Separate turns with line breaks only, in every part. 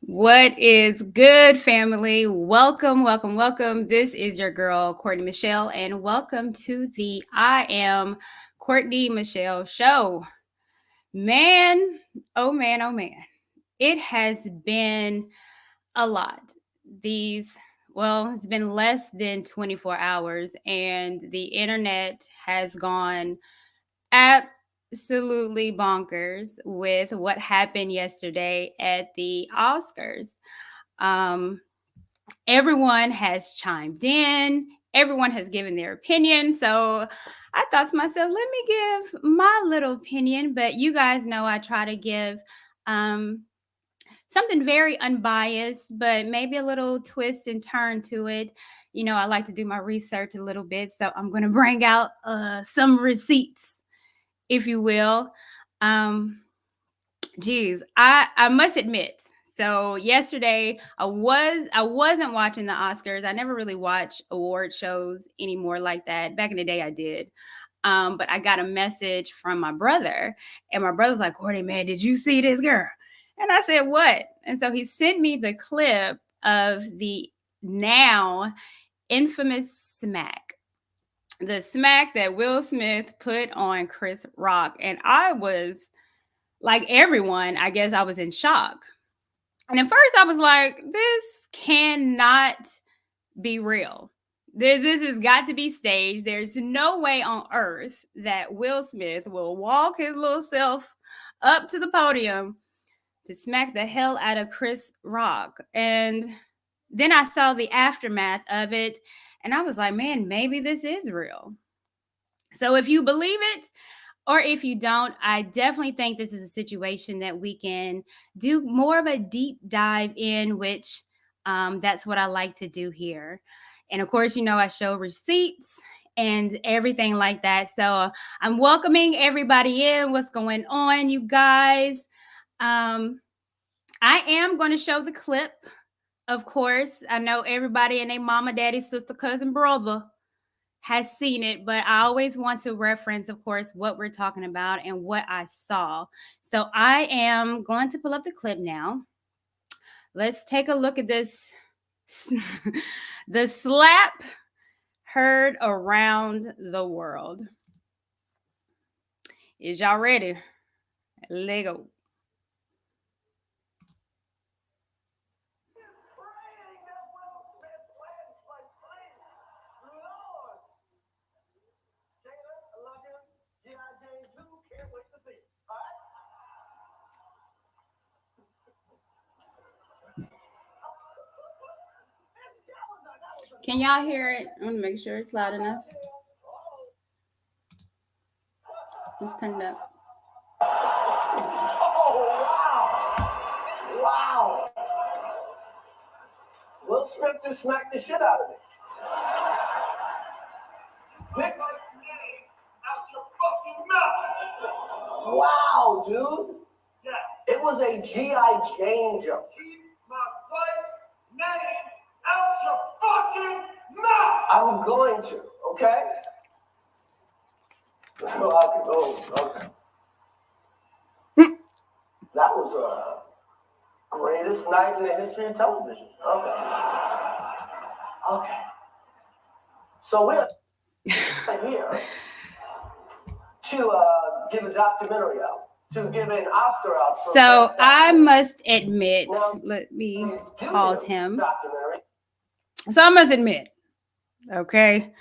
What is good, family? Welcome, welcome, welcome. This is your girl, Courtney Michelle, and welcome to the I Am Courtney Michelle show. Man, oh man, oh man. It has been a lot. It's been less than 24 hours, and the internet has gone absolutely bonkers with what happened yesterday at the Oscars. Um, Everyone has chimed in, everyone has given their opinion. So I thought to myself, let me give my little opinion. But you guys know I try to give um, something very unbiased, but maybe a little twist and turn to it. You know, I like to do my research a little bit. So I'm going to bring out some receipts, if you will. I must admit. So yesterday I wasn't watching the Oscars. I never really watch award shows anymore like that. Back in the day I did. But I got a message from my brother, and my brother was like, "Courtney, man, did you see this girl?" And I said, "What?" And so he sent me the clip of the now infamous smack. The smack that Will Smith put on Chris Rock. And I was like everyone, I guess I was in shock. And at first I was like, this cannot be real. This has got to be staged. There's no way on earth that Will Smith will walk his little self up to the podium to smack the hell out of Chris Rock. And then I saw the aftermath of it, and I was like, man, maybe this is real. So if you believe it, or if you don't, I definitely think this is a situation that we can do more of a deep dive in, which that's what I like to do here. And of course, you know, I show receipts and everything like that. So I'm welcoming everybody in. What's going on, you guys? I am going to show the clip, of course. I know everybody and their mama, daddy, sister, cousin, brother has seen it, but I always want to reference, of course, what we're talking about and what I saw. So I am going to pull up the clip now. Let's take a look at this. The slap heard around the world. Is y'all ready? Lego. Can y'all hear it? I want to make sure it's loud enough. Let's turn it up.
to smack the shit out of me. Get my name out your fucking mouth. Wow, dude. Yeah. It was a G.I. Jane joke. Keep my wife's name out your fucking mouth. I'm going to, okay? Okay. That was a greatest night in the history of television. Okay. So we're here to give a documentary out, to give an Oscar out.
So I must admit, let me pause him. So I must admit, okay,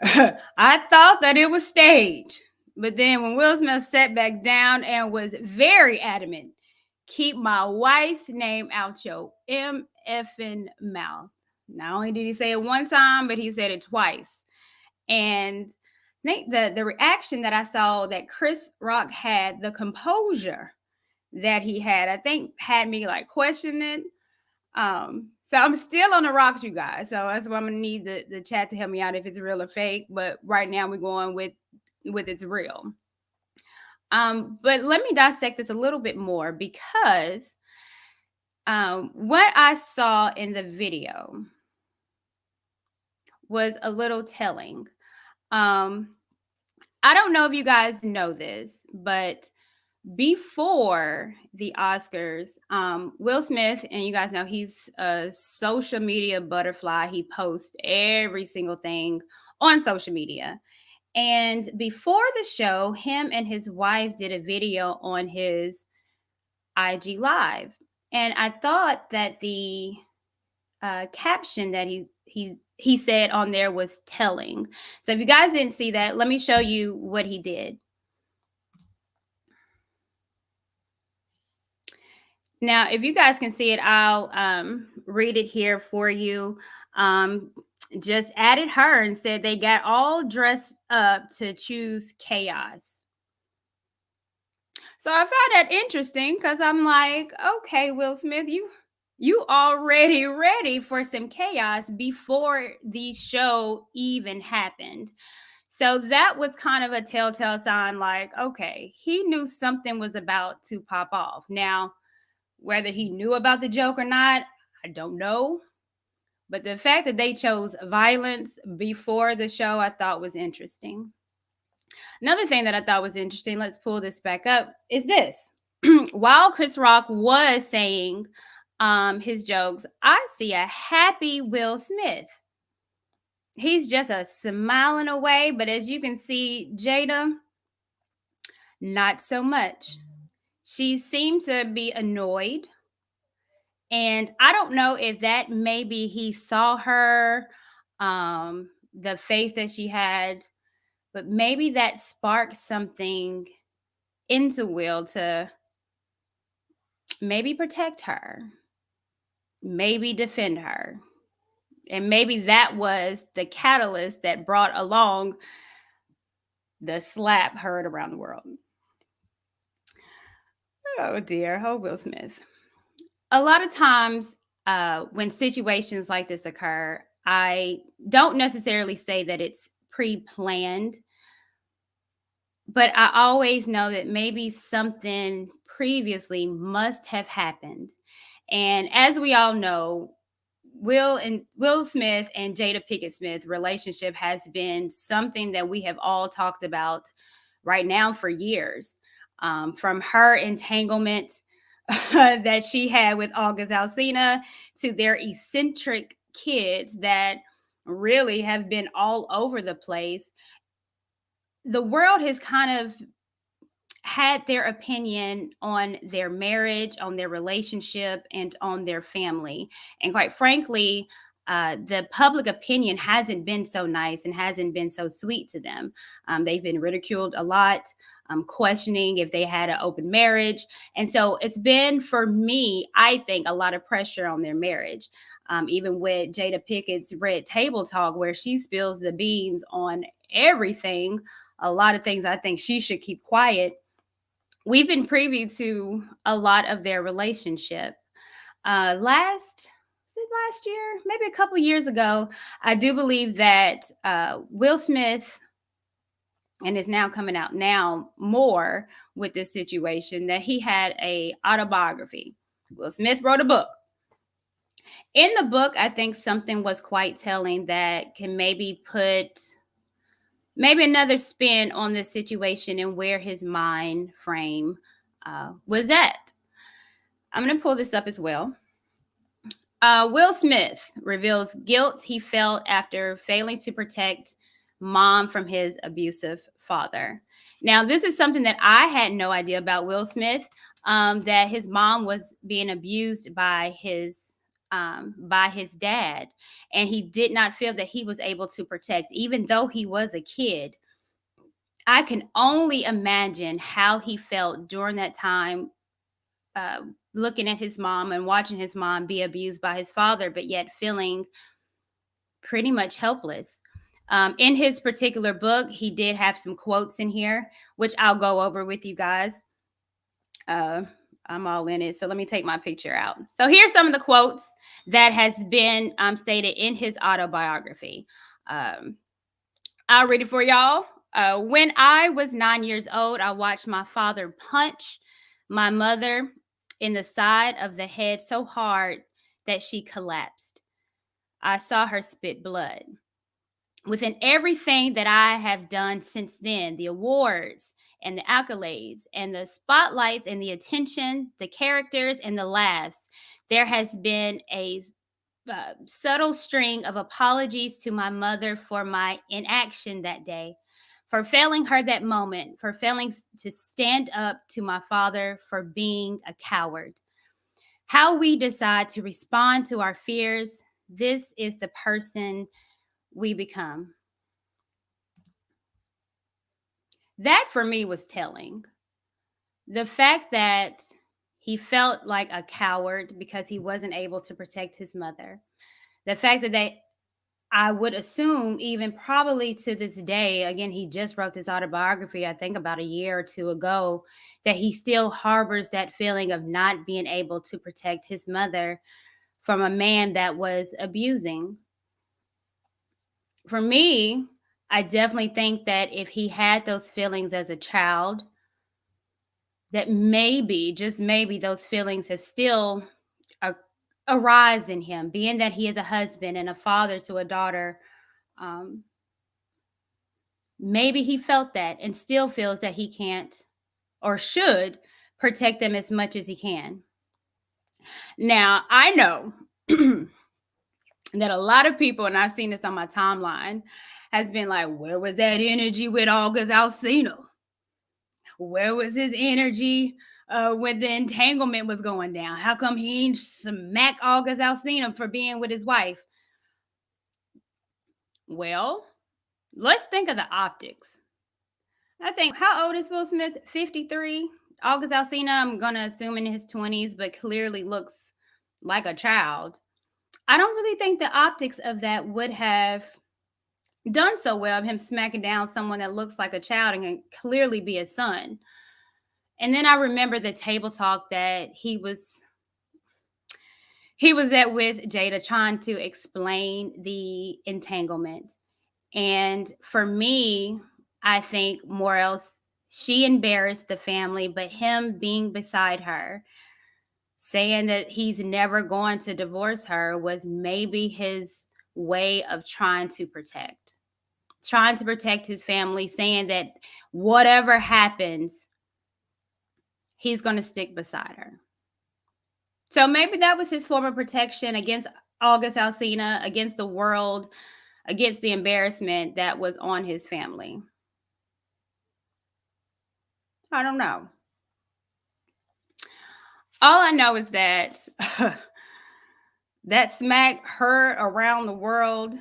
I thought that it was staged. But then when Will Smith sat back down and was very adamant, keep my wife's name out your effing mouth. Not only did he say it one time, but he said it twice. And the reaction that I saw that Chris Rock had, the composure that he had, I think had me like questioning. So I'm still on the rocks, you guys. So that's why I'm gonna need the chat to help me out if it's real or fake. But right now we're going with it's real. But let me dissect this a little bit more because what I saw in the video was a little telling. I don't know if you guys know this, but before the Oscars, Will Smith, and you guys know he's a social media butterfly. He posts every single thing on social media. And before the show, him and his wife did a video on his IG Live. And I thought that the caption that he said on there was telling. So if you guys didn't see that, let me show you what he did. Now, if you guys can see it, I'll read it here for you. Just added her and said they got all dressed up to choose chaos. So I found that interesting because I'm like, okay, Will Smith, you already ready for some chaos before the show even happened. So that was kind of a telltale sign, like, okay, he knew something was about to pop off. Now, whether he knew about the joke or not, I don't know. But the fact that they chose violence before the show, I thought was interesting. Another thing that I thought was interesting, let's pull this back up, is this. While Chris Rock was saying his jokes, I see a happy Will Smith. He's just a smiling away, but as you can see, Jada, not so much. She seemed to be annoyed. And I don't know if that maybe he saw her, the face that she had, but maybe that sparked something into Will to maybe protect her, maybe defend her. And maybe that was the catalyst that brought along the slap heard around the world. Oh dear, oh Will Smith. A lot of times when situations like this occur, I don't necessarily say that it's pre-planned, but I always know that maybe something previously must have happened. And as we all know, Will Smith and Jada Pinkett Smith relationship has been something that we have all talked about right now for years. From her entanglement that she had with August Alsina to their eccentric kids that really have been all over the place. The world has kind of had their opinion on their marriage, on their relationship, and on their family. And quite frankly, the public opinion hasn't been so nice and hasn't been so sweet to them. They've been ridiculed a lot, questioning if they had an open marriage. And so it's been, for me, I think, a lot of pressure on their marriage. Even with Jada Pickett's Red Table Talk, where she spills the beans on everything, a lot of things I think she should keep quiet. We've been privy to a lot of their relationship. it last year? Maybe a couple years ago. I do believe that Will Smith, and it's now coming out now more with this situation, that he had a autobiography. Will Smith wrote a book. In the book, I think something was quite telling that can maybe put maybe another spin on this situation and where his mind frame was at. I'm going to pull this up as well. Will Smith reveals guilt he felt after failing to protect mom from his abusive father. Now, this is something that I had no idea about Will Smith, that his mom was being abused by his dad, and he did not feel that he was able to protect, even though he was a kid. I can only imagine how he felt during that time, looking at his mom and watching his mom be abused by his father, but yet feeling pretty much helpless. In his particular book, he did have some quotes in here, which I'll go over with you guys. I'm all in it, so let me take my picture out. So here's some of the quotes that has been stated in his autobiography. I'll read it for y'all. When I was 9 years old, I watched my father punch my mother in the side of the head so hard that she collapsed. I saw her spit blood. Within everything that I have done since then, the awards and the accolades and the spotlights and the attention, the characters and the laughs, there has been a subtle string of apologies to my mother for my inaction that day, for failing her that moment, for failing to stand up to my father, for being a coward. How we decide to respond to our fears, this is the person we become. That for me was telling. The fact that he felt like a coward because he wasn't able to protect his mother. The fact that I would assume, even probably to this day, again, he just wrote this autobiography, I think about a year or two ago, that he still harbors that feeling of not being able to protect his mother from a man that was abusing. For me, I definitely think that if he had those feelings as a child, that maybe, just maybe, those feelings have still a, arise in him, being that he is a husband and a father to a daughter. Um, Maybe he felt that and still feels that he can't or should protect them as much as he can. Now, I know that a lot of people, and I've seen this on my timeline, has been like, where was that energy with August Alsina? Where was his energy when the entanglement was going down? How come he ain't smack August Alsina for being with his wife? Well, let's think of the optics. I think, how old is Will Smith? 53. August Alsina, I'm going to assume in his 20s, but clearly looks like a child. I don't really think the optics of that would have done so well of him smacking down someone that looks like a child and can clearly be a son. And then I remember the table talk that he was at with Jada, trying to explain the entanglement. And for me, I think more else, she embarrassed the family, but him being beside her, saying that he's never going to divorce her, was maybe his way of trying to protect his family, saying that whatever happens, he's going to stick beside her. So maybe that was his form of protection against August Alsina, against the world, against the embarrassment that was on his family. I don't know. All I know is that that smack heard around the world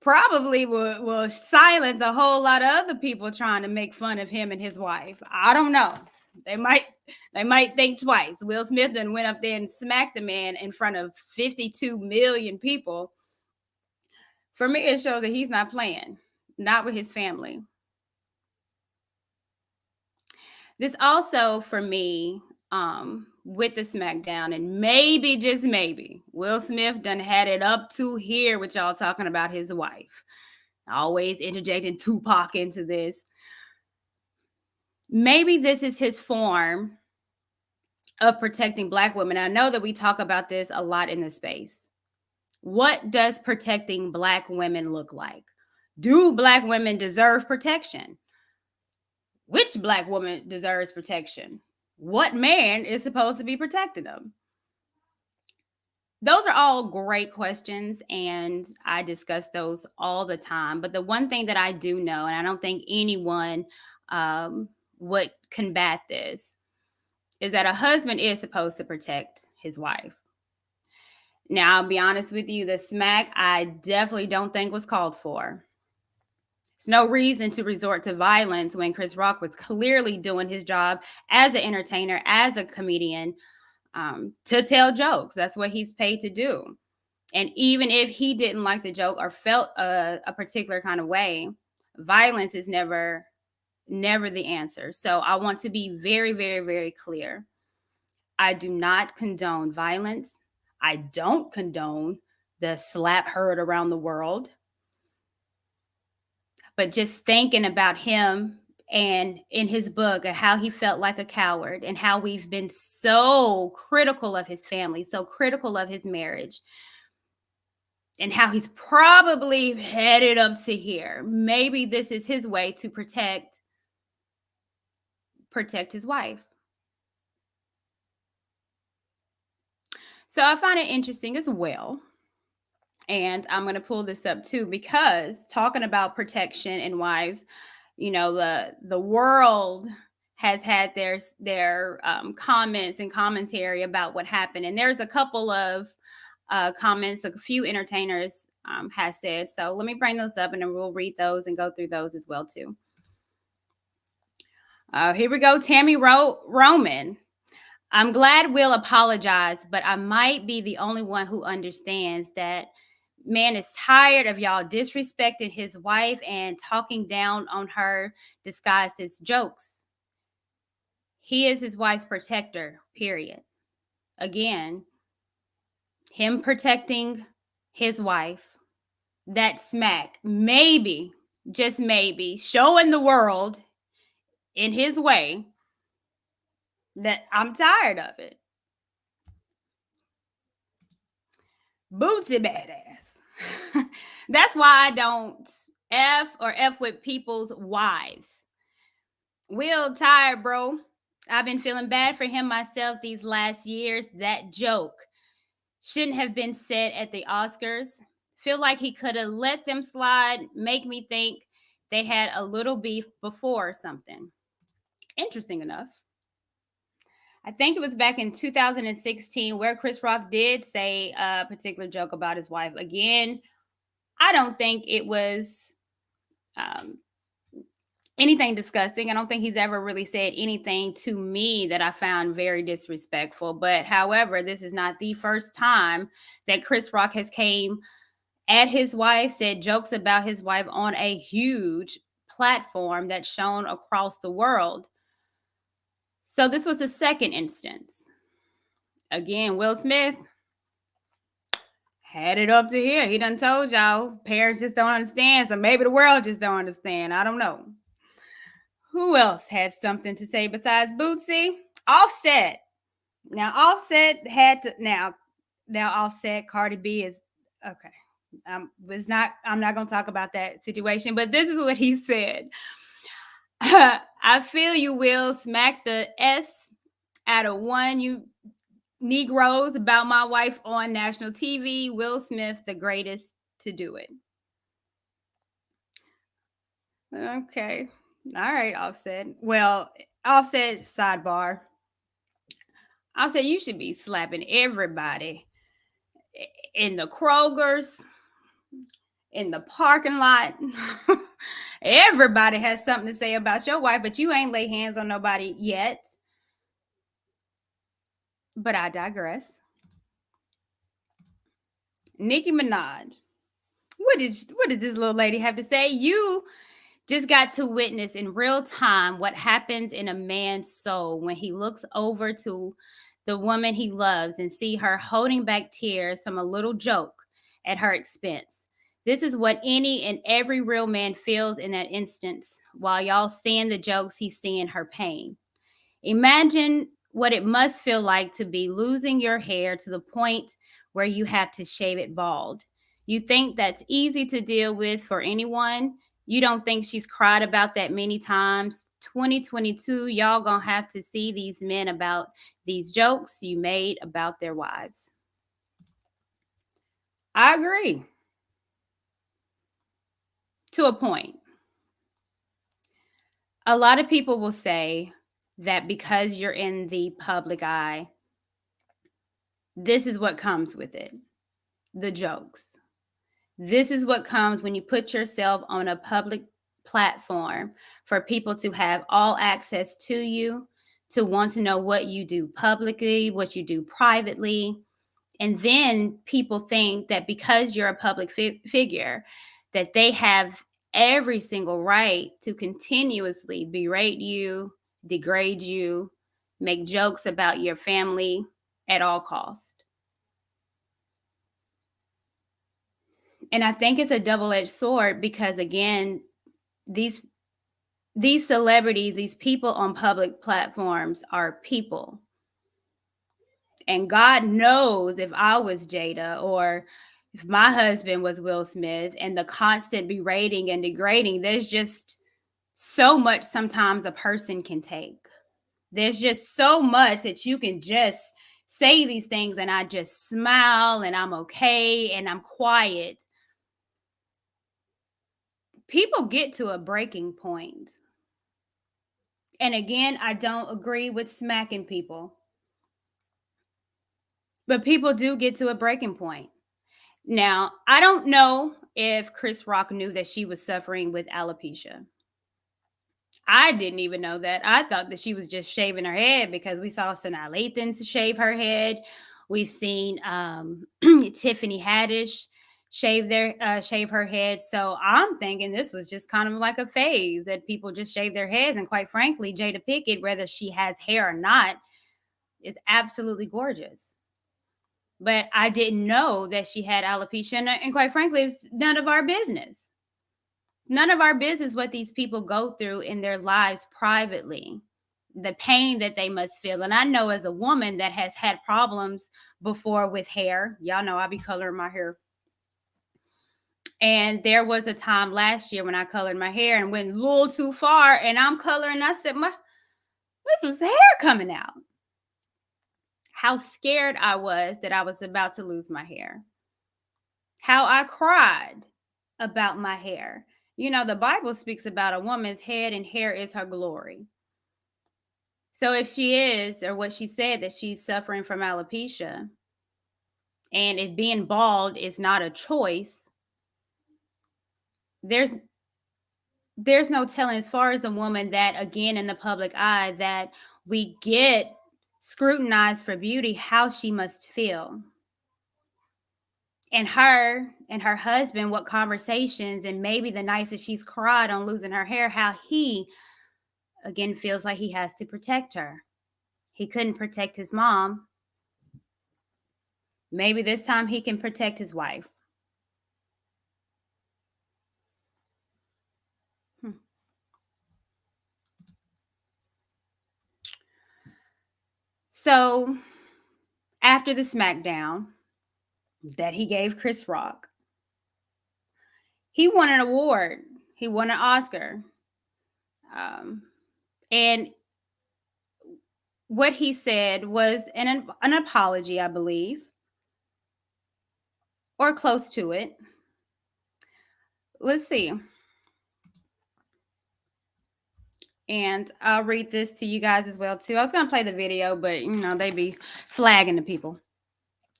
probably will silence a whole lot of other people trying to make fun of him and his wife. I don't know. They might think twice. Will Smith then went up there and smacked the man in front of 52 million people. For me, it shows that he's not playing, not with his family. This also, for me, with the smackdown, and maybe, just maybe, Will Smith done had it up to here with y'all talking about his wife. Always interjecting Tupac into this. Maybe this is his form of protecting Black women. I know that we talk about this a lot in this space. What does protecting Black women look like? Do Black women deserve protection? Which Black woman deserves protection? What man is supposed to be protecting them? Those are all great questions, and I discuss those all the time. But the one thing that I do know, and I don't think anyone would combat this, is that a husband is supposed to protect his wife. Now, I'll be honest with you, the smack I definitely don't think was called for. There's no reason to resort to violence when Chris Rock was clearly doing his job as an entertainer, as a comedian, to tell jokes. That's what he's paid to do. And even if he didn't like the joke or felt a particular kind of way, violence is never the answer. So I want to be very, very, very clear. I do not condone violence. I don't condone the slap heard around the world. But just thinking about him and in his book and how he felt like a coward and how we've been so critical of his family, so critical of his marriage, and how he's probably headed up to here. Maybe this is his way to protect his wife. So I find it interesting as well. And I'm going to pull this up too, because talking about protection and wives, the world has had their comments and commentary about what happened. And there's a couple of comments a few entertainers has said. So let me bring those up and then we'll read those and go through those as well too. Here we go. Tammy Roman. I'm glad Will apologized, but I might be the only one who understands that man is tired of y'all disrespecting his wife and talking down on her disguised as jokes. He is his wife's protector, period. Again, him protecting his wife, that smack, maybe, just maybe, showing the world in his way that I'm tired of it. Bootsy badass. That's why I don't F with people's wives. Will tired, bro. I've been feeling bad for him myself these last years. That joke shouldn't have been said at the Oscars. Feel like he could have let them slide, make me think they had a little beef before or something. Interesting enough. I think it was back in 2016 where Chris Rock did say a particular joke about his wife. Again, I don't think it was anything disgusting. I don't think he's ever really said anything to me that I found very disrespectful. But however, this is not the first time that Chris Rock has came at his wife, said jokes about his wife on a huge platform that's shown across the world. So this was the second instance. Again, Will Smith had it up to here. He done told y'all parents just don't understand. So maybe the world just don't understand. I don't know. Who else had something to say besides Bootsy? Offset. Now Offset had to now Offset, Cardi B is okay. I'm not gonna talk about that situation, but this is what he said. I feel you, Will. Smack the S out of one, you Negroes, about my wife on national TV. Will Smith, the greatest to do it. Okay. All right, Offset. Well, Offset, sidebar. Offset, you should be slapping everybody in the Krogers, in the parking lot. Everybody has something to say about your wife, but you ain't lay hands on nobody yet. But I digress. Nicki Minaj. What did this little lady have to say? You Just got to witness in real time what happens in a man's soul when he looks over to the woman he loves and see her holding back tears from a little joke at her expense. This is what any and every real man feels in that instance while y'all seeing the jokes, he's seeing her pain. Imagine what it must feel like to be losing your hair to the point where you have to shave it bald. You think that's easy to deal with for anyone. You don't think she's cried about that many times. 2022, y'all gonna have to see these men about these jokes you made about their wives. I agree to a point. A lot of people will say that because you're in the public eye, this is what comes with it, the jokes. This is what comes when you put yourself on a public platform for people to have all access to you, to want to know what you do publicly, what you do privately. And then people think that because you're a public figure, that they have every single right to continuously berate you, degrade you, make jokes about your family at all costs. And I think it's a double-edged sword because again, these these celebrities, these people on public platforms are people. And God knows if I was Jada or if my husband was Will Smith and the constant berating and degrading, there's just so much sometimes a person can take. There's just so much that you can just say these things and I just smile and I'm okay and I'm quiet. People get to a breaking point. And again, I don't agree with smacking people, but people do get to a breaking point. Now, I don't know if Chris Rock knew that she was suffering with alopecia. I didn't even know that. I thought that she was just shaving her head because we saw Sanaa Lathan shave her head. We've seen Tiffany Haddish shave her head. So I'm thinking this was just kind of like a phase that people just shave their heads. And quite frankly, Jada Pinkett, whether she has hair or not, is absolutely gorgeous. But I didn't know that she had alopecia, and quite frankly, it's none of our business. None of our business what these people go through in their lives privately, the pain that they must feel. And I know as a woman that has had problems before with hair, y'all know I be coloring my hair. And there was a time last year when I colored my hair and went a little too far, and I'm coloring. I said, this is hair coming out. How scared I was that I was about to lose my hair. How I cried about my hair. You know, the Bible speaks about a woman's head and hair is her glory. So if she is, or what she said, that she's suffering from alopecia, and if being bald is not a choice, there's no telling, as far as a woman that, again, in the public eye, that we get scrutinized for beauty, how she must feel. And her husband, what conversations, and maybe the nights that she's cried on losing her hair, how he again feels like he has to protect her. He couldn't protect his mom. Maybe this time he can protect his wife. So after the smackdown that he gave Chris Rock, he won an award. He won an Oscar. And what he said was an apology, I believe, or close to it. Let's see. And I'll read this to you guys as well too. I was going to play the video, but they be flagging the people.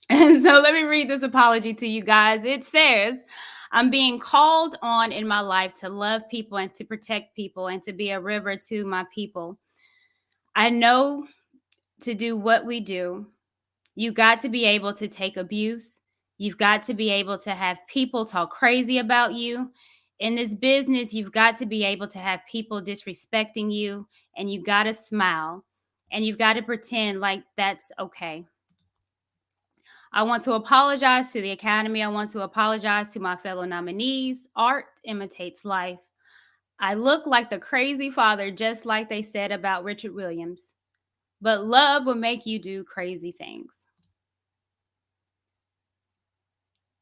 And so let me read this apology to you guys. It says, I'm being called on in my life to love people and to protect people and to be a river to my people. I know to do what we do, you got to be able to take abuse. You've got to be able to have people talk crazy about you. In this business, you've got to be able to have people disrespecting you, and you got to smile, and you've got to pretend like that's okay. I want to apologize to the Academy. I want to apologize to my fellow nominees. Art imitates life. I look like the crazy father, just like they said about Richard Williams. But love will make you do crazy things.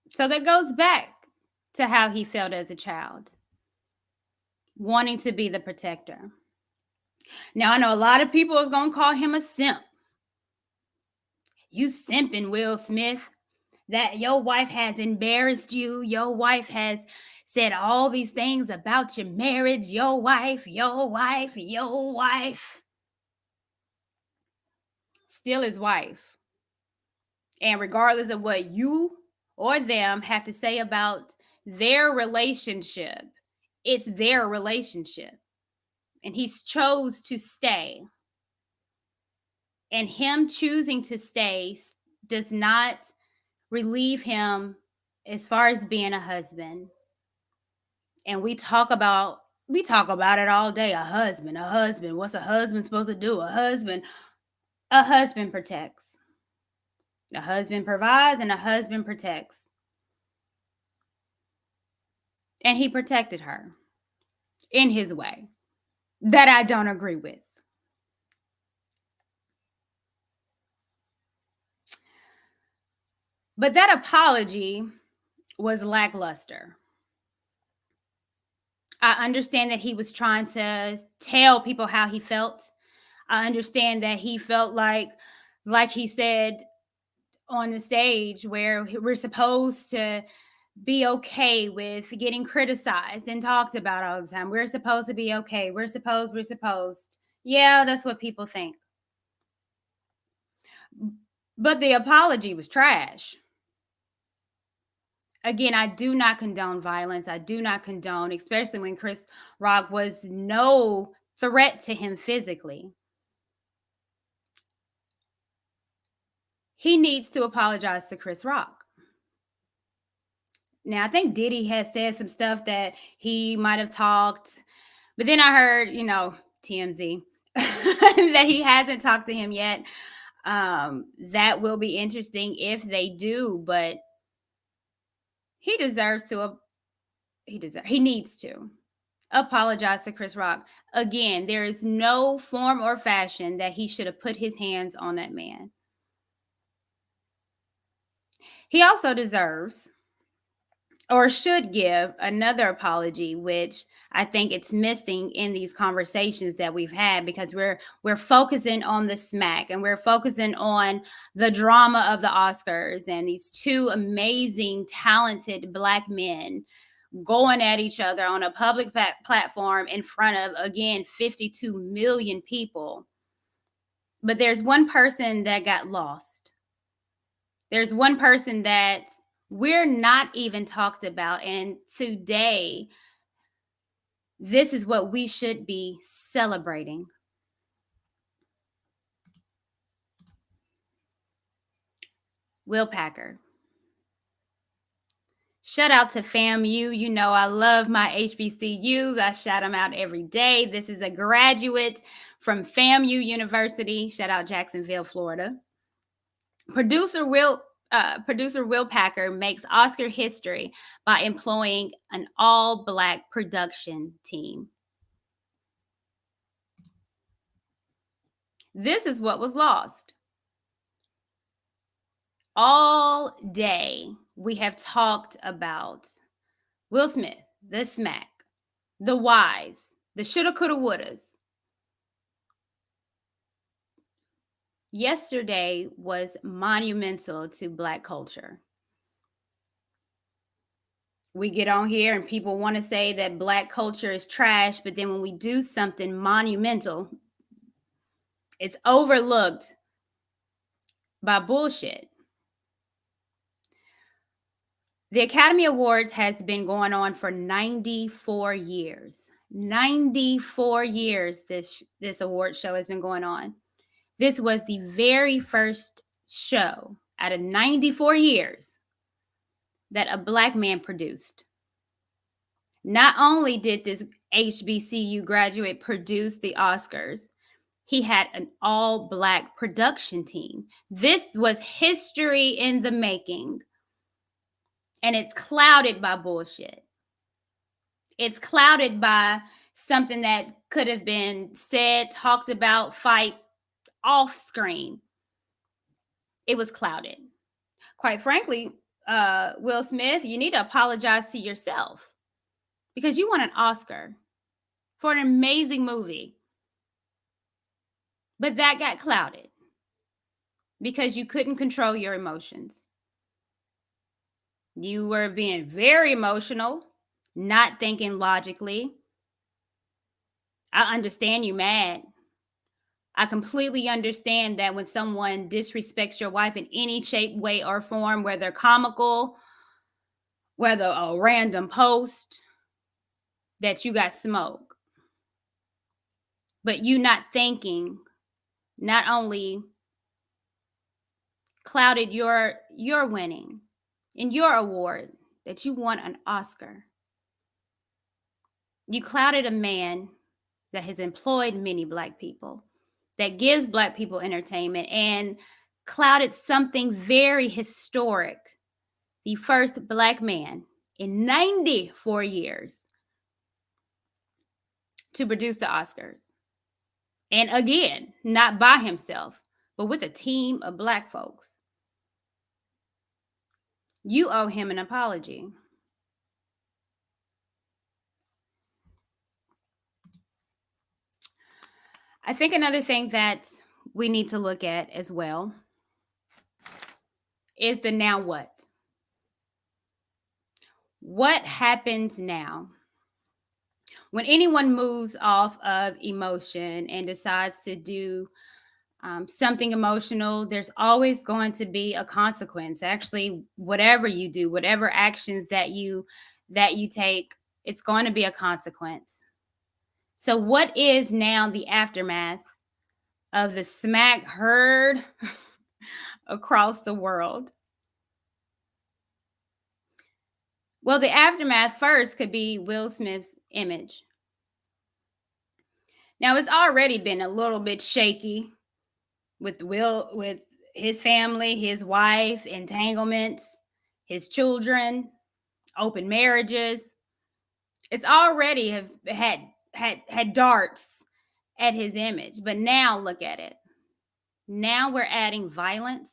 So that goes back to how he felt as a child, wanting to be the protector. Now, I know a lot of people is going to call him a simp. You simping, Will Smith. That your wife has embarrassed you. Your wife has said all these things about your marriage. Your wife, your wife, your wife. Still his wife. And regardless of what you or them have to say about their relationship, it's their relationship. And he's chose to stay. And him choosing to stay does not relieve him as far as being a husband. And we talk about it all day. A husband. What's a husband supposed to do? A husband protects. A husband provides and a husband protects. And he protected her in his way that I don't agree with. But that apology was lackluster. I understand that he was trying to tell people how he felt. I understand that he felt like he said on the stage, where we're supposed to be okay with getting criticized and talked about all the time. We're supposed to be okay. We're supposed. Yeah, that's what people think. But the apology was trash. Again, I do not condone violence. I do not condone, especially when Chris Rock was no threat to him physically. He needs to apologize to Chris Rock. Now, I think Diddy has said some stuff that he might have talked, but then I heard, TMZ, that he hasn't talked to him yet. That will be interesting if they do, but he needs to apologize to Chris Rock. Again, there is no form or fashion that he should have put his hands on that man. He also deserves, or should give, another apology, which I think it's missing in these conversations that we've had, because we're focusing on the smack, and we're focusing on the drama of the Oscars and these two amazing, talented Black men going at each other on a public platform in front of, again, 52 million people. But there's one person that got lost. There's one person that we're not even talked about. And today, this is what we should be celebrating. Will Packer. Shout out to FAMU. You know I love my HBCUs. I shout them out every day. This is a graduate from FAMU University. Shout out Jacksonville, Florida. Producer Will Packer makes Oscar history by employing an all-Black production team. This is what was lost. All day, we have talked about Will Smith, the smack, the whys, the shoulda, coulda, wouldas. Yesterday was monumental to Black culture. We get on here and people want to say that Black culture is trash, but then when we do something monumental, it's overlooked by bullshit. The Academy Awards has been going on for 94 years. 94 years this award show has been going on. This was the very first show out of 94 years that a Black man produced. Not only did this HBCU graduate produce the Oscars, he had an all-black production team. This was history in the making, and it's clouded by bullshit. It's clouded by something that could have been said, talked about, fight off screen. It was clouded. Quite frankly, Will Smith, you need to apologize to yourself because you won an Oscar for an amazing movie. But that got clouded because you couldn't control your emotions. You were being very emotional, not thinking logically. I understand you mad. I completely understand that when someone disrespects your wife in any shape, way, or form, whether comical, whether a random post, that you got smoke. But you not thinking not only clouded your winning and your award that you won an Oscar. You clouded a man that has employed many Black people, that gives Black people entertainment, and clouded something very historic. The first Black man in 94 years to produce the Oscars. And again, not by himself, but with a team of Black folks. You owe him an apology. I think another thing that we need to look at as well is the now what. What happens now? When anyone moves off of emotion and decides to do something emotional, there's always going to be a consequence. Actually, whatever you do, whatever actions that you take, it's going to be a consequence. So what is now the aftermath of the smack heard across the world? Well, the aftermath first could be Will Smith's image. Now, it's already been a little bit shaky with his family, his wife, entanglements, his children, open marriages. It's already have had darts at his image, but now look at it. Now we're adding violence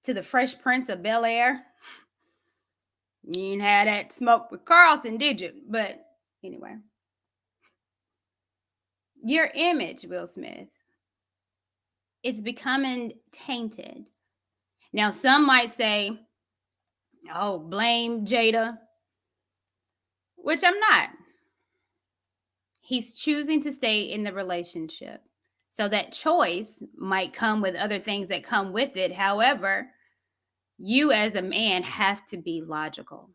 to the Fresh Prince of Bel-Air. You didn't have that smoke with Carlton, did you? But anyway, your image, Will Smith, it's becoming tainted. Now, some might say, oh, blame Jada, which I'm not. He's choosing to stay in the relationship. So that choice might come with other things that come with it. However, you as a man have to be logical.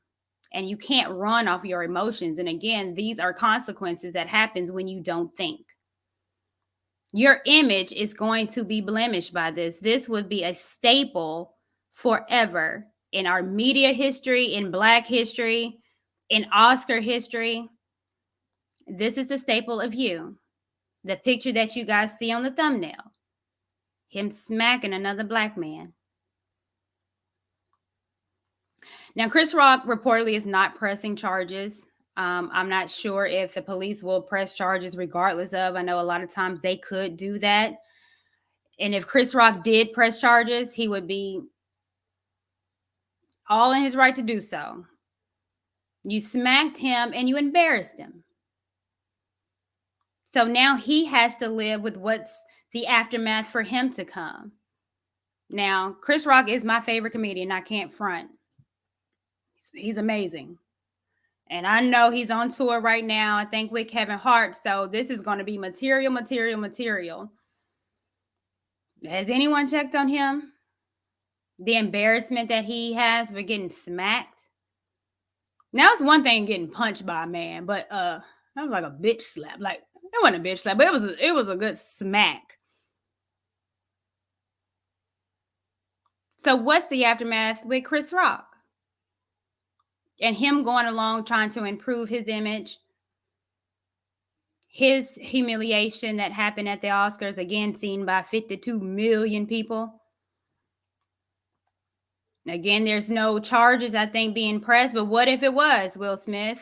And you can't run off your emotions. And again, these are consequences that happens when you don't think. Your image is going to be blemished by this. This would be a staple forever in our media history, in Black history, in Oscar history. This is the staple of you. The picture that you guys see on the thumbnail. Him smacking another Black man. Now, Chris Rock reportedly is not pressing charges. I'm not sure if the police will press charges regardless of. I know a lot of times they could do that. And if Chris Rock did press charges, he would be all in his right to do so. You smacked him and you embarrassed him. So now he has to live with what's the aftermath for him to come. Now, Chris Rock is my favorite comedian. I can't front. He's amazing. And I know he's on tour right now, I think with Kevin Hart. So this is going to be material. Has anyone checked on him? The embarrassment that he has for getting smacked. Now it's one thing getting punched by a man, but that was like a bitch slap. Like, it wasn't a bitch slap, but it was a good smack. So what's the aftermath with Chris Rock? and him going along trying to improve his image, his humiliation that happened at the Oscars, again seen by 52 million people. Again, there's no charges, I think, being pressed, but what if it was Will Smith?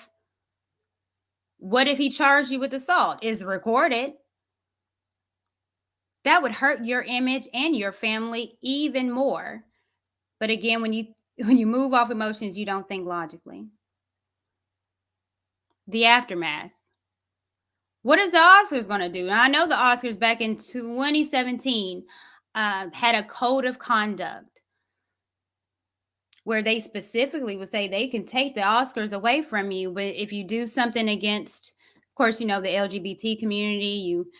What if he charged you with assault? It's recorded. That would hurt your image and your family even more. But again, when you move off emotions, you don't think logically. The aftermath. What is the Oscars going to do? Now, I know the Oscars back in 2017 had a code of conduct where they specifically would say they can take the Oscars away from you, but if you do something against, of course, the LGBT community, you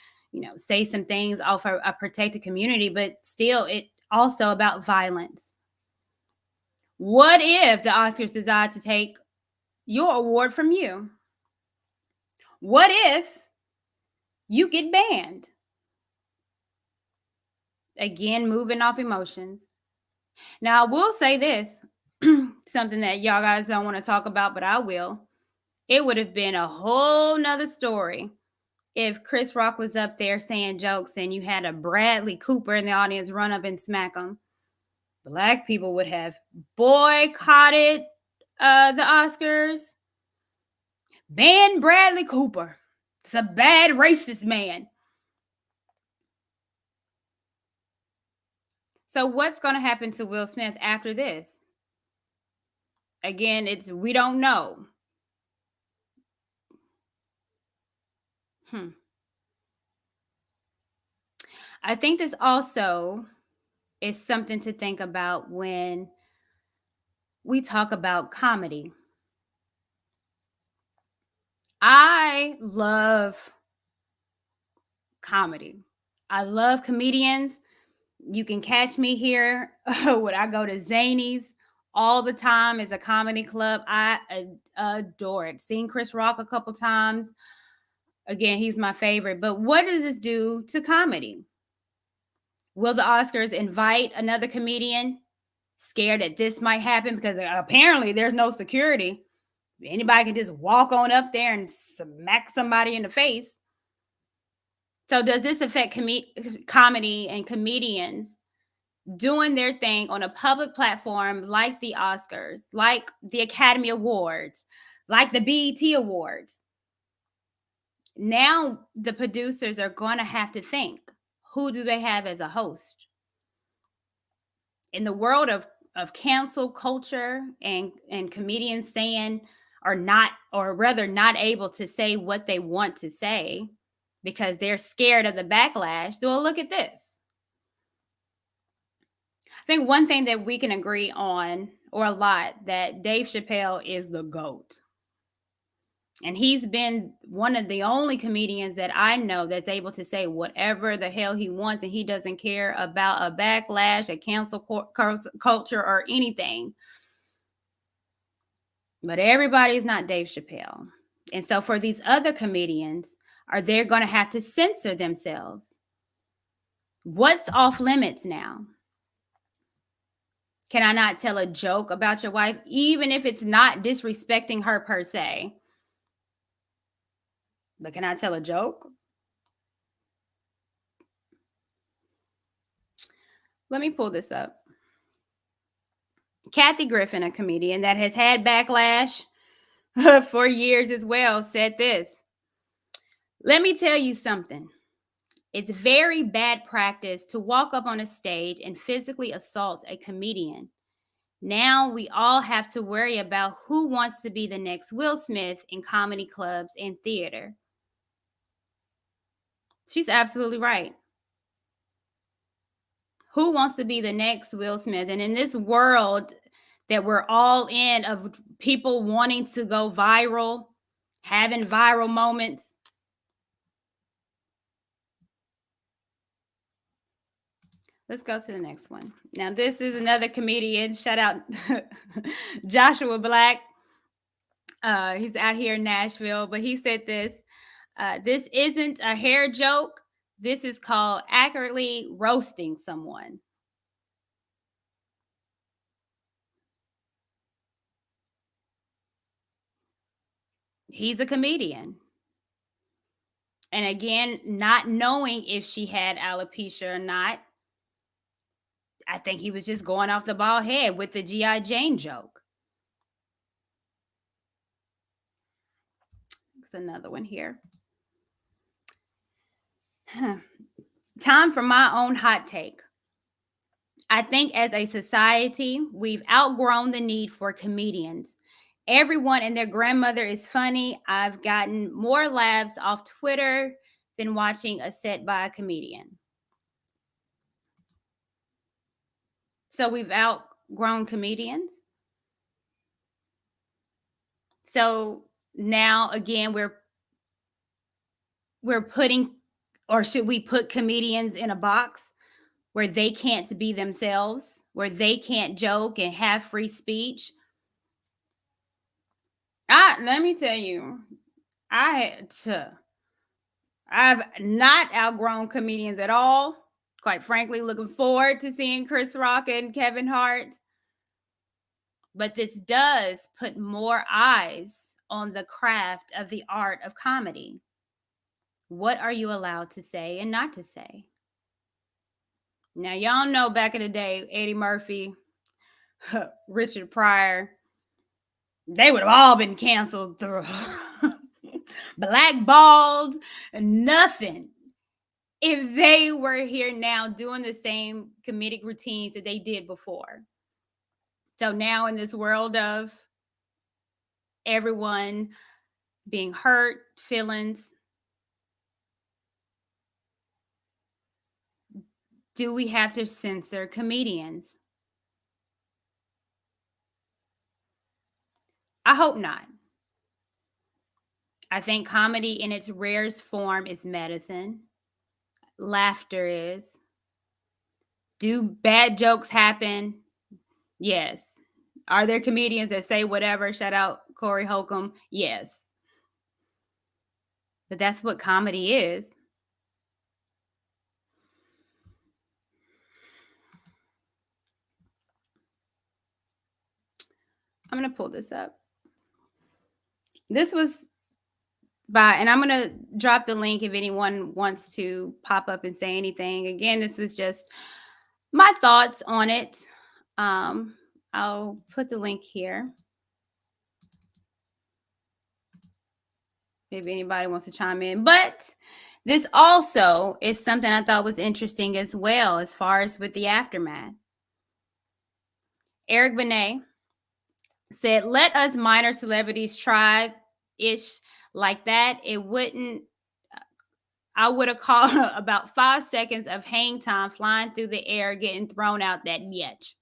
say some things off a protected community, but still, it also about violence. What if the Oscars decide to take your award from you? What if you get banned? Again, moving off emotions. Now, I will say this, something that y'all guys don't want to talk about, but I will. It would have been a whole nother story if Chris Rock was up there saying jokes and you had a Bradley Cooper in the audience run up and smack him. Black people would have boycotted the Oscars. Ban Bradley Cooper. It's a bad racist man. So what's going to happen to Will Smith after this? Again, we don't know. I think this also is something to think about when we talk about comedy. I love comedy. I love comedians. You can catch me here when I go to Zany's all the time as a comedy club. I adore it. Seen Chris Rock a couple times. Again, he's my favorite. But what does this do to comedy? Will the Oscars invite another comedian scared that this might happen? Because apparently there's no security. Anybody can just walk on up there and smack somebody in the face. So does this affect comedy and comedians doing their thing on a public platform like the Oscars, like the Academy Awards, like the BET Awards? Now the producers are going to have to think, who do they have as a host? In the world of cancel culture and comedians saying or rather not able to say what they want to say because they're scared of the backlash. Well, look at this. I think one thing that we can agree on, or a lot, that Dave Chappelle is the GOAT. And he's been one of the only comedians that I know that's able to say whatever the hell he wants, and he doesn't care about a backlash, a cancel culture, or anything. But everybody's not Dave Chappelle. And so for these other comedians, are they going to have to censor themselves? What's off limits now? Can I not tell a joke about your wife, even if it's not disrespecting her per se? But can I tell a joke? Let me pull this up. Kathy Griffin, a comedian that has had backlash for years as well, said this. Let me tell you something. It's very bad practice to walk up on a stage and physically assault a comedian. Now we all have to worry about who wants to be the next Will Smith in comedy clubs and theater. She's absolutely right. Who wants to be the next Will Smith? And in this world that we're all in of people wanting to go viral, having viral moments, let's go to the next one. Now, this is another comedian. Shout out Joshua Black. He's out here in Nashville, but he said this. This isn't a hair joke. This is called accurately roasting someone. He's a comedian. And again, not knowing if she had alopecia or not, I think he was just going off the bald head with the G.I. Jane joke. There's another one here. Time for my own hot take. I think as a society, we've outgrown the need for comedians. Everyone and their grandmother is funny. I've gotten more laughs off Twitter than watching a set by a comedian. So we've outgrown comedians. So now again, we're putting, or should we put comedians in a box where they can't be themselves, where they can't joke and have free speech? Let me tell you, I've not outgrown comedians at all. Quite frankly, looking forward to seeing Chris Rock and Kevin Hart. But this does put more eyes on the craft of the art of comedy. What are you allowed to say and not to say? Now, y'all know back in the day, Eddie Murphy, Richard Pryor, they would have all been canceled through blackballed, nothing. If they were here now doing the same comedic routines that they did before. So now in this world of everyone being hurt, feelings, do we have to censor comedians? I hope not. I think comedy in its rarest form is medicine. Laughter is. Do bad jokes happen? Yes. Are there comedians that say whatever? Shout out Corey Holcomb. Yes. But that's what comedy is. I'm going to pull this up. This was by, and I'm going to drop the link if anyone wants to pop up and say anything. Again, this was just my thoughts on it. I'll put the link here. Maybe anybody wants to chime in. But this also is something I thought was interesting as well, as far as with the aftermath. Eric Benet said, let us minor celebrities try ish like that. I would have called about 5 seconds of hang time flying through the air, getting thrown out that bitch.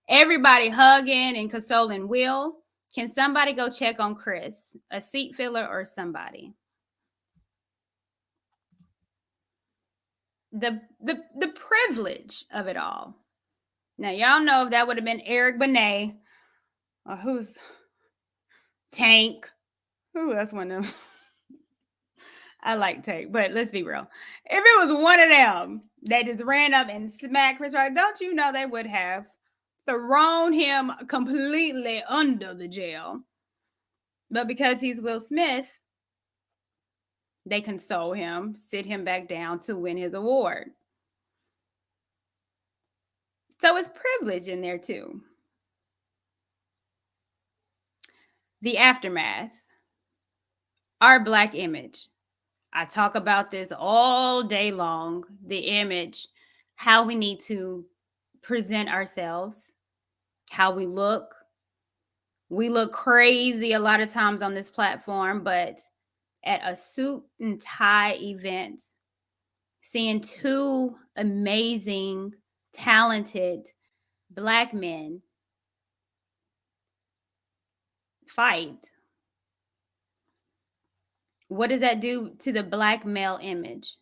Everybody hugging and consoling Will. Can somebody go check on Chris? A seat filler or somebody? The privilege of it all. Now, y'all know if that would have been Eric Benet, or who's Tank. Ooh, that's one of them. I like Tank, but let's be real. If it was one of them that just ran up and smacked Chris Rock, don't you know they would have thrown him completely under the jail? But because he's Will Smith, they console him, sit him back down to win his award. So it's privilege in there too. The aftermath. Our Black image. I talk about this all day long. The image, how we need to present ourselves, how we look. We look crazy a lot of times on this platform, but at a suit and tie event, seeing two amazing, talented Black men fight, what does that do to the Black male image?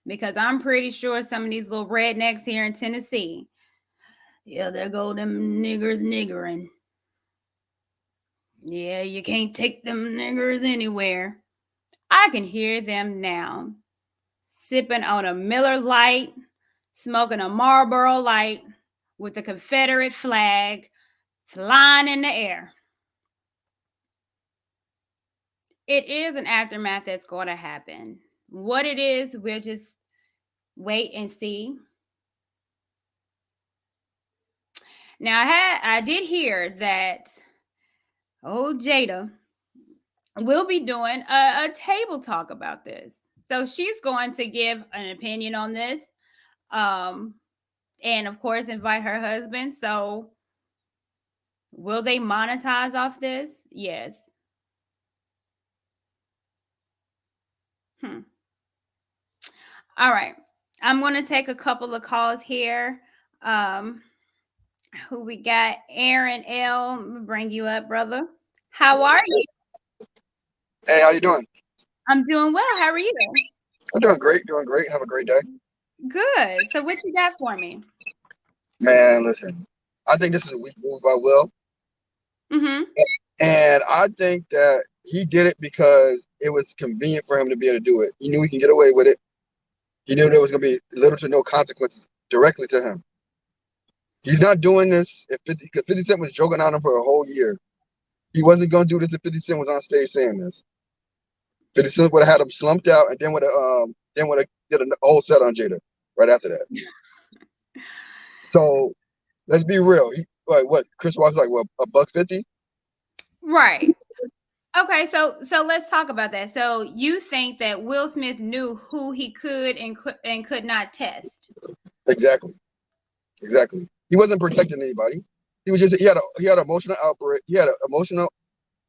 Because I'm pretty sure some of these little rednecks here in Tennessee, yeah, there go them niggers niggering. Yeah, you can't take them niggers anywhere. I can hear them now, sipping on a Miller Lite, smoking a Marlboro Light with the Confederate flag flying in the air. It is an aftermath that's going to happen. What it is, we'll just wait and see. Now, I did hear that Jada will be doing a table talk about this. So she's going to give an opinion on this, um, and of course, invite her husband. So, will they monetize off this? Yes. Hmm. All right. I'm going to take a couple of calls here. Um, who we got? Aaron L. I'm gonna bring you up, brother. How are you?
Hey, how you doing?
I'm doing well. How are you?
I'm doing great, doing great. Have a great day.
Good. So, what you got for me?
Man, listen, I think this is a weak move by Will.
Mm-hmm.
And I think that he did it because it was convenient for him to be able to do it. He knew he can get away with it. He knew there was going to be little to no consequences directly to him. He's not doing this if 'cause 50 Cent was joking on him for a whole year. He wasn't going to do this if 50 Cent was on stage saying this. 50 Cent would have had him slumped out and then would have did a whole set on Jada right after that. So let's be real. Like what? Chris Rock's like what? $150?
Right. Okay, so let's talk about that. So you think that Will Smith knew who he could and could not test?
Exactly. Exactly. He wasn't protecting anybody. He had an emotional outbreak. He had an emotional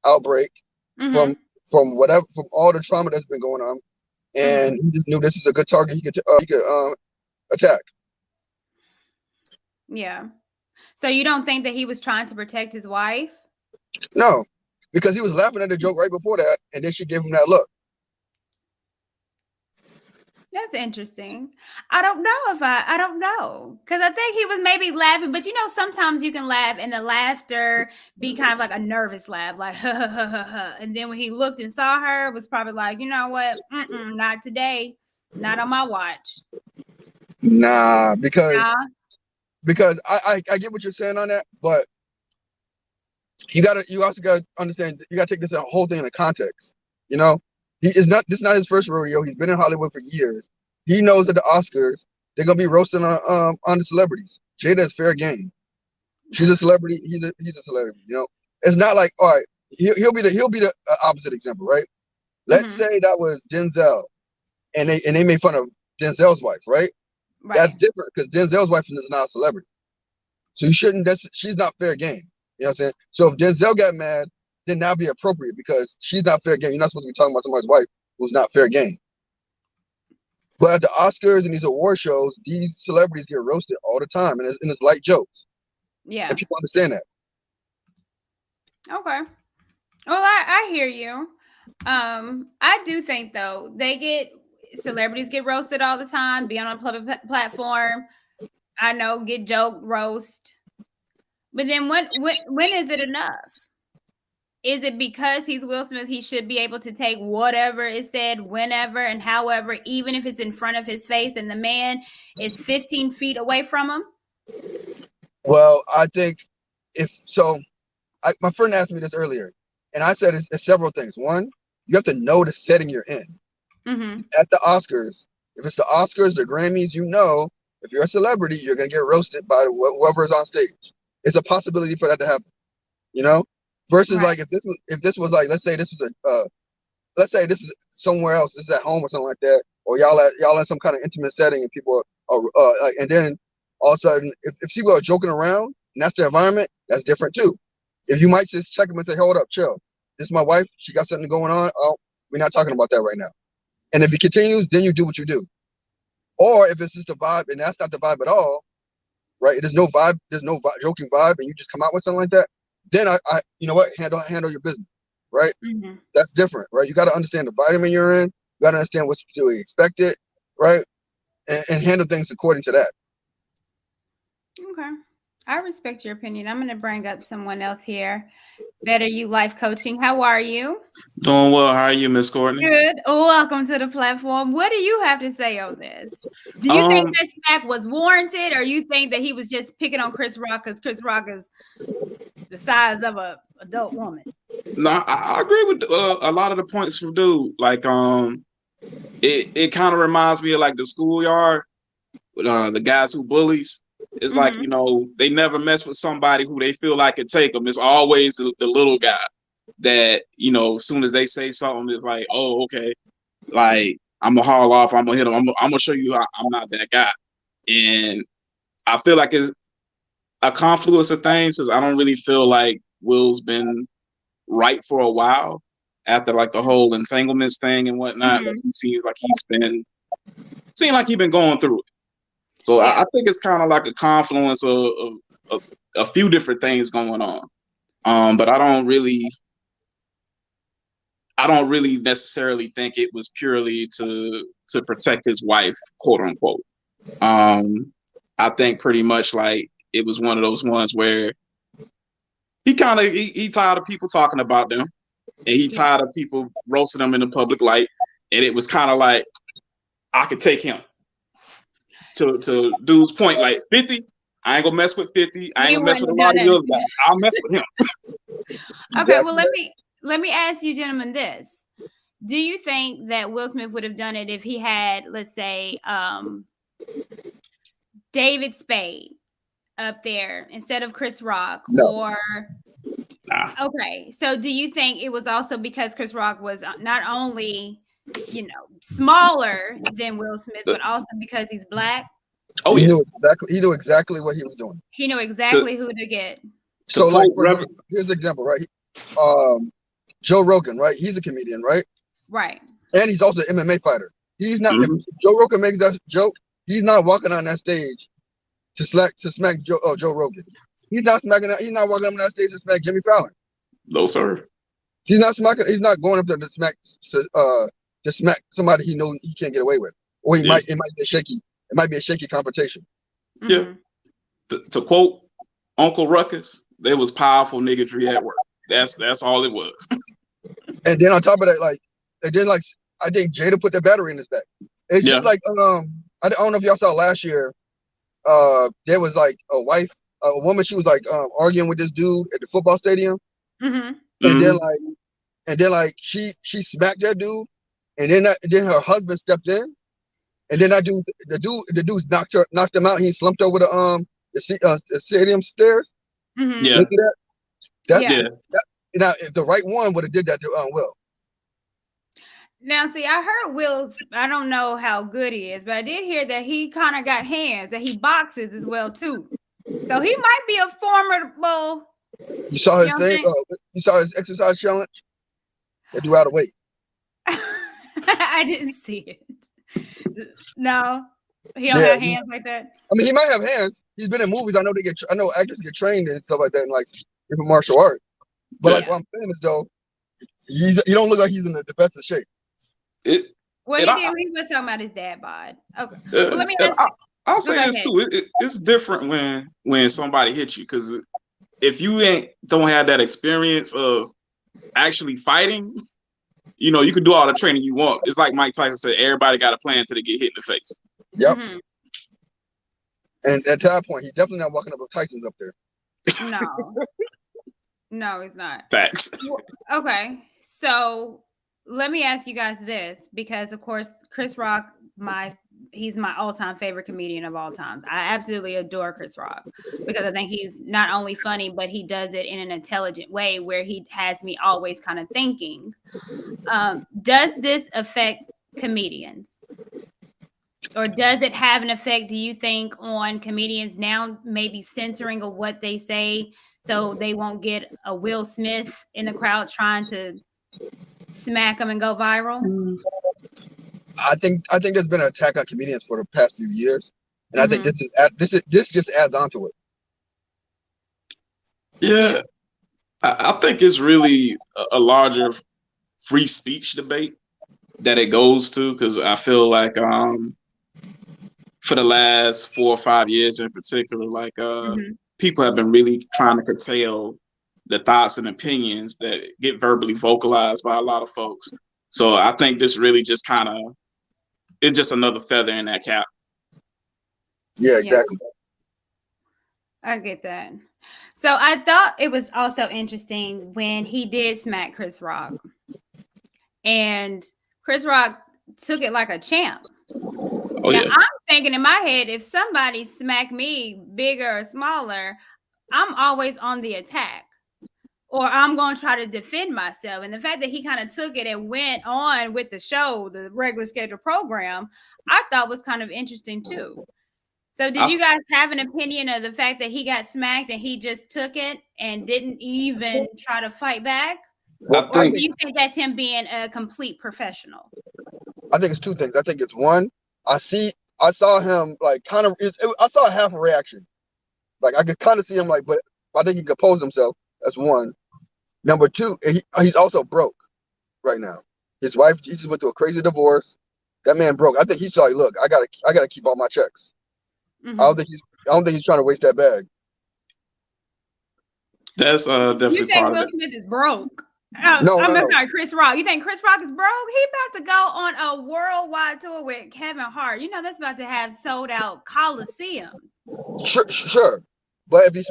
outbreak
Mm-hmm.
from from all the trauma that's been going on,
Mm-hmm.
and he just knew this is a good target he could attack.
Yeah. So you don't think that he was trying to protect his wife?
No, because he was laughing at the joke right before that, and then she gave him that look.
That's interesting. I don't know. Because I think he was maybe laughing, but sometimes you can laugh and the laughter be kind of like a nervous laugh, like, ha, ha, ha, ha, ha. And then when he looked and saw her, it was probably like, you know what? Not today. Not on my watch.
Nah,
Nah.
because I get what you're saying on that, but you also gotta understand you gotta take this whole thing into context. You know, he is not this is not his first rodeo. He's been in Hollywood for years. He knows that the Oscars they're gonna be roasting on the celebrities. Jada is fair game. She's a celebrity. He's a celebrity. You know, it's not like all right. He'll be the opposite example, right? Let's
Mm-hmm.
say that was Denzel, and they made fun of Denzel's wife, right? That's
Right.
different because Denzel's wife is not a celebrity. So you shouldn't. She's not fair game. You know what I'm saying? So if Denzel got mad, then that'd be appropriate because she's not fair game. You're not supposed to be talking about somebody's wife who's not fair game. But at the Oscars and these award shows, these celebrities get roasted all the time, and it's light jokes,
Yeah.
and people understand that.
Okay. Well, I hear you. I do think though celebrities get roasted all the time, be on a public platform. I know, get joke roast. But then when is it enough? Is it because he's Will Smith, he should be able to take whatever is said, whenever and however, even if it's in front of his face and the man is 15 feet away from him?
Well, I think if so, my friend asked me this earlier, and I said it's several things. One, you have to know the setting you're in.
Mm-hmm.
At the Oscars, if it's the Oscars, the Grammys, you know, if you're a celebrity, you're gonna get roasted by whoever is on stage. It's a possibility for that to happen, you know. Versus
Right.
like if this was like let's say this is somewhere else, this is at home or something like that, or y'all in some kind of intimate setting and people are and then all of a sudden if people are joking around and that's their environment, that's different too. If you might just check them and say, hold up, chill. This is my wife. She got something going on. Oh, we're not talking about that right now. And if it continues, then you do what you do. Or if it's just a vibe and that's not the vibe at all, right? There's no joking vibe, and you just come out with something like that. Then you know what, handle your business, right?
Mm-hmm.
That's different, right? You got to understand the vitamin you're in. You got to understand what's to be expected, right? And handle things according to that.
Okay. I respect your opinion. I'm going to bring up someone else here. Better You Life Coaching. How are you?
Doing well. How are you, Miss Courtney?
Good. Welcome to the platform. What do you have to say on this? Do you think
Um,
that smack was warranted, or you think that he was just picking on Chris Rock because Chris Rock is the size of a adult woman?
No, I agree with a lot of the points from dude. Like, it kind of reminds me of like the schoolyard, the guys who bullies. It's like,
Mm-hmm.
they never mess with somebody who they feel like can take them. It's always the little guy that, as soon as they say something, it's like, oh, okay, like I'm gonna haul off, I'm gonna hit him, I'm gonna show you I'm not that guy. And I feel like it's a confluence of things because I don't really feel like Will's been right for a while after like the whole entanglements thing and whatnot. Like he seems like he's been going through it. So
Yeah.
I think it's kind of like a confluence of a few different things going on. But I don't really necessarily think it was purely to protect his wife, quote unquote. I think pretty much like it was one of those ones where he tired of people talking about them, and he tired of people roasting them in the public light. And it was kind of like, I could take him. To dude's point, like 50, I ain't gonna mess with 50. I ain't gonna mess with a lot of the other guys. I'll mess with him.
Okay, well let me ask you gentlemen this. Do you think that Will Smith would have done it if he had, let's say, David Spade up there instead of Chris Rock?
No.
Or okay, so do you think it was also because Chris Rock was not only smaller than Will Smith, but also because he's black?
Oh, he knew exactly what he was doing.
He knew exactly who to get.
So like, here's an example, right? Joe Rogan, right? He's a comedian, right?
Right.
And he's also an MMA fighter. He's not. If Joe Rogan makes that joke, he's not walking on that stage to smack Joe Rogan. He's not smacking. He's not walking on that stage to smack Jimmy Fallon.
No, sir.
He's not smacking. He's not going up there to smack somebody he knows he can't get away with, or he might. It might be a shaky. It might be a shaky confrontation.
Yeah. To quote Uncle Ruckus, there was powerful niggardry at work. That's all it was.
And then on top of that, like, and then like, I think Jada put the battery in his back. It's just like, I don't know if y'all saw last year. There was like a woman. She was like arguing with this dude at the football stadium, and then like she smacked that dude, and then her husband stepped in, and then the dude knocked him out. He slumped over the stadium stairs.
Yeah.
Look at that. Now, if the right one would have did that to Will.
Now, see, I heard Will's, I don't know how good he is, but I did hear that he kind of got hands, that he boxes as well, too. So he might be a formidable.
You saw his thing? You saw his exercise challenge? That dude out of weight.
I didn't see it. No, he don't have hands like that.
I mean, he might have hands. He's been in movies. I know actors get trained and stuff like that in like different martial arts. But like what I'm saying is though, he don't look like he's in the best of shape.
He was talking about his dad bod. Okay. Well, let me ask
I'll say this too. It's different when somebody hits you, because if you don't have that experience of actually fighting, you can do all the training you want. It's like Mike Tyson said, everybody got a plan till they get hit in the face.
Yep. And at that point, he's definitely not walking up with Tyson's up there.
No, he's not.
Facts.
Okay, so let me ask you guys this, because of course Chris Rock, he's my all-time favorite comedian of all time. I absolutely adore Chris Rock because I think he's not only funny, but he does it in an intelligent way where he has me always kind of thinking. Does this affect comedians? Or does it have an effect, do you think, on comedians now maybe censoring of what they say so they won't get a Will Smith in the crowd trying to smack them and go viral?
I think there's been an attack on comedians for the past few years, and I think this just adds on to it.
Yeah, I think it's really a larger free speech debate that it goes to, because I feel like for the last 4 or 5 years in particular, like people have been really trying to curtail the thoughts and opinions that get verbally vocalized by a lot of folks. So I think this really just it's just another feather in that cap.
Yeah, exactly.
I get that. So I thought it was also interesting when he did smack Chris Rock, and Chris Rock took it like a champ.
Oh
Now
yeah.
I'm thinking in my head, if somebody smack me bigger or smaller, I'm always on the attack, or I'm going to try to defend myself. And the fact that he kind of took it and went on with the show, the regular scheduled program, I thought was kind of interesting too. So, did
I,
you guys have an opinion of the fact that he got smacked and he just took it and didn't even try to fight back?
I
Well,
Or do
think
you think that's him being a complete professional?
I think it's two things. I think it's one. I saw him like kind of. I saw half a reaction. Like I could kind of see him like, but I think he composed himself. That's one. Number two, he's also broke right now. His wife, he just went through a crazy divorce. That man broke. I think he's like, look, I gotta keep all my checks.
Mm-hmm.
I don't think he's trying to waste that bag.
that's
You
definitely
think
part of
Will
it.
Smith is broke?
No,
I'm
no, no.
sorry, Chris Rock. You think Chris Rock is broke? He about to go on a worldwide tour with Kevin Hart. You know that's about to have sold out Coliseum.
Sure. But if he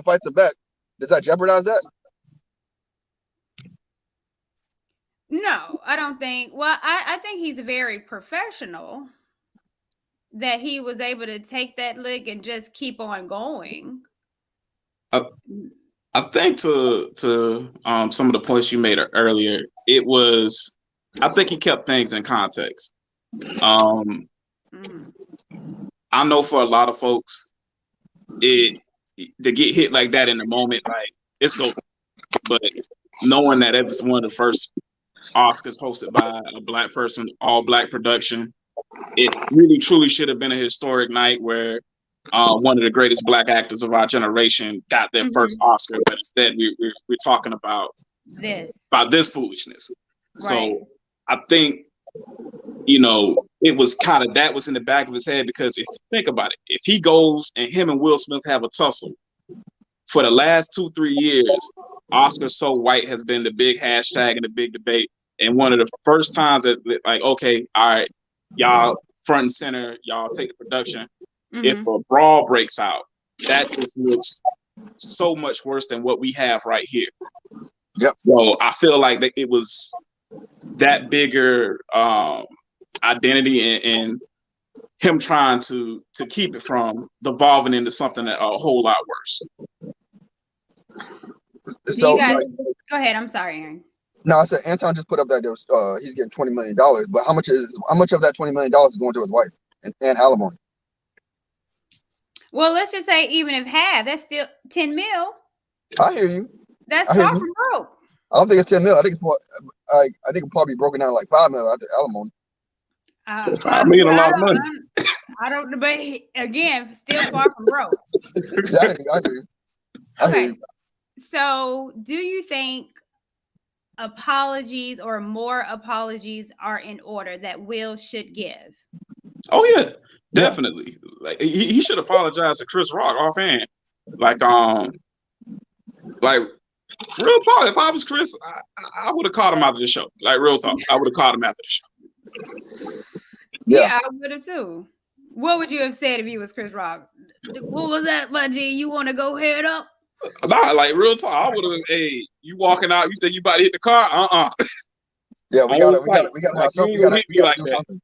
fights him back, does that jeopardize that?
No, I don't think. Well, I think he's very professional that he was able to take that lick and just keep on going.
I, I think to some of the points you made earlier, it was I think he kept things in context. Um,
Mhm.
I know for a lot of folks, it to get hit like that in the moment, like it's go. But knowing that it was one of the first Oscars hosted by a black person, all black production, it really truly should have been a historic night where one of the greatest black actors of our generation got their first
Mhm.
Oscar, but instead we're talking
This.
about this foolishness.
Right.
So I think it was kind of that was in the back of his head because if you think about it, if he goes and him and Will Smith have a tussle for the last 2-3 years, Oscar So White has been the big hashtag and the big debate. And one of the first times that like, okay, all right, y'all front and center, y'all take the production. If
Mhm.
a brawl breaks out, that just looks so much worse than what we have right here.
Yep.
So I feel like that it was that bigger identity and him trying to keep it from devolving into something that a whole lot worse.
Do you
So
guys
like,
go ahead? I'm sorry, Aaron.
no, I said Anton just put up that there was he's getting $20 million, but how much of that $20 million is going to his wife and alimony?
Well, let's just say even if half, that's still 10 mil.
I hear you.
That's
I hear
far
you.
from broke.
I don't think it's 10 mil. I think it's more. I think it'll probably be broken down like 5 mil after alimony.
$5 million a lot of money.
I don't debate again. Still far from broke.
Yeah, I hear you.
Okay, so do you think apologies or more apologies are in order that Will should give?
Oh yeah, definitely. Like he should apologize to Chris Rock offhand. Like real talk. If I was Chris, I would have called him after the show. Like real talk, I would have called him after the show.
Yeah, I would have too. What would you have said if you was Chris Rock? What was that, my G? You want to go head up?
Nah, like real talk. I would have. Hey, you walking out? You think you about to hit the car?
Yeah, we gotta
like,
have something.
you
We gotta
hit me like
do
that.
something.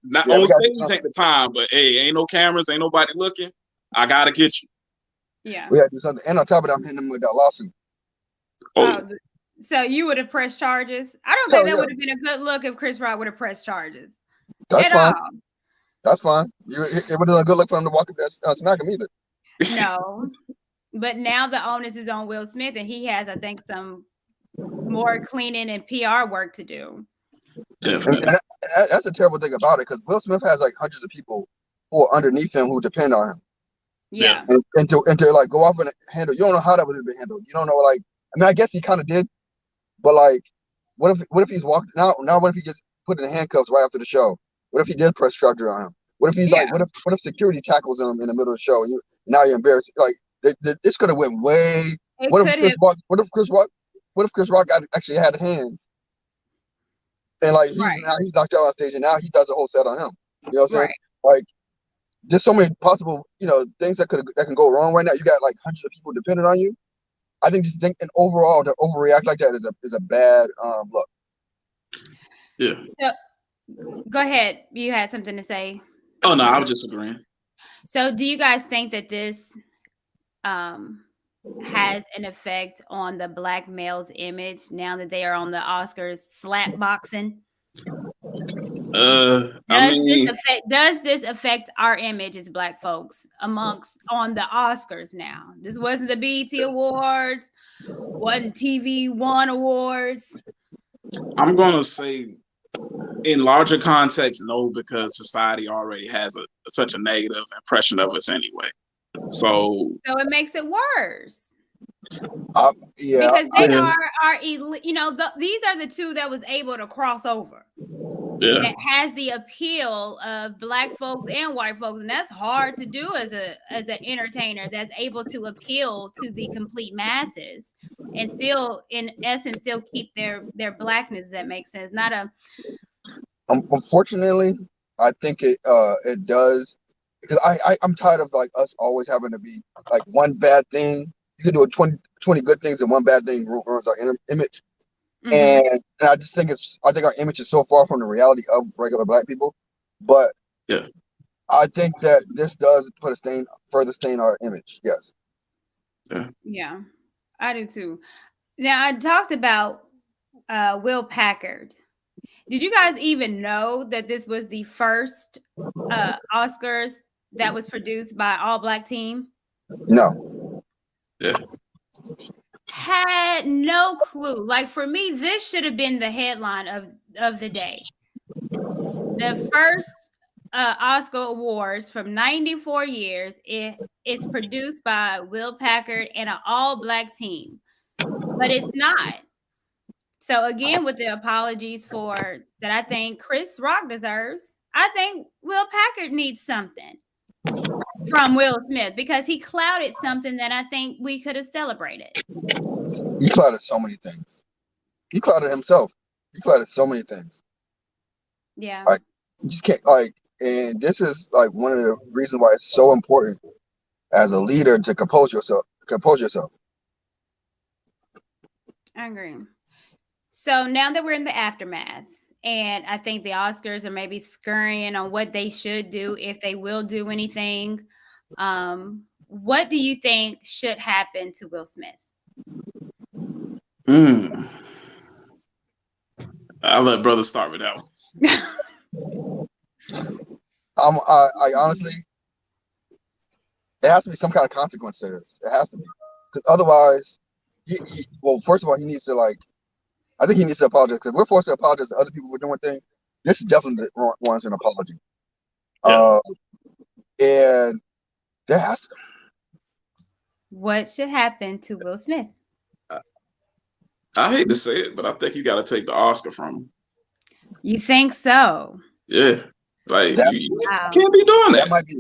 Not
Yeah,
on
we gotta do
stage
something.
ain't the time, but hey, ain't no cameras, ain't nobody looking. I gotta get you.
Yeah.
We gotta do something. And on top of that, I'm hitting him with that lawsuit.
Oh,
So you would have pressed charges? I don't think
Hell
that
yeah,
would have been a good look if Chris Rock would have pressed charges
that's
at
fine.
all.
That's fine. It would have been a good look for him to walk up there smack him either.
No. But now the onus is on Will Smith, and he has, I think, some more cleaning and PR work to do.
definitely.
And that's a terrible thing about it because Will Smith has like hundreds of people who are underneath him who depend on him.
Yeah.
And to like go off and handle, you don't know how that would have been handled. You don't know, like, I mean, I guess he kind of did, but like, what if he's walked now? What if he just put in handcuffs right after the show? What if he did press charges on him? What if he's like, what if security tackles him in the middle of the show? And now you're embarrassed. Like, this could have went way. What if Chris Rock actually had hands and like he's knocked out on stage and now he does a whole set on him? You know what I'm saying?
Right.
Like, there's so many possible, things that can go wrong right now. You got like hundreds of people dependent on you. I think just think, and overall, to overreact like that is a bad look.
Yeah.
So go ahead. You had something to say.
Oh no, I was just agreeing.
So do you guys think that this has an effect on the black male's image now that they are on the Oscars slap boxing?
I mean,
Does this affect our image as black folks on the Oscars now? This wasn't the BET Awards, wasn't TV One Awards.
I'm gonna say in larger context, no, because society already has such a negative impression of us anyway. So
it makes it worse.
Yeah,
Because they are these are the two that was able to cross over.
yeah,
That has the appeal of black folks and white folks, and that's hard to do as an entertainer that's able to appeal to the complete masses and still, in essence, still keep their blackness. That makes sense. Not a
unfortunately, I think it does, because I'm tired of like us always having to be like one bad thing. You can do 20 good things and one bad thing ruins our image. And I just think I think our image is so far from the reality of regular black people. But
yeah,
I think that this does put further stain on our image. Yes.
Yeah, I do too. Now, I talked about Will Packard. Did you guys even know that this was the first Oscars that was produced by all black team?
No.
yeah.
Had no clue. Like, for me, this should have been the headline of the day. The first Oscar Awards from 94 years. It's produced by Will Packard and an all-black team, but it's not. So again, with the apologies for that, I think Chris Rock deserves. I think Will Packard needs something from Will Smith because he clouded something that I think we could have celebrated.
He clouded so many things. He clouded himself. He clouded so many things.
Yeah.
Like, you just can't, and this is like one of the reasons why it's so important as a leader to compose yourself.
I agree. So now that we're in the aftermath, and I think the Oscars are maybe scurrying on what they should do, if they will do anything. What do you think should happen to Will Smith?
I'll let brother start with that
one. I honestly, it has to be some kind of consequence to this. It has to be, because otherwise, well, first of all, he needs to I think he needs to apologize, because we're forced to apologize to other people for doing things. This is definitely warrants an apology.
Yeah.
And there has to.
What should happen to Will Smith?
I hate to say it, but I think you got to take the Oscar from him.
You think so?
Yeah, like you can't be doing that.
That might be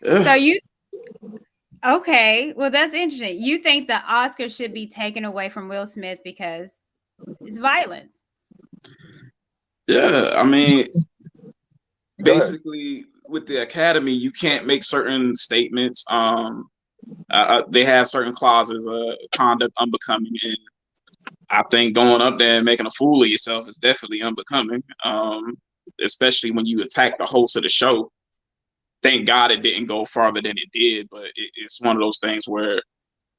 yeah. So okay, well, that's interesting. You think the Oscar should be taken away from Will Smith because it's violence?
Yeah, I mean, basically, with the Academy, you can't make certain statements. They have certain clauses, conduct unbecoming, and I think going up there and making a fool of yourself is definitely unbecoming. Especially when you attack the host of the show. Thank God it didn't go farther than it did, but it's one of those things where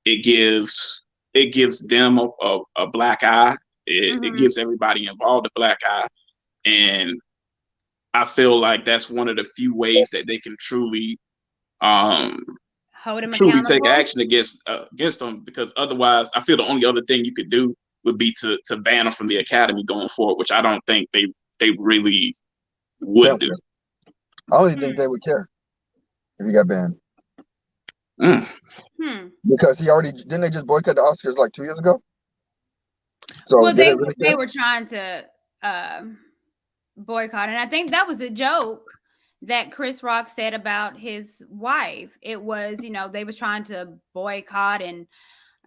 it gives them a black eye. It gives everybody involved a black eye, and I feel like that's one of the few ways that they can truly
hold him
truly take action against them, because otherwise I feel the only other thing you could do would be to ban him from the Academy going forward, which I don't think they really would do.
I don't even think they would care if he got banned. Because he already didn't they just boycott the Oscars like 2 years ago? So
well, they were trying to boycott, and I think that was a joke that Chris Rock said about his wife. It was, they was trying to boycott, and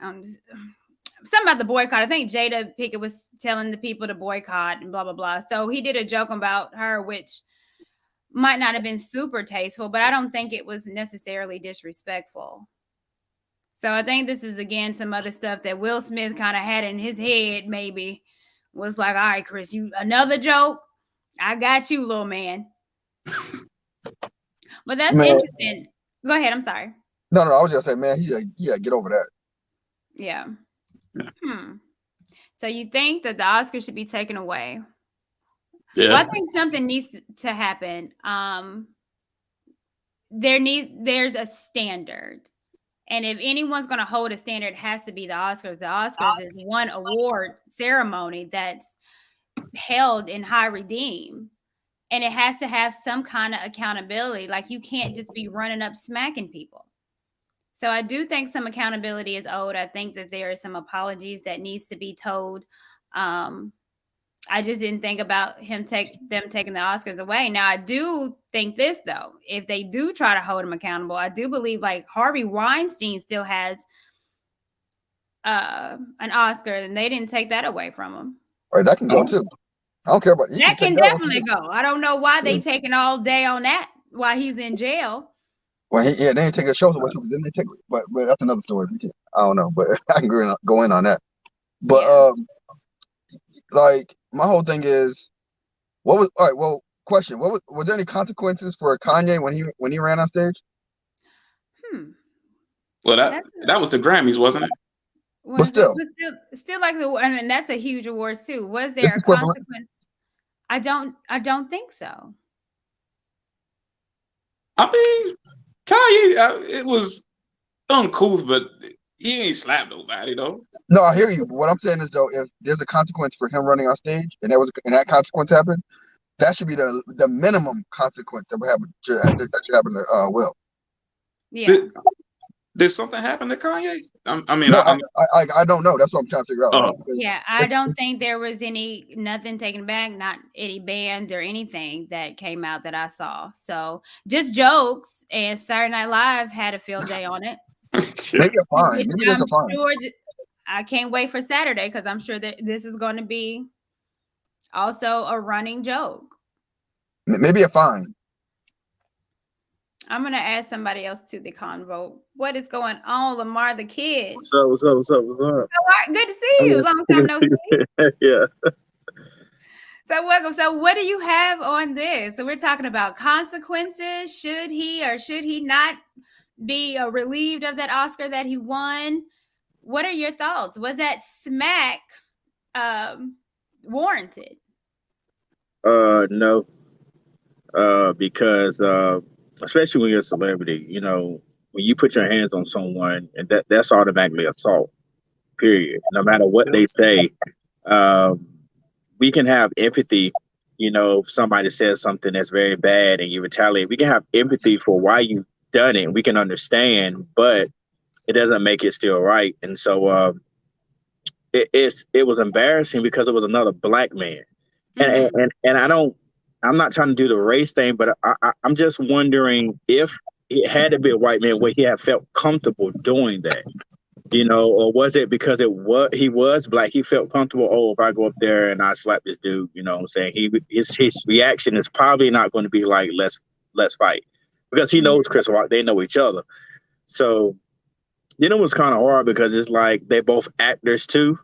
something about the boycott. I think Jada Pinkett was telling the people to boycott and blah blah blah. So he did a joke about her, which might not have been super tasteful, but I don't think it was necessarily disrespectful. So I think this is again some other stuff that Will Smith kind of had in his head. Maybe was like, all right, Chris, you another joke. I got you, little man. But that's
Man,
interesting. Go ahead. I'm sorry.
no, I was just saying, man, he gotta get over that.
Yeah. So you think that the Oscars should be taken away?
Yeah.
Well, I think something needs to happen. There's a standard. And if anyone's going to hold a standard, it has to be the Oscars. The Oscars is one award ceremony that's held in high redeem. And it has to have some kind of accountability. Like you can't just be running up smacking people. So I do think some accountability is owed. I think that there are some apologies that needs to be told. I just didn't think about them taking the Oscars away. Now I do think this though, if they do try to hold him accountable, I do believe like Harvey Weinstein still has an Oscar, and they didn't take that away from him.
Right, that can go too. I don't care about
that. Can definitely go. I don't know why they taking all day on that while he's in jail.
Well, they didn't take a show away because then they take, but that's another story. I don't know, but I can go in on that. But like my whole thing is, what was all right? Well, question: was there any consequences for Kanye when he ran on stage?
Well, that was the Grammys, wasn't it?
But still
like the, I mean, that's a huge award too. Was there a consequence? I don't think so.
I mean, Kanye, it was uncouth, but he ain't slapped nobody though.
No, I hear you. But what I'm saying is though, if there's a consequence for him running on stage, and that consequence happened, that should be the minimum consequence that should happen to Will.
Yeah.
Did something happen to Kanye?
I don't know. That's what I'm trying to figure out.
Yeah, I don't think there was nothing taken back, not any bans or anything that came out that I saw. So just jokes, and Saturday Night Live had a field day on it.
Maybe a fine. Maybe there's a fine.
Sure I can't wait for Saturday because I'm sure that this is going to be also a running joke.
Maybe a fine.
I'm going to ask somebody else to the convo. What is going on, Lamar the kid?
What's up?
Good to see you. Long time no see.
Yeah.
So welcome. So what do you have on this? So we're talking about consequences. Should he or should he not be relieved of that Oscar that he won? What are your thoughts? Was that smack warranted?
No. Because especially when you're a celebrity, when you put your hands on someone, and that's automatically assault, period. No matter what they say, we can have empathy. If somebody says something that's very bad and you retaliate, we can have empathy for why you done it. We can understand, but it doesn't make it still right. And so it was embarrassing because it was another black man, and I'm not trying to do the race thing, but I'm just wondering if it had to be a white man, would he have felt comfortable doing that? Or was it because he was black? He felt comfortable. Oh, if I go up there and I slap this dude, what I'm saying? His reaction is probably not going to be like, let's fight, because he knows Chris Rock. They know each other. So then it was kind of hard because it's like they both actors too.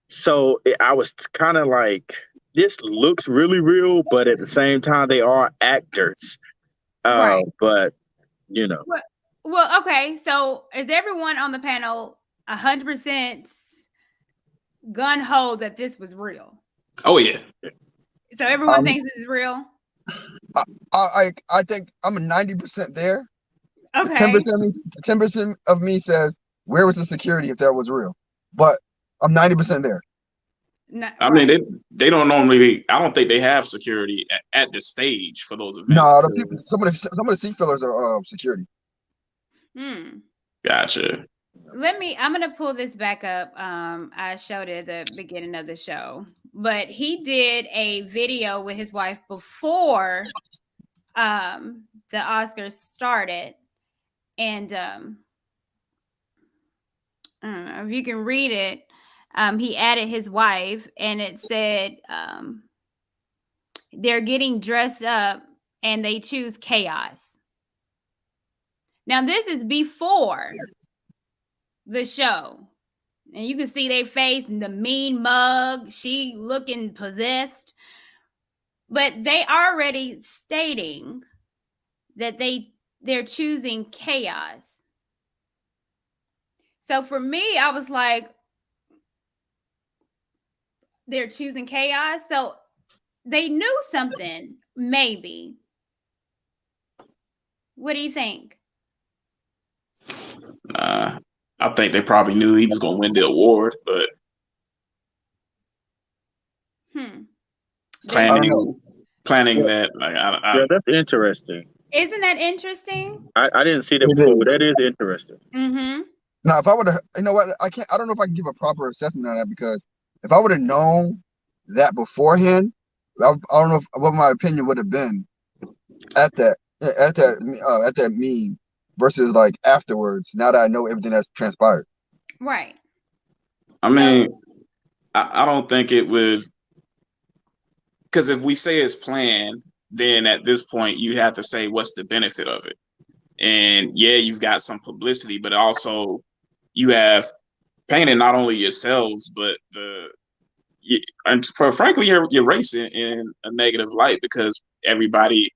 So I was kind of like, this looks really real, but at the same time, they are actors.
Right.
But,
Well, okay. So is everyone on the panel 100% gun-ho that this was real?
Oh, yeah.
So everyone thinks this is real?
I think I'm 90% there.
Okay.
10% of me says, where was the security if that was real? But I'm 90% there.
I mean, they don't normally. I don't think they have security at the stage for those events.
No, some of the seat fillers are security.
Gotcha.
I'm gonna pull this back up. I showed it at the beginning of the show, but he did a video with his wife before the Oscars started, and I don't know if you can read it. He added his wife, and it said they're getting dressed up and they choose chaos. Now, this is before the show. And you can see their face and the mean mug, she looking possessed. But they already stating that they're choosing chaos. So for me, I was like, they're choosing chaos. So they knew something, maybe. What do you think?
I think they probably knew he was going to win the award, but planning that. Like,
yeah, that's interesting.
Isn't that interesting?
I didn't see that before, but that is interesting.
Mm-hmm.
Now, if I would have, you know what, I don't know if I can give a proper assessment on that, because if I would have known that beforehand, I don't know what my opinion would have been at that meme versus like afterwards. Now that I know everything that's transpired,
right?
I mean, I don't think it would, because if we say it's planned, then at this point you have to say what's the benefit of it. And yeah, you've got some publicity, but also you have painted not only yourselves, but frankly, your race in a negative light, because everybody,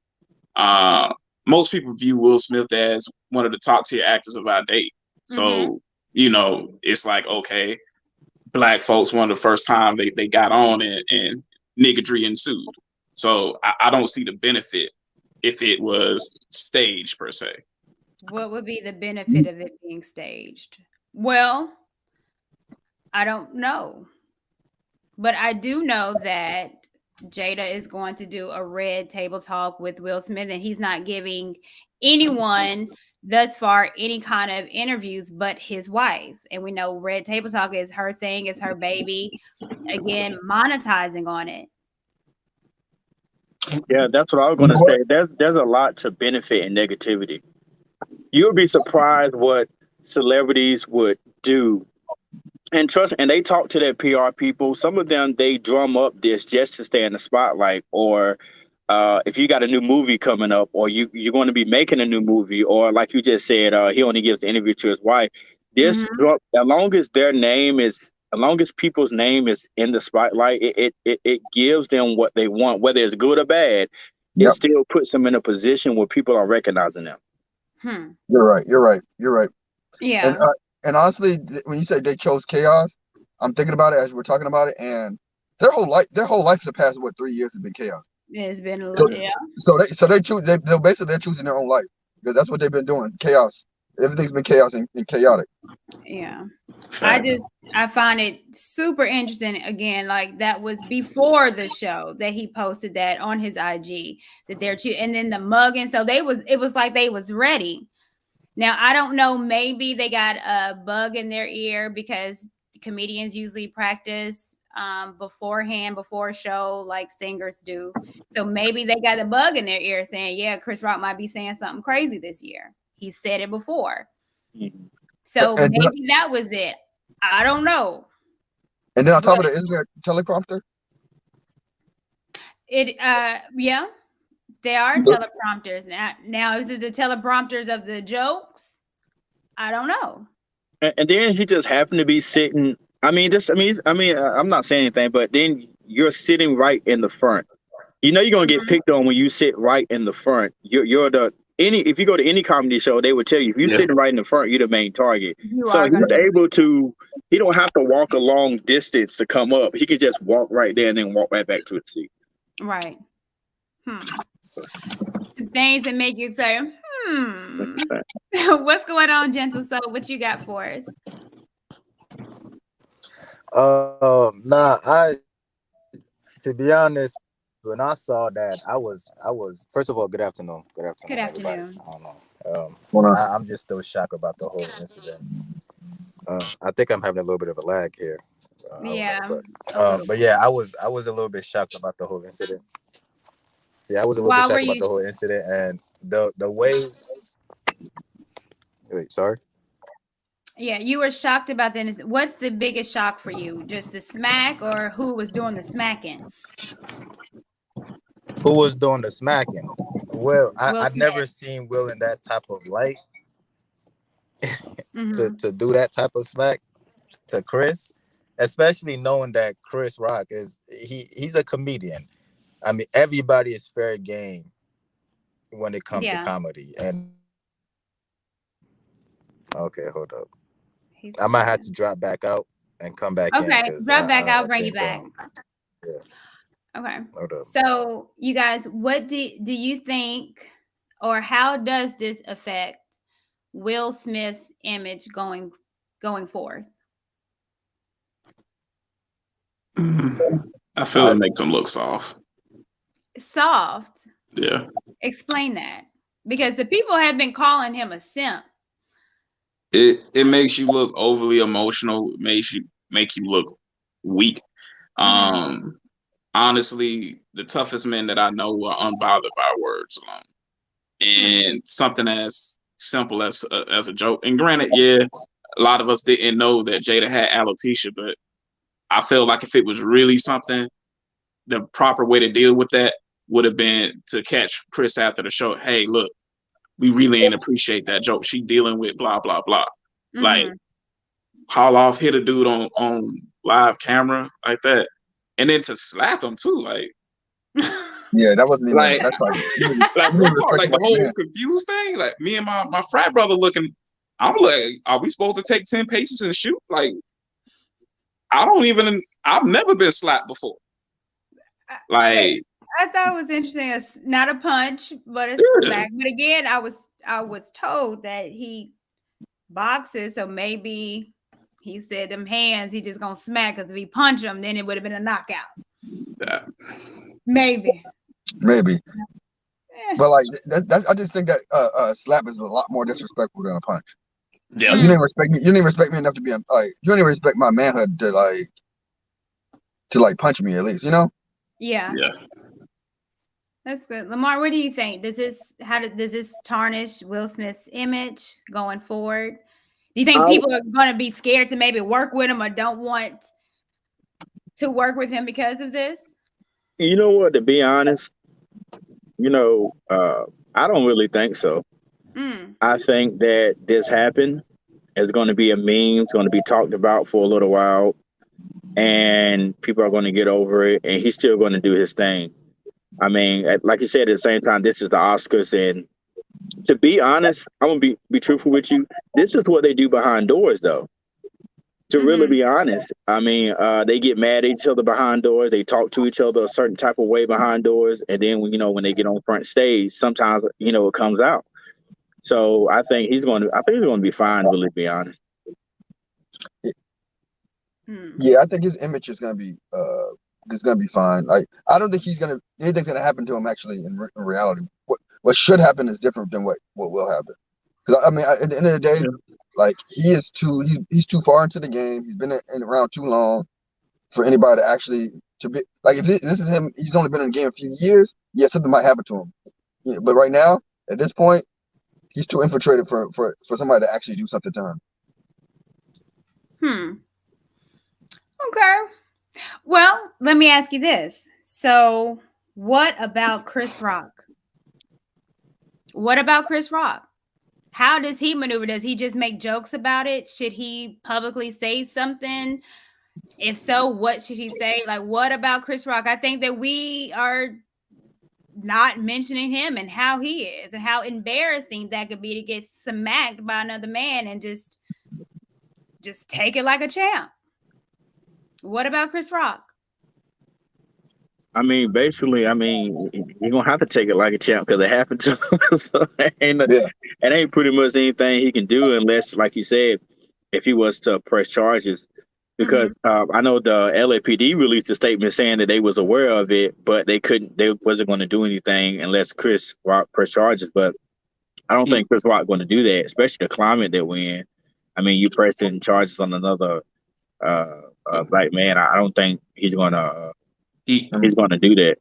most people view Will Smith as one of the top tier actors of our day. So, you know, it's like, okay, Black folks, one of the first time they got on and niggardry ensued. So I don't see the benefit if it was staged per se.
What would be the benefit of it being staged? Well, I don't know. But I do know that Jada is going to do a red table talk with Will Smith, and he's not giving anyone thus far any kind of interviews but his wife. And we know red table talk is her thing, it's her baby. Again, monetizing on it.
Yeah, that's what I was going to say. There's a lot to benefit in negativity. You'll be surprised what celebrities would do. And trust, and they talk to their PR people. Some of them, they drum up this just to stay in the spotlight. Or if you got a new movie coming up, or you're going to be making a new movie, or like you just said, he only gives the interview to his wife. This drop, as long as people's name is in the spotlight, it gives them what they want, whether it's good or bad. It still puts them in a position where people are recognizing them.
You're right.
Yeah.
And honestly, when you say they chose chaos, I'm thinking about it as we're talking about it, and their whole life for the past 3 years has been chaos.
It's been a
so,
lot. Yeah.
So they choose. They're choosing their own life, because that's what they've been doing. Chaos. Everything's been chaos and chaotic.
Yeah. I find it super interesting. Again, like that was before the show that he posted that on his IG that and then the mugging. So it was like they was ready. Now, I don't know, maybe they got a bug in their ear, because comedians usually practice beforehand, before a show, like singers do. So maybe they got a bug in their ear saying, yeah, Chris Rock might be saying something crazy this year. He said it before. So maybe that was it. I don't know.
And then on top of that, isn't there a teleprompter?
Yeah. There are teleprompters now. Is it the teleprompters of the jokes? I don't know.
And then he just happened to be sitting. I'm not saying anything, but then you're sitting right in the front. You know you're gonna get picked on when you sit right in the front. If you go to any comedy show, they would tell you if you're sitting right in the front, you're the main target. So he's able to. He don't have to walk a long distance to come up. He could just walk right there and then walk right back to his seat.
Right. Some things that make you say, What's going on, Gentle Soul? What you got for us?
To be honest, when I saw that, I was first of all, good afternoon. Good afternoon, everybody. I don't know. I'm just still shocked about the whole incident. I think I'm having a little bit of a lag here. But yeah, I was a little bit shocked about the whole incident. Yeah, I was a little bit shocked about the whole incident, and the way. Wait, sorry.
Yeah, you were shocked about that. What's the biggest shock for you? Just the smack, or who was doing the smacking?
Who was doing the smacking? Well,
Will
I've
Smith.
never seen Will in that type of light
Mm-hmm.
to do that type of smack to Chris, especially knowing that Chris Rock he's a comedian. I mean, everybody is fair game when it comes to
Yeah,
comedy. And okay, hold up,
he's
I might have
good.
to drop back out and come back in
Okay,
because
drop back.
I
I'll bring you
think
back.
yeah,
Okay.
hold up.
So, you guys, what do you think, or how does this affect Will Smith's image going forth?
I feel it makes him look soft.
Soft.
Yeah.
Explain that. Because the people have been calling him a simp.
It makes you look overly emotional. It make you look weak. Honestly, the toughest men that I know are unbothered by words alone. And something as simple as a joke. And granted, yeah, a lot of us didn't know that Jada had alopecia, but I feel like if it was really something, the proper way to deal with that would have been to catch Chris after the show. Hey, look, we really ain't appreciate that joke. She dealing with blah blah blah. Like, haul off, hit a dude on live camera like that, and then to slap him too. Like,
Yeah, that wasn't even.
like,
That's like
like
you
real
didn't
talk,
respect
like the
about your
whole
man.
confused thing. Like me and my frat brother looking. I'm like, are we supposed to take 10 paces and shoot? Like, I've never been slapped before. Like,
I thought it was interesting. It's not a punch, but a smack. But again, I was told that he boxes, so maybe he said them hands he just gonna smack, because if he punch him, then it would have been a knockout.
yeah.
Maybe.
But like that's I just think that slap is a lot more disrespectful than a punch.
Yeah.
Like, you didn't respect me. You didn't respect me enough to be like. You didn't even respect my manhood to punch me at least. You know.
Yeah.
Yeah.
That's good. Lamar, what do you think? Does this tarnish Will Smith's image going forward? Do you think people are going to be scared to maybe work with him, or don't want to work with him because of this?
You know what? To be honest, I don't really think so. I think that this happened. It's going to be a meme. It's going to be talked about for a little while, and people are going to get over it. And he's still going to do his thing. I mean, like you said, at the same time, this is the Oscars, and to be honest, I'm gonna be truthful with you. This is what they do behind doors, though. To really be honest, I mean, they get mad at each other behind doors. They talk to each other a certain type of way behind doors, and then when they get on front stage, sometimes it comes out. So I think he's going to be fine. Really, be honest.
Yeah, I think his image is gonna be fine. Like, I don't think anything's gonna happen to him actually in reality. What should happen is different than what will happen. Because I mean, at the end of the day, like, he's too far into the game. He's been in around too long for anybody to be like, if this is him. He's only been in the game a few years. Yeah, something might happen to him. Yeah, but right now, at this point, he's too infiltrated for somebody to actually do something to him.
Okay. Well, let me ask you this. So, what about Chris Rock? What about Chris Rock? How does he maneuver? Does he just make jokes about it? Should he publicly say something? If so, what should he say? Like, what about Chris Rock? I think that we are not mentioning him and how he is, and how embarrassing that could be to get smacked by another man and just take it like a champ. What about Chris Rock?
I mean, basically, you're gonna have to take it like a champ because it happened to him. So it ain't pretty much anything he can do unless, like you said, if he was to press charges. Because I know the LAPD released a statement saying that they was aware of it, but they wasn't going to do anything unless Chris Rock press charges. But I don't think Chris Rock going to do that, especially the climate that we're in. I mean, you pressing charges on another black man. I don't think he's gonna do that.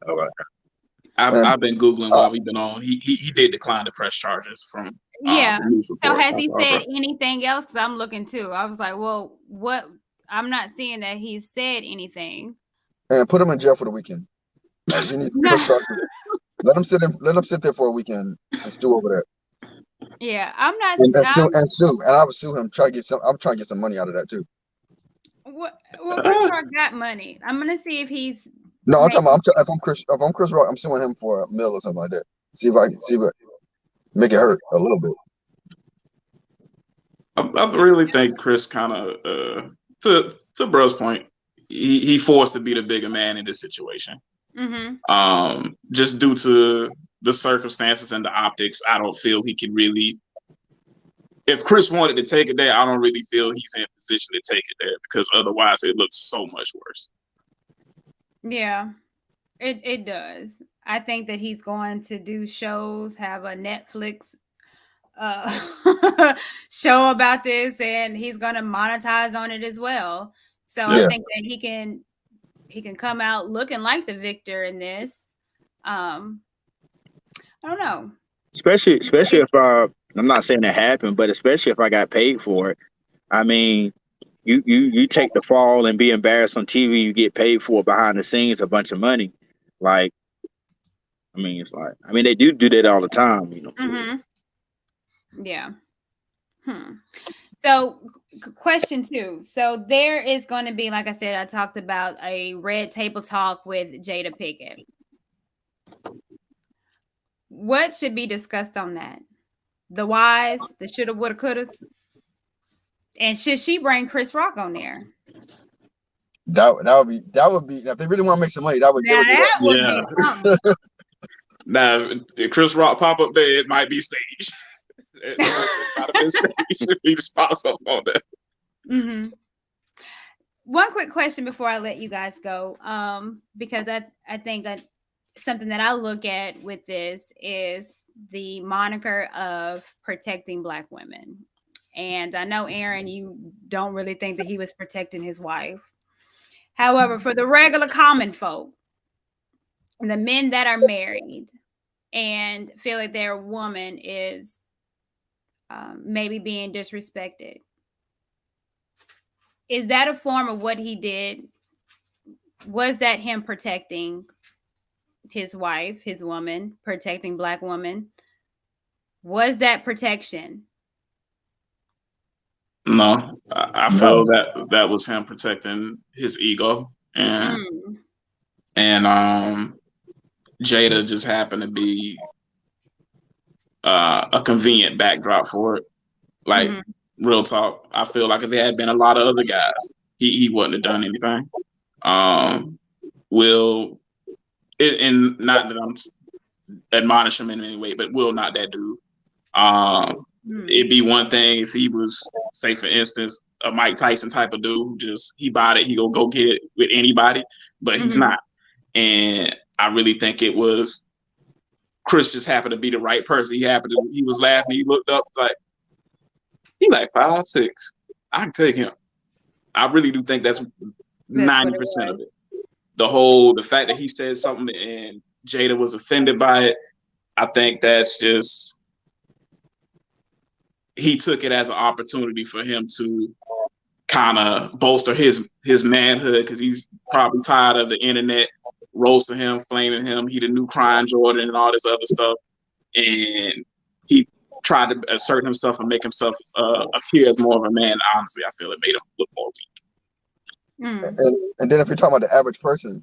I've been Googling while we've been on. He did decline to press charges from
the news report. So has he said
right.
anything else? Because I'm looking too. I was like, well, what? I'm not seeing that he's said anything.
And put him in jail for the weekend. Like, he needs to press charges. Let him sit there for a weekend and stew over that.
Yeah, I'm not.
And I would sue him. I'm trying to get some money out of that too.
Well, Chris Rock got money. I'm gonna see if he's.
No, I'm talking about if I'm Chris Rock, I'm suing him for a mill or something like that. See if I can make it hurt a little bit.
I really think Chris kind of, to bro's point, he forced to be the bigger man in this situation. Just due to the circumstances and the optics, I don't feel he can really. If Chris wanted to take it there, I don't really feel he's in position to take it there because otherwise it looks so much worse.
Yeah, it does. I think that he's going to do shows, have a Netflix show about this, and he's going to monetize on it as well. So I think that he can come out looking like the victor in this. I don't know.
Especially if I'm not saying it happened, but especially if I got paid for it. I mean, you take the fall and be embarrassed on TV, you get paid for it behind the scenes a bunch of money. Like, I mean, it's like, I mean, they do that all the time, you know.
Yeah. So question 2. So there is going to be, like I said, I talked about a red table talk with Jada Pinkett. What should be discussed on that? The whys, the shoulda, woulda, couldas, and should she bring Chris Rock on there?
That would be if they really want to make some money. That would
be something.
Now, if Chris Rock pop up there, it might be staged. It might have been staged. He just pops up on that.
One quick question before I let you guys go, because I think that something that I look at with this is the moniker of protecting Black women. And I know, Aaron, you don't really think that he was protecting his wife. However, for the regular common folk, the men that are married and feel like their woman is maybe being disrespected, is that a form of what he did? Was that him protecting his wife, his woman, protecting Black women? Was that protection?
No, I feel that was him protecting his ego, and Jada just happened to be a convenient backdrop for it. Like, real talk, I feel like if there had been a lot of other guys, he wouldn't have done anything. And not that I'm admonishing him in any way, but Will not that dude. It'd be one thing if he was, say for instance, a Mike Tyson type of dude who just, he bought it, he go get it with anybody, but he's not. And I really think it was Chris just happened to be the right person. He was laughing, he looked up, like, he like 5'6". I can take him. I really do think that's 90% of it. The fact that he said something and Jada was offended by it, I think that's just, he took it as an opportunity for him to kind of bolster his manhood, because he's probably tired of the internet roasting him, flaming him. He the new crying Jordan and all this other stuff. And he tried to assert himself and make himself appear as more of a man. Honestly, I feel it made him look more weak.
And then if you're talking about the average person,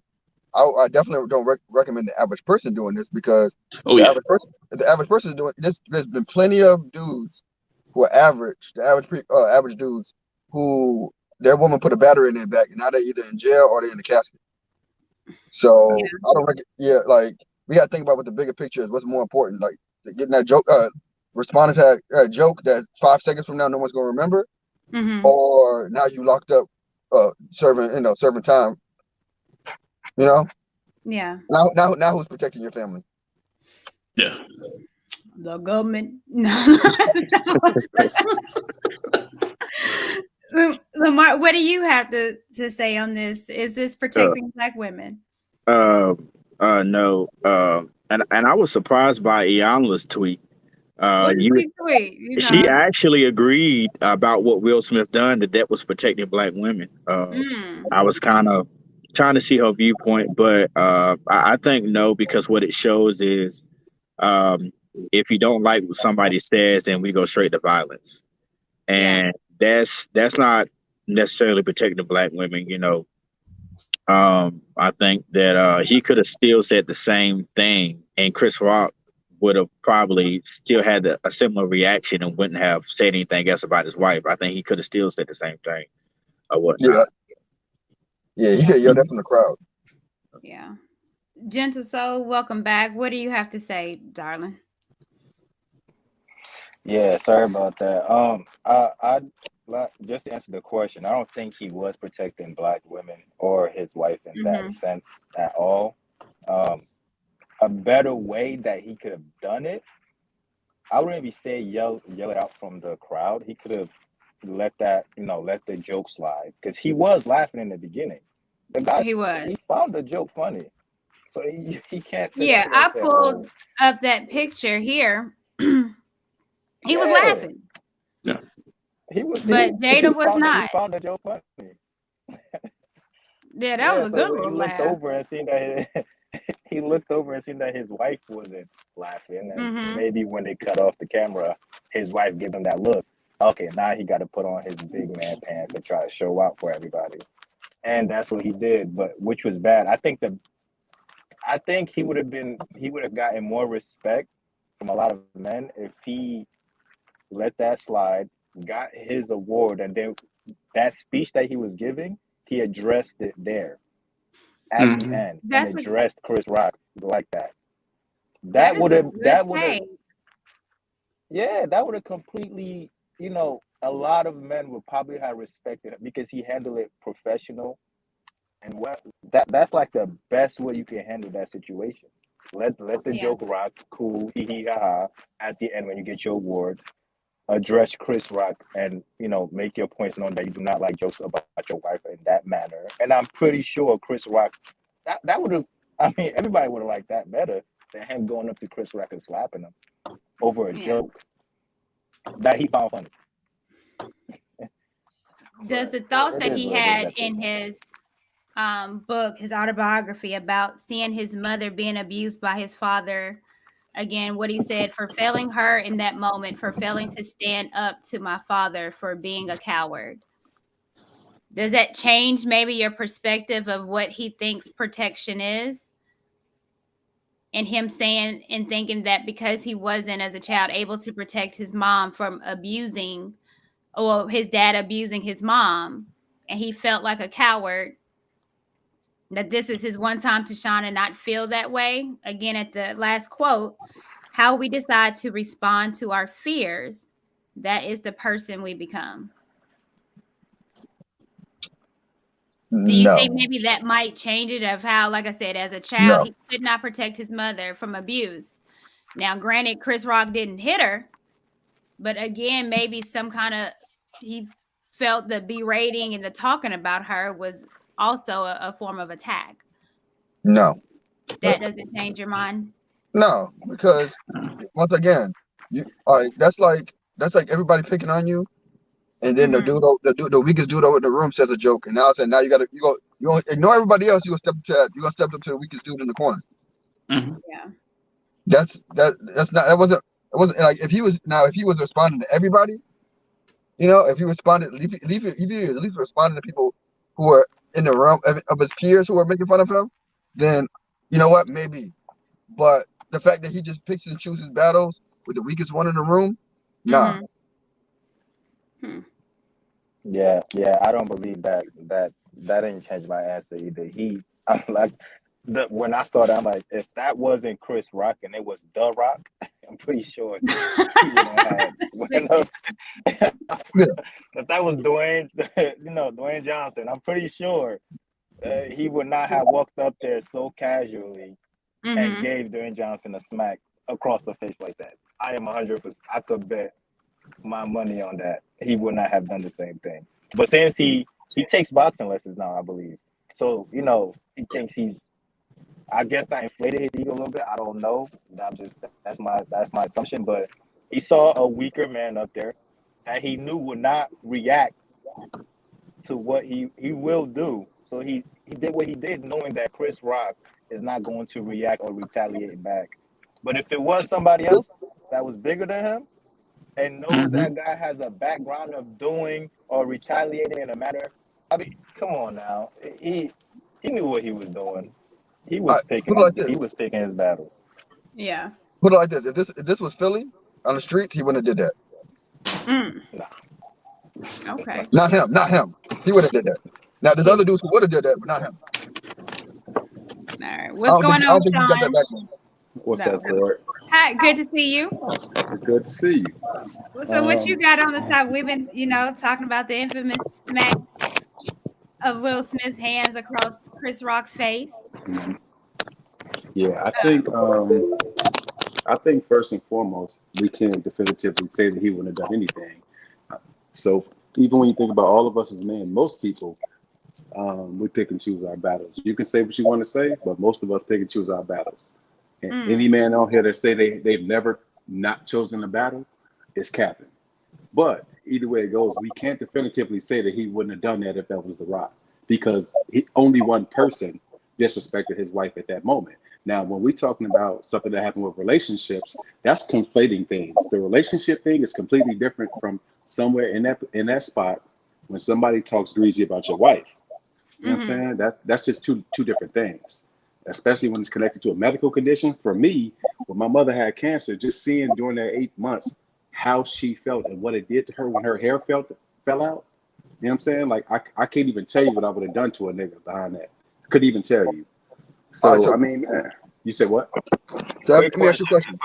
I definitely don't recommend the average person doing this, because the average person is doing this. There's been plenty of dudes who are average, average dudes who their woman put a battery in their back, and now they're either in jail or they're in the casket. So I don't like, we got to think about what the bigger picture is. What's more important, like getting that joke, responding to that joke that 5 seconds from now no one's gonna remember, or now you locked up, serving time. You know.
Yeah.
Now who's protecting your family?
Yeah.
The government. Lamar, what do you have to say on this? Is this protecting Black women?
No. And I was surprised by Iyanla's tweet. She actually agreed about what Will Smith done, that was protecting Black women. I was kind of trying to see her viewpoint, but I think no, because what it shows is um, if you don't like what somebody says, then we go straight to violence,
Yeah.
and that's not necessarily protecting black women. I think that he could have still said the same thing, and Chris Rock would have probably still had a similar reaction and wouldn't have said anything else about his wife. I think he could have still said the same thing or
Yeah,
whatnot.
yeah, he
Yeah.
could yell that from the crowd.
Yeah. Gentle Soul, welcome back. What do you have to say, darling?
Yeah, sorry about that. Just to answer the question, I don't think he was protecting black women or his wife in that
Mm-hmm.
sense at all. Um, a better way that he could have done it, I wouldn't even say yell it out from the crowd. He could have let the joke slide because he was laughing in the beginning. The guy,
He was.
he found the joke funny, so he can't sit
Yeah,
there and
I
say,
pulled
"Oh,
up that picture here. He was
yeah."
laughing,
Yeah.
He was
but Jada was
he
not.
found the joke funny.
Yeah, that was
Yeah,
a
so
good
when he
little
looked
laugh.
over and seen that he looked over and seen that his wife wasn't laughing, and
Mm-hmm.
maybe when they cut off the camera, his wife gave him that look. Okay, now he got to put on his big man pants and try to show out for everybody, and that's what he did. But which was bad. I think he would have gotten more respect from a lot of men if he let that slide, got his award, and then that speech that he was giving, he addressed it there at the
Hmm.
end and
That's a
addressed Chris Rock like that.
that is a good
That would have
take.
yeah, that would have completely, a lot of men would probably have respected him because he handled it professional and that's like the best way you can handle that situation. Let the
Yeah.
joke rock, cool, hee hee ha ha. At the end when you get your award, address Chris Rock and make your points known that you do not like jokes about your wife in that manner. And I'm pretty sure Chris Rock that would have I mean everybody would have liked that better than him going up to Chris Rock and slapping him over a
Yeah.
joke that he found funny.
Does
But
the thoughts
it
that
is
he
what it is
had
at this
in
point.
his book, his autobiography about seeing his mother being abused by his father, again, what he said, for failing her in that moment, for failing to stand up to my father, for being a coward. Does that change maybe your perspective of what he thinks protection is? And him saying and thinking that because he wasn't as a child able to protect his mom from abusing, or his dad abusing his mom, and he felt like a coward, that this is his one time to shine and not feel that way. Again, at the last quote, how we decide to respond to our fears, that is the person we become. Do you
No,
think maybe that might change it, of how, like I said, as a child,
no,
he could not protect his mother from abuse? Now, granted, Chris Rock didn't hit her, but again, maybe some kind of, he felt the berating and the talking about her was also a form of attack.
no,
That doesn't change your mind.
no, because once again, you all right. That's like everybody picking on you, and then the
Hmm.
dude, the weakest dude over in the room says a joke, and now I said, now you go ignore everybody else. You gonna step up to the weakest dude in the corner.
Hmm.
Yeah.
That's not, it wasn't like, if he was responding to everybody, if he responded, if he at least responded to people who were in the realm of his peers who were making fun of him, then you know what, maybe. But the fact that he just picks and chooses battles with the weakest one in the room, nah,
Hmm. Hmm.
Yeah, I don't believe that didn't change my answer either. I'm like when I saw that, I'm like, if that wasn't Chris Rock and it was The Rock, I'm pretty sure he would have had went up.
yeah,
If that was Dwayne, Dwayne Johnson, I'm pretty sure he would not have walked up there so casually and
Hmm.
gave Dwayne Johnson a smack across the face like that. I am 100%. I could bet my money on that. He would not have done the same thing. But since he takes boxing lessons now, I believe. So he thinks he's. I guess that inflated his ego a little bit. I don't know. That's my assumption. But he saw a weaker man up there that he knew would not react to what he will do. So he he did what he did, knowing that Chris Rock is not going to react or retaliate back. But if it was somebody else that was bigger than him and knows that guy has a background of doing or retaliating in a matter, I mean, come on now, he knew what he was doing. He was picking his battles.
Yeah.
Put it like this: if this was Philly on the streets, he wouldn't have did that.
Okay.
Not him. He would have did that. Now there's other dudes who would have did that, but not him.
All right. What's going on,
I don't think he got that
Sean?
background.
What's up, Lord?
Hi, good to see you.
Good to see you.
So what you got on the top? We've been, talking about the infamous smack of Will Smith's hands across Chris Rock's face.
Yeah, I think first and foremost, we can't definitively say that he wouldn't have done anything. So even when you think about all of us as men, most people, we pick and choose our battles. You can say what you want to say, but most of us pick and choose our battles. And any man out here that say they've never not chosen a battle is capping. But either way it goes, we can't definitively say that he wouldn't have done that if that was The Rock, because only one person disrespected his wife at that moment. Now, when we're talking about something that happened with relationships, that's conflating things. The relationship thing is completely different from somewhere in that spot when somebody talks greasy about your wife. You know what I'm saying? That's just two different things, especially when it's connected to a medical condition. For me, when my mother had cancer, just seeing during that 8 months how she felt and what it did to her when her hair fell out. You know what I'm saying? Like, I can't even tell you what I would have done to a nigga behind that. Couldn't even tell you. So I mean, man, you said what?
So let me ask you a question.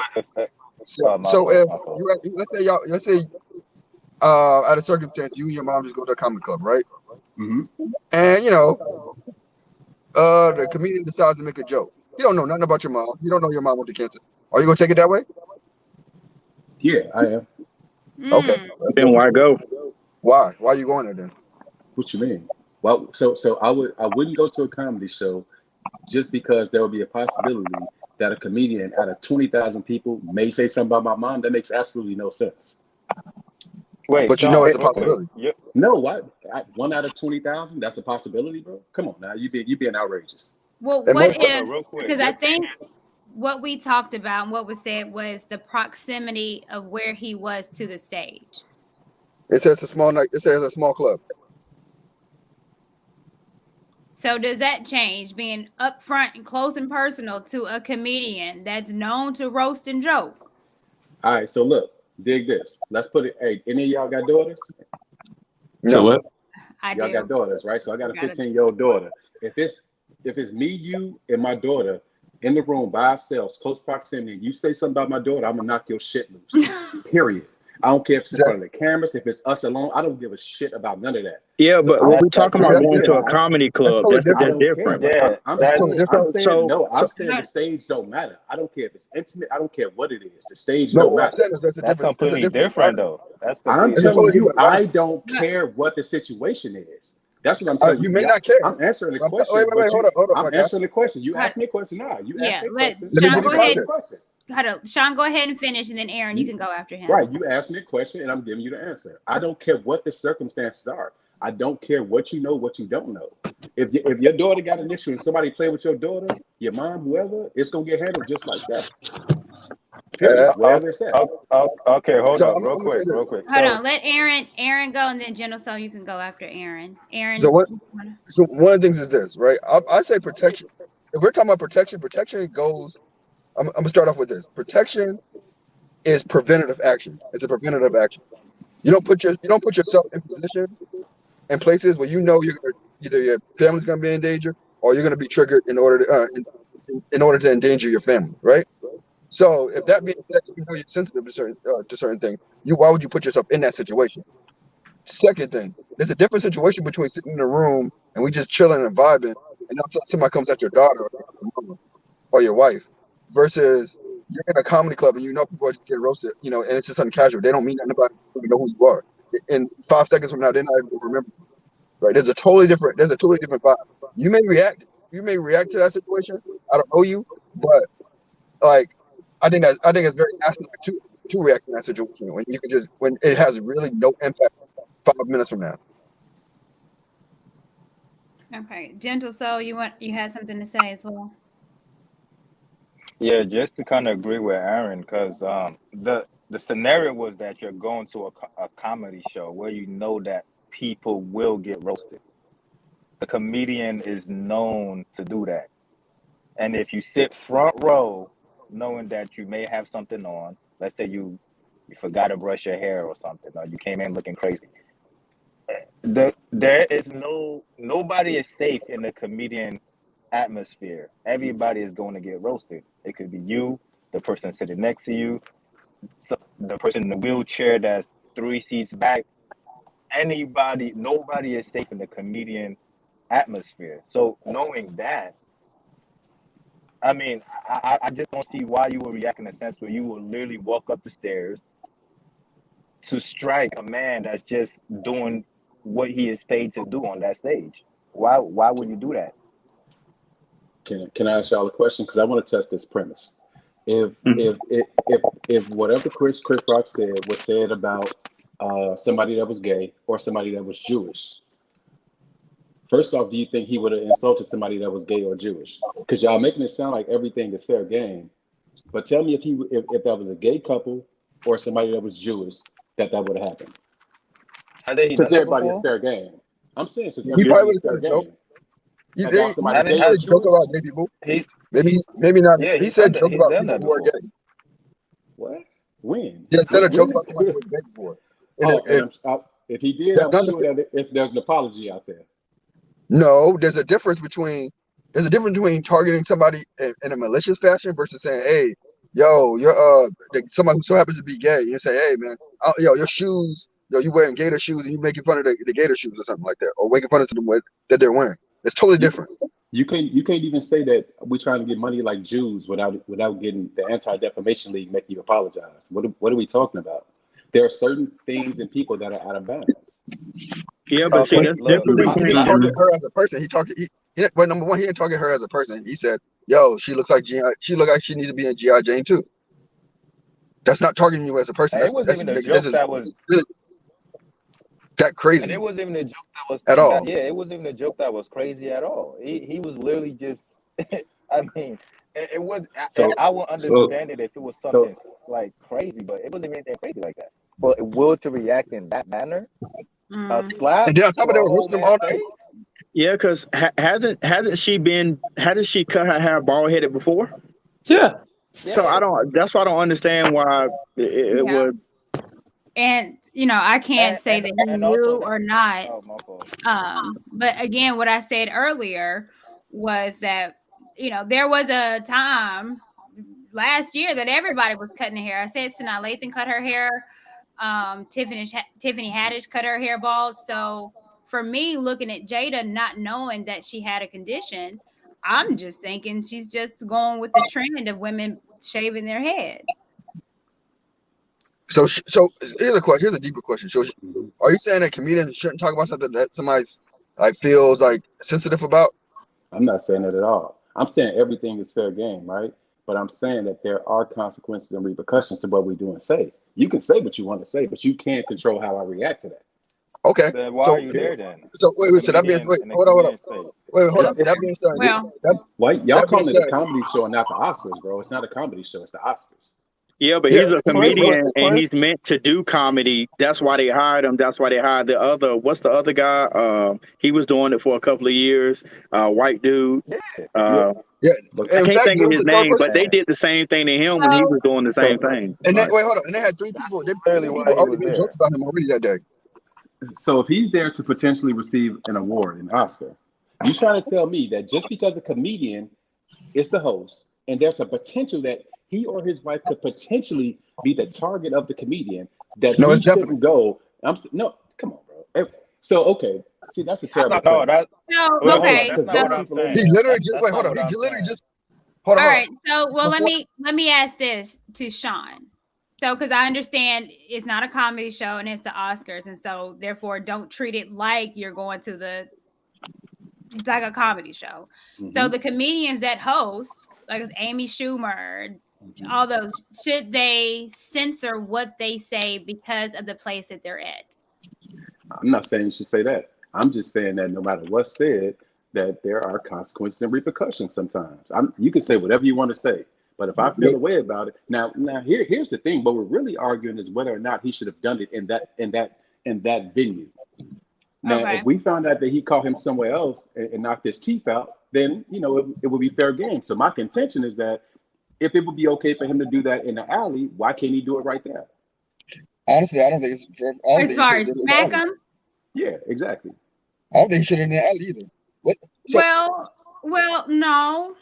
So if let's say out of circumstance, you and your mom just go to a comedy club, right? And the comedian decides to make a joke. You don't know nothing about your mom. You don't know your mom went to cancer. Are you gonna take it that way?
Yeah, I am.
Okay.
Then why go?
Why? Why are you going there then?
What you mean? Well, so I wouldn't go to a comedy show just because there would be a possibility that a comedian out of 20,000 people may say something about my mom. That makes absolutely no sense.
Wait,
but
Sean,
it's a possibility.
No, what? 1 out of 20,000? That's a possibility, bro. Come on now, you being outrageous.
Well, what if? Because I think what we talked about and what was said was the proximity of where he was to the stage.
It says a small night. It says a small club.
So does that change being upfront and close and personal to a comedian that's known to roast and joke?
All right, so look, dig this. Let's put it. Hey, any of y'all got daughters?
No. So what?
Y'all got daughters, right? So I got a 15-year-old daughter. If it's me, you, and my daughter in the room by ourselves, close proximity, and you say something about my daughter, I'm gonna knock your shit loose. Period. I don't care if it's in front of the cameras, if it's us alone. I don't give a shit about none of that.
Yeah, but when we're talking about going to a comedy club, that's different.
Yeah, I'm saying the stage don't matter. I don't care if it's intimate. I don't care what it is. The stage don't matter.
That's completely different, though.
I'm telling you, I don't care what the situation is. That's what I'm telling you.
You may not care.
I'm answering the question.
Wait, hold up.
I'm answering the question. You asked me a question now. You asked me a question.
Sean, go ahead. Sean, go ahead and finish, and then Aaron, you can go after him.
Right. You asked me a question, and I'm giving you the answer. I don't care what the circumstances are. I don't care what you know, what you don't know. If your daughter got an issue and somebody play with your daughter, your mom, whoever, it's gonna get handled just like that. Wherever it's at.
Okay, hold on, real quick.
Hold on, let Aaron go, and then Jenna, so you can go after Aaron.
So one of the things is this, right? I say protection. If we're talking about protection goes. I'm gonna start off with this. Protection is preventative action. It's a preventative action. You don't put yourself in position in places where you know either your family's gonna be in danger or you're gonna be triggered in order to endanger your family, right? So if that being said, you know you're sensitive to certain things. Why would you put yourself in that situation? Second thing, there's a different situation between sitting in a room and we just chilling and vibing, and then somebody comes at your daughter or your wife, versus you're in a comedy club and you know people are just getting roasted, and it's just something casual. They don't mean nothing about it. They don't know who you are. In 5 seconds from now, they're not even gonna remember you. Right? There's a totally different vibe. You may react to that situation. I don't know you, but like I think it's very nasty to react in that situation when it has really no impact 5 minutes from now.
Okay, Gentle Soul, you had something to say as well.
Yeah, just to kind of agree with Aaron, because the scenario was that you're going to a comedy show where you know that people will get roasted. The comedian is known to do that, and if you sit front row, knowing that you may have something on, let's say you forgot to brush your hair or something, or you came in looking crazy, there is nobody is safe in the comedian atmosphere. Everybody is going to get roasted. It could be you, the person sitting next to you, so the person in the wheelchair that's 3 seats back. Nobody is safe in the comedian atmosphere. So knowing that, I mean, I just don't see why you would react in a sense where you will literally walk up the stairs to strike a man that's just doing what he is paid to do on that stage. Why would you do that?
Can I ask y'all a question? Because I want to test this premise. If whatever Chris Rock said was said about somebody that was gay or somebody that was Jewish, first off, do you think he would have insulted somebody that was gay or Jewish? Because y'all making it sound like everything is fair game. But tell me if that was a gay couple or somebody that was Jewish, that would have happened.
Have they
Since
done that
everybody is
before?
fair game. I'm saying since
He probably
everybody
would
is
have said
fair
a joke.
game.
He,
And
he,
now
he,
somebody
he
gay
said
or
joke
Jewish?
about gay people.
He
Maybe not.
Yeah,
He said joke
he's
about
done
people
that
who are
before.
gay.
What? When?
He said a joke
When?
about somebody who was gay before. And
Oh, and if he did,
that's
I'm
not the
sure that there's an apology out there.
No, there's a difference between targeting somebody in a malicious fashion versus saying, "Hey, yo, you're somebody who so happens to be gay." You say, "Hey, man, yo, your shoes, yo, you wearing gator shoes and you making fun of the gator shoes or something like that, or making fun of them that they're wearing." It's totally
You
different.
you can't even say that we're trying to get money like Jews without getting the Anti-Defamation League making you apologize. What are we talking about? There are certain things and people that are out of bounds.
Yeah, but see,
But
that's
Look,
he
different
didn't target
between.
her as a person. But number one, he didn't target her as a person. He said, "Yo, she looks like she look like she needs to be in GI Jane too." That's not targeting you as a person.
it wasn't even a
This
joke
is
that was,
really that
and it
crazy
wasn't even a joke that was
at all.
yeah, it wasn't even a joke that was crazy at all. He was literally just, I mean, it was.
So
I would
so
understand it if it was
so
something like crazy, but it wasn't even anything crazy like that. But Will to react in that manner, a slap
And then on top
to
of that,
a
we're
whole
roasting them all
man's
night.
face.
Yeah, because hasn't she cut her hair bald headed before?
Yeah.
So
Yeah,
that's why I don't understand why it
Yeah.
would.
And I can't say that he
and also
knew or not.
oh, my fault.
But again, what I said earlier was that there was a time last year that everybody was cutting their hair. I said Sanaa Lathan cut her hair. Tiffany Haddish cut her hair bald. So for me, looking at Jada, not knowing that she had a condition, I'm just thinking she's just going with the trend of women shaving their heads.
So here's a question. Here's a deeper question. So, are you saying that comedians shouldn't talk about something that somebody's like feels like sensitive about?
I'm not saying that at all. I'm saying everything is fair game, right? But I'm saying that there are consequences and repercussions to what we do and say. You can say what you want to say, but you can't control how I react to that.
Okay.
Then why are
So
you there then?
wait. So that being
Comedian
wait,
in the
hold on.
comedian space.
Wait, hold up.
It's
That being said,
Well,
why y'all
that being
calling it a
said,
comedy show and not the Oscars, bro? It's not a comedy show. It's the Oscars.
Yeah, but
yeah.
he's a
Chris,
comedian and
Chris,
he's meant to do comedy. That's why they hired him. That's why they hired the other. What's the other guy? He was doing it for a couple of years. White dude.
Yeah,
Uh,
Yeah.
but
I
In
can't
fact,
think
there
of
was
his
a third
name,
person.
but they did the same thing to him when he
so
was doing the same
so
thing.
And
Like,
wait, hold on. And they had three people.
clearly
Three
why
people
he
already
was
made jokes
there.
about him already that day.
so if he's there to potentially receive an award, an Oscar, you trying to tell me that just because a comedian is the host and there's a potential that he or his wife could potentially be the target of the comedian, that
No,
he
it's definitely.
shouldn't go? No, come on, bro. So okay, see, that's a
That's
terrible
not no.
premise.
That
so
wait, hold on.
okay.
That's
Because
not
So
there's
what I'm
people in
He
saying.
there.
literally just
That's
wait. Hold
not
on.
what
He
I'm
literally
saying.
just hold on.
all
Hold on.
right. So well, let
Before
me ask this to Sean. So because I understand it's not a comedy show and it's the Oscars, and so therefore don't treat it like you're going to like a comedy show. So
Hmm.
the comedians that host, like Amy Schumer,
Hmm.
all those, should they censor what they say because of the place that they're at?
I'm not saying you should say that. I'm just saying that no matter what's said, that there are consequences and repercussions sometimes. You can say whatever you want to say, but if I feel a way about it, now here's the thing. What we're really arguing is whether or not he should have done it in that venue. Now, if we found out that he caught him somewhere else and knocked his teeth out, then it would be fair game. So my contention is that if it would be okay for him to do that in the alley, why can't he do it right there?
Honestly, I don't think it's fair.
As far as smack him?
Yeah, exactly.
I don't think he should have in the alley either. What? So,
well, no.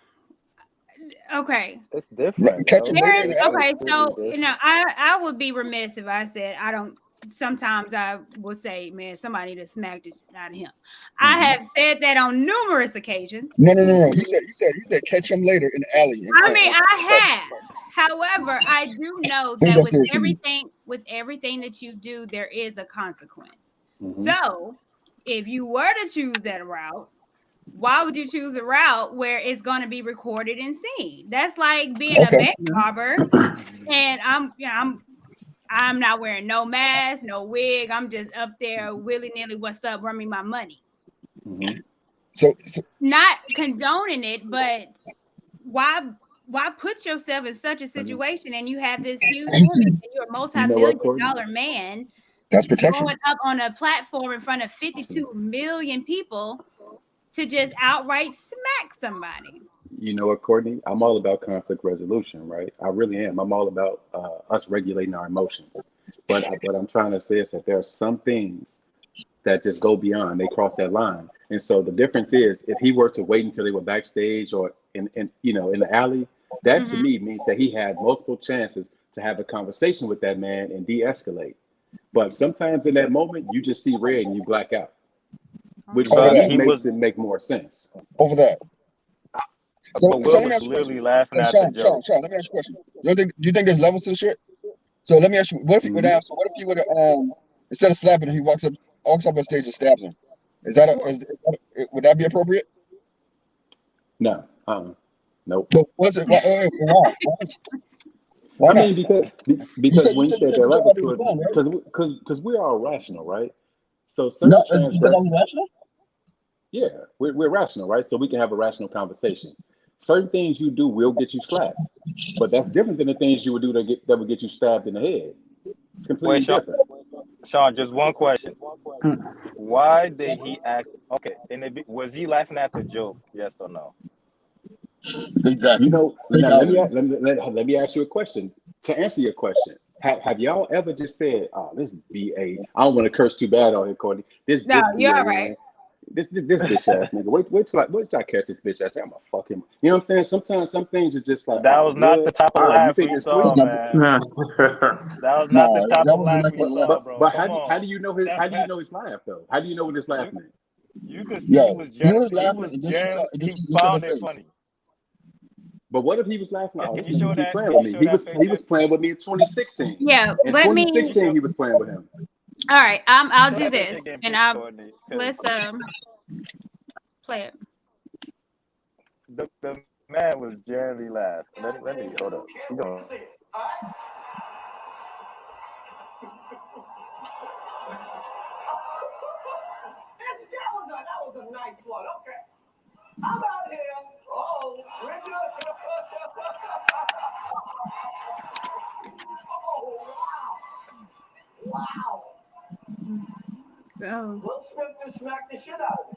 Okay.
It's different.
Okay, so I would be remiss if I said I don't. Sometimes I would say, man, somebody to smack the shit out of him. I have said that on numerous occasions.
No. He said catch him later in the alley.
I mean, I have. However, I do know that with everything that you do, there is a consequence. So if you were to choose that route, why would you choose a route where it's going to be recorded and seen? That's like being a bank robber, and I'm not wearing no mask, no wig. I'm just up there willy-nilly. What's up? Run me my money.
So
not condoning it, but why put yourself in such a situation and you have this huge image and you're a multi-billion-dollar man
that's protection
going up on a platform in front of 52 million people to just outright smack somebody?
You know what, Courtney? I'm all about conflict resolution, right? I really am. I'm all about us regulating our emotions. But what I'm trying to say is that there are some things that just go beyond. They cross that line. And so the difference is, if he were to wait until they were backstage or in the alley, that to me means that he had multiple chances to have a conversation with that man and de-escalate. But sometimes in that moment, you just see red and you black out, which makes it make more sense.
Over that.
So Will was literally laughing at the joke.
Sean, let me ask you a question. Do you think there's levels to the shit? So let me ask you, what if he would have? So what if he would have instead of slapping him, he walks up on stage and stabs him? Would that be appropriate?
No. Nope.
But what's it? Why
I mean, because when you said there levels to it, because we are all rational, right? So certain
rational?
Yeah, we're rational, right? So we can have a rational conversation. Certain things you do will get you slapped, but that's different than the things you would do that would get you stabbed in the head. It's completely different.
Sean, just one question. Why did he act? Okay, was he laughing at the joke? Yes or no?
Exactly.
Now let me ask you a question. To answer your question, have y'all ever just said, "Oh, this BA"? I don't want to curse too bad on here, Courtney. You're all right. This bitch ass nigga. Wait till I catch this bitch ass. I'm gonna fuck him. You know what I'm saying? Sometimes some things are just like
that was not the type of laugh we saw, man. That was not the type of laugh we saw, bro.
But how do you know his laugh though? How do you know what his laugh meant?
You could see he found it funny.
But what if he was laughing? Oh, he playing with me. He was playing with me in 2016.
Yeah,
in 2016 he was playing with him.
All right, I'll do this, and let's play it.
The man was genuinely laughing. Let me hold up. Keep going.
That was a nice one. Okay, I'm out here. Oh, Richard. Oh, wow.
Go.
Will Smith just smacked the shit out of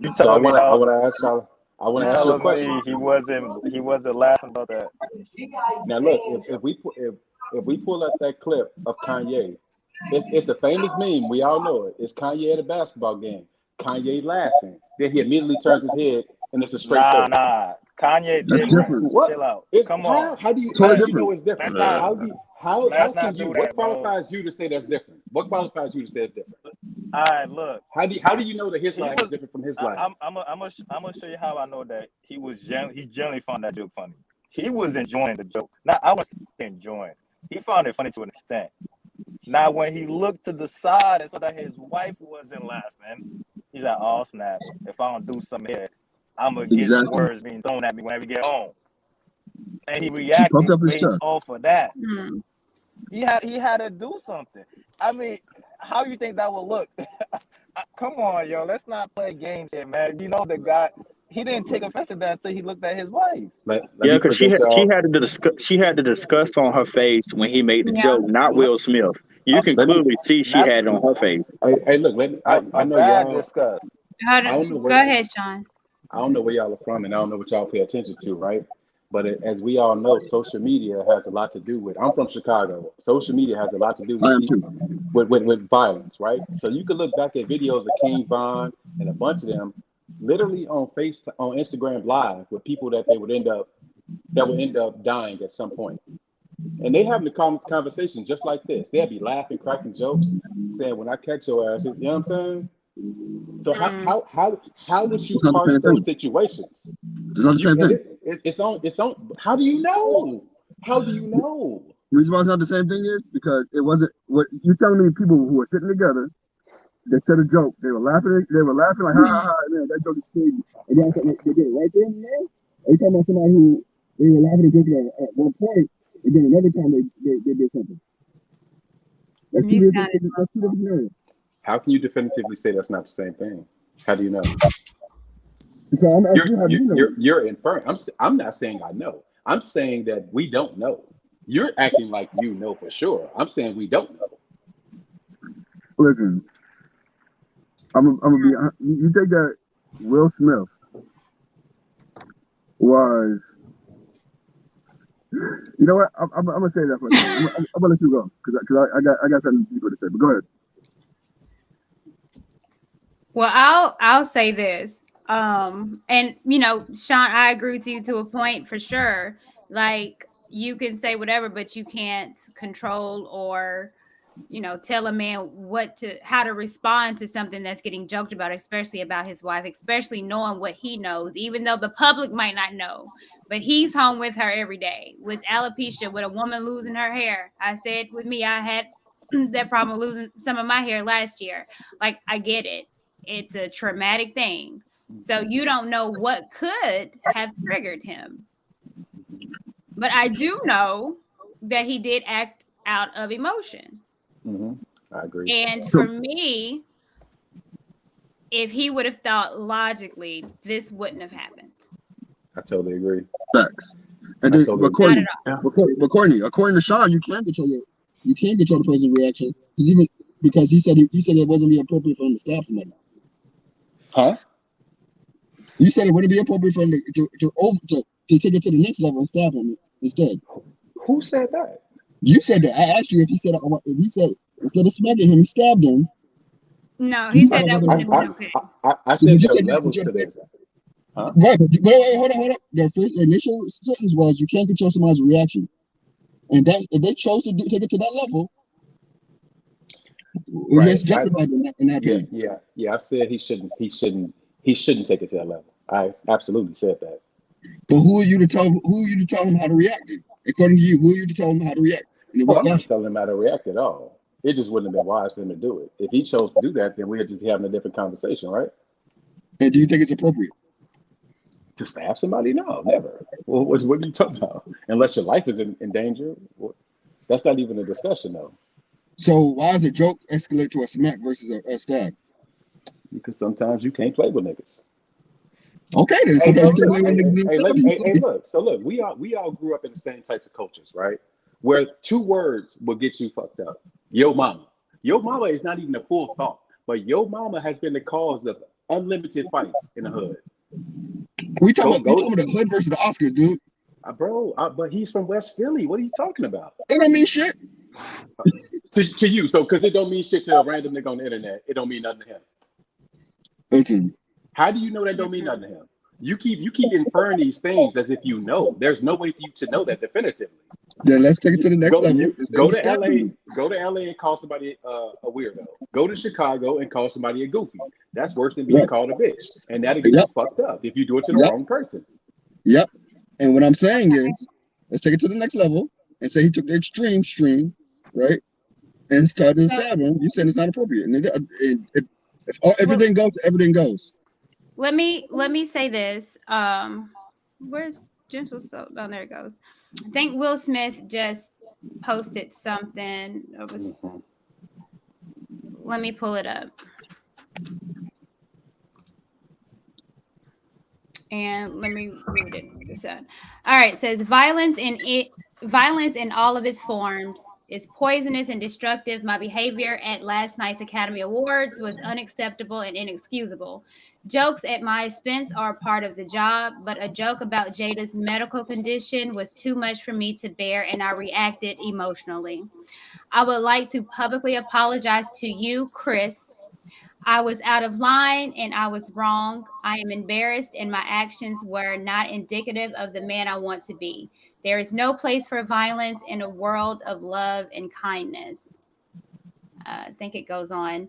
me.
So I want to ask y'all. I want to ask you a question.
He wasn't laughing about that.
Now look, if we pull up that clip of Kanye, it's a famous meme. We all know it. It's Kanye at a basketball game. Kanye laughing. Then he immediately turns his head and it's a straight face.
Nah. Kanye different. Chill out. Come on.
How do you know it's different? What qualifies you to say that's different? What qualifies you to say it's different?
All right, look.
How do you know that his life is different from his life?
I'm gonna show you how I know that he generally found that joke funny. He was enjoying the joke. Now I was enjoying. He found it funny to an extent. Now when he looked to the side and saw that his wife wasn't laughing, he's like, "Oh snap! If I don't do something here, I'm gonna get some words being thrown at me whenever we get home." And he reacted based off of that. He had to do something. I mean, how you think that will look? Come on, yo. Let's not play games here, man. You know the guy. He didn't take offense to that until he looked at his wife.
Let
Yeah,
me
because
present y'all.
she had the disgust on her face when he made the
Yeah.
joke, not
Not
Will Smith. You
a,
can
Let me.
clearly see she
not
had it on her face.
Hey, look. I
a
know
bad
y'all.
disgust.
I don't know
Go
where.
ahead, Sean.
I don't know where y'all are from, and I don't know what y'all pay attention to, right? But as we all know, social media has a lot to do with. I'm from Chicago. Social media has a lot to do
I
with
am too.
with violence, right? So you can look back at videos of King Von and a bunch of them, literally on Instagram Live with people that would end up dying at some point, and they having the conversation just like this. They'll be laughing, cracking jokes, saying, "When I catch your asses," you know what I'm saying? So
Mm.
how would you
It's not the
parse
same
those
thing.
situations?
It's not the
You
same thing.
it's on. How do you know? How do you know?
The reason why it's not the same thing is because it wasn't what you telling me. People who were sitting together, they said a joke. They were laughing. They were laughing like ha ha ha. Man, that joke is crazy. And then something they did it right there and there. Are you talking about somebody who they were laughing and joking at one point, and then another time they did something? That's two
You
different.
sounded
That's two different scenarios.
How can you definitively say that's not the same thing? How do you know?
So I'm asking you, how do you know?
You're inferring. I'm not saying I know. I'm saying that we don't know. You're acting like you know for sure. I'm saying we don't know.
Listen, I'm gonna be. You think that Will Smith was? You know what? I'm gonna say that for a second. I'm gonna let you go because I got something deeper to say. But go ahead.
Well, I'll say this. And Sean, I agree with you to a point for sure. Like you can say whatever, but you can't control or tell a man how to respond to something that's getting joked about, especially about his wife, especially knowing what he knows, even though the public might not know. But he's home with her every day with alopecia, with a woman losing her hair. I said with me, I had that problem losing some of my hair last year. Like, I get it. It's a traumatic thing. So you don't know what could have triggered him. But I do know that he did act out of emotion.
Mm-hmm. I agree.
And
So
for me, if he would have thought logically, this wouldn't have happened.
I totally agree.
facts. And
I
then,
totally
but
agree.
Not at
Courtney,
all.
Yeah.
according to Sean, you can't control the person's reaction because he said it wasn't be appropriate for him to stab somebody.
Huh?
You said it wouldn't be appropriate for him to take it to the next level and stab him instead.
Who said that?
You said that. I asked you if he said instead of smacking him, he stabbed him.
No, he
You said
said
it
that
wasn't
wouldn't
be
have been
I,
appropriate.
okay.
I
So
said
would you
there are
take that?
levels to this. Huh?
Right, but wait, hold on. The initial sentence was you can't control somebody's reaction, and that if they chose to take it to that level,
Right.
it's justified in that opinion.
Yeah. I said he shouldn't take it to that level. I absolutely said that.
But who are you to tell him how to react? Then? According to you, who are you to tell him how to react? And in
Oh,
what
I'm not
fashion?
telling him how to react at all. It just wouldn't have been wise for him to do it. If he chose to do that, then we'd just be having a different conversation, right?
And do you think it's appropriate?
To stab somebody? No, never. Well, what are you talking about? Unless your life is in danger. That's not even a discussion, though.
So why does a joke escalate to a smack versus a stab?
Because sometimes you can't play with niggas.
Okay, then
Hey,
sometimes
hey,
you can't
look,
play with niggas being stabbed.
look. So look, we all grew up in the same types of cultures, right? Where two words will get you fucked up. Yo mama. Yo mama is not even a full thought, but yo mama has been the cause of unlimited fights in the hood.
We talking
Go
about you
go,
talking about the hood versus the Oscars, dude.
bro. But he's from West Philly. What are you talking about?
That don't mean shit.
To you, so because it don't mean shit to a random nigga on the internet, it don't mean nothing to him.
Listen,
How do you know that don't mean nothing to him? You keep inferring these things as if you know. There's no way for you to know that definitively.
then let's take it to the next level
You
and say
go
he
to
stabbed
LA,
him.
and call somebody a weirdo. Go to Chicago and call somebody a goofy. That's worse than being
Right.
called a bitch, and that'll get you
Yep.
fucked up if you do it to the
Yep.
wrong person.
Yep. And what I'm saying is, let's take it to the next level and say he took the extreme, right? And started to
So,
stab him. You said it's not appropriate. And if
well,
everything goes.
let me say this. Where's Gentle Soul? Oh, there it goes. I think Will Smith just posted something. It was
Mhm.
Let me pull it up. And let me read it. All right, it says violence in all of its forms is poisonous and destructive. My behavior at last night's Academy Awards was unacceptable and inexcusable. Jokes at my expense are a part of the job, but a joke about Jada's medical condition was too much for me to bear, and I reacted emotionally. I would like to publicly apologize to you, Chris. I was out of line and I was wrong. I am embarrassed, and my actions were not indicative of the man I want to be. There is no place for violence in a world of love and kindness. I think it goes on.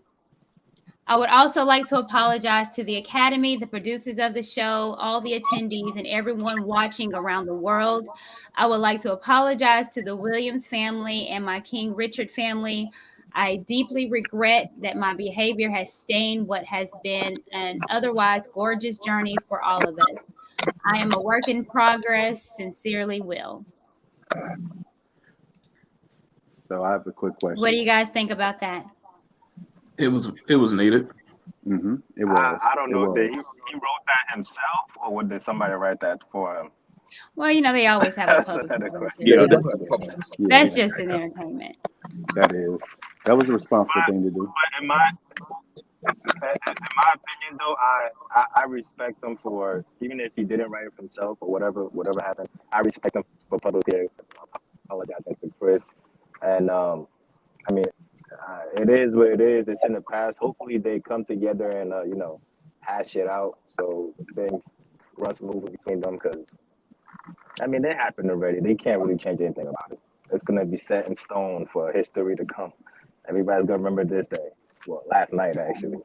I would also like to apologize to the Academy, the producers of the show, all the attendees, and everyone watching around the world. I would like to apologize to the Williams family and my King Richard family. I deeply regret that my behavior has stained what has been an otherwise gorgeous journey for all of us. I am a work in progress. Sincerely, Will.
So I have a quick question.
What do you guys think about that?
It was needed.
Mm-hmm. It was.
I don't know. Did he wrote that himself, or did somebody write that for him?
Well, you know, they always have a public. That's just an entertainment.
That was a responsible thing to do.
But in my opinion, though, I respect him for, even if he didn't write it himself or whatever happened. I respect him for publicly apologizing to Chris, and I mean, it is what it is. It's in the past. Hopefully, they come together and hash it out so things run smoothly between them. Because I mean, it happened already. They can't really change anything about it. It's gonna be set in stone for history to come. Everybody's gonna remember this day. Well, last night actually.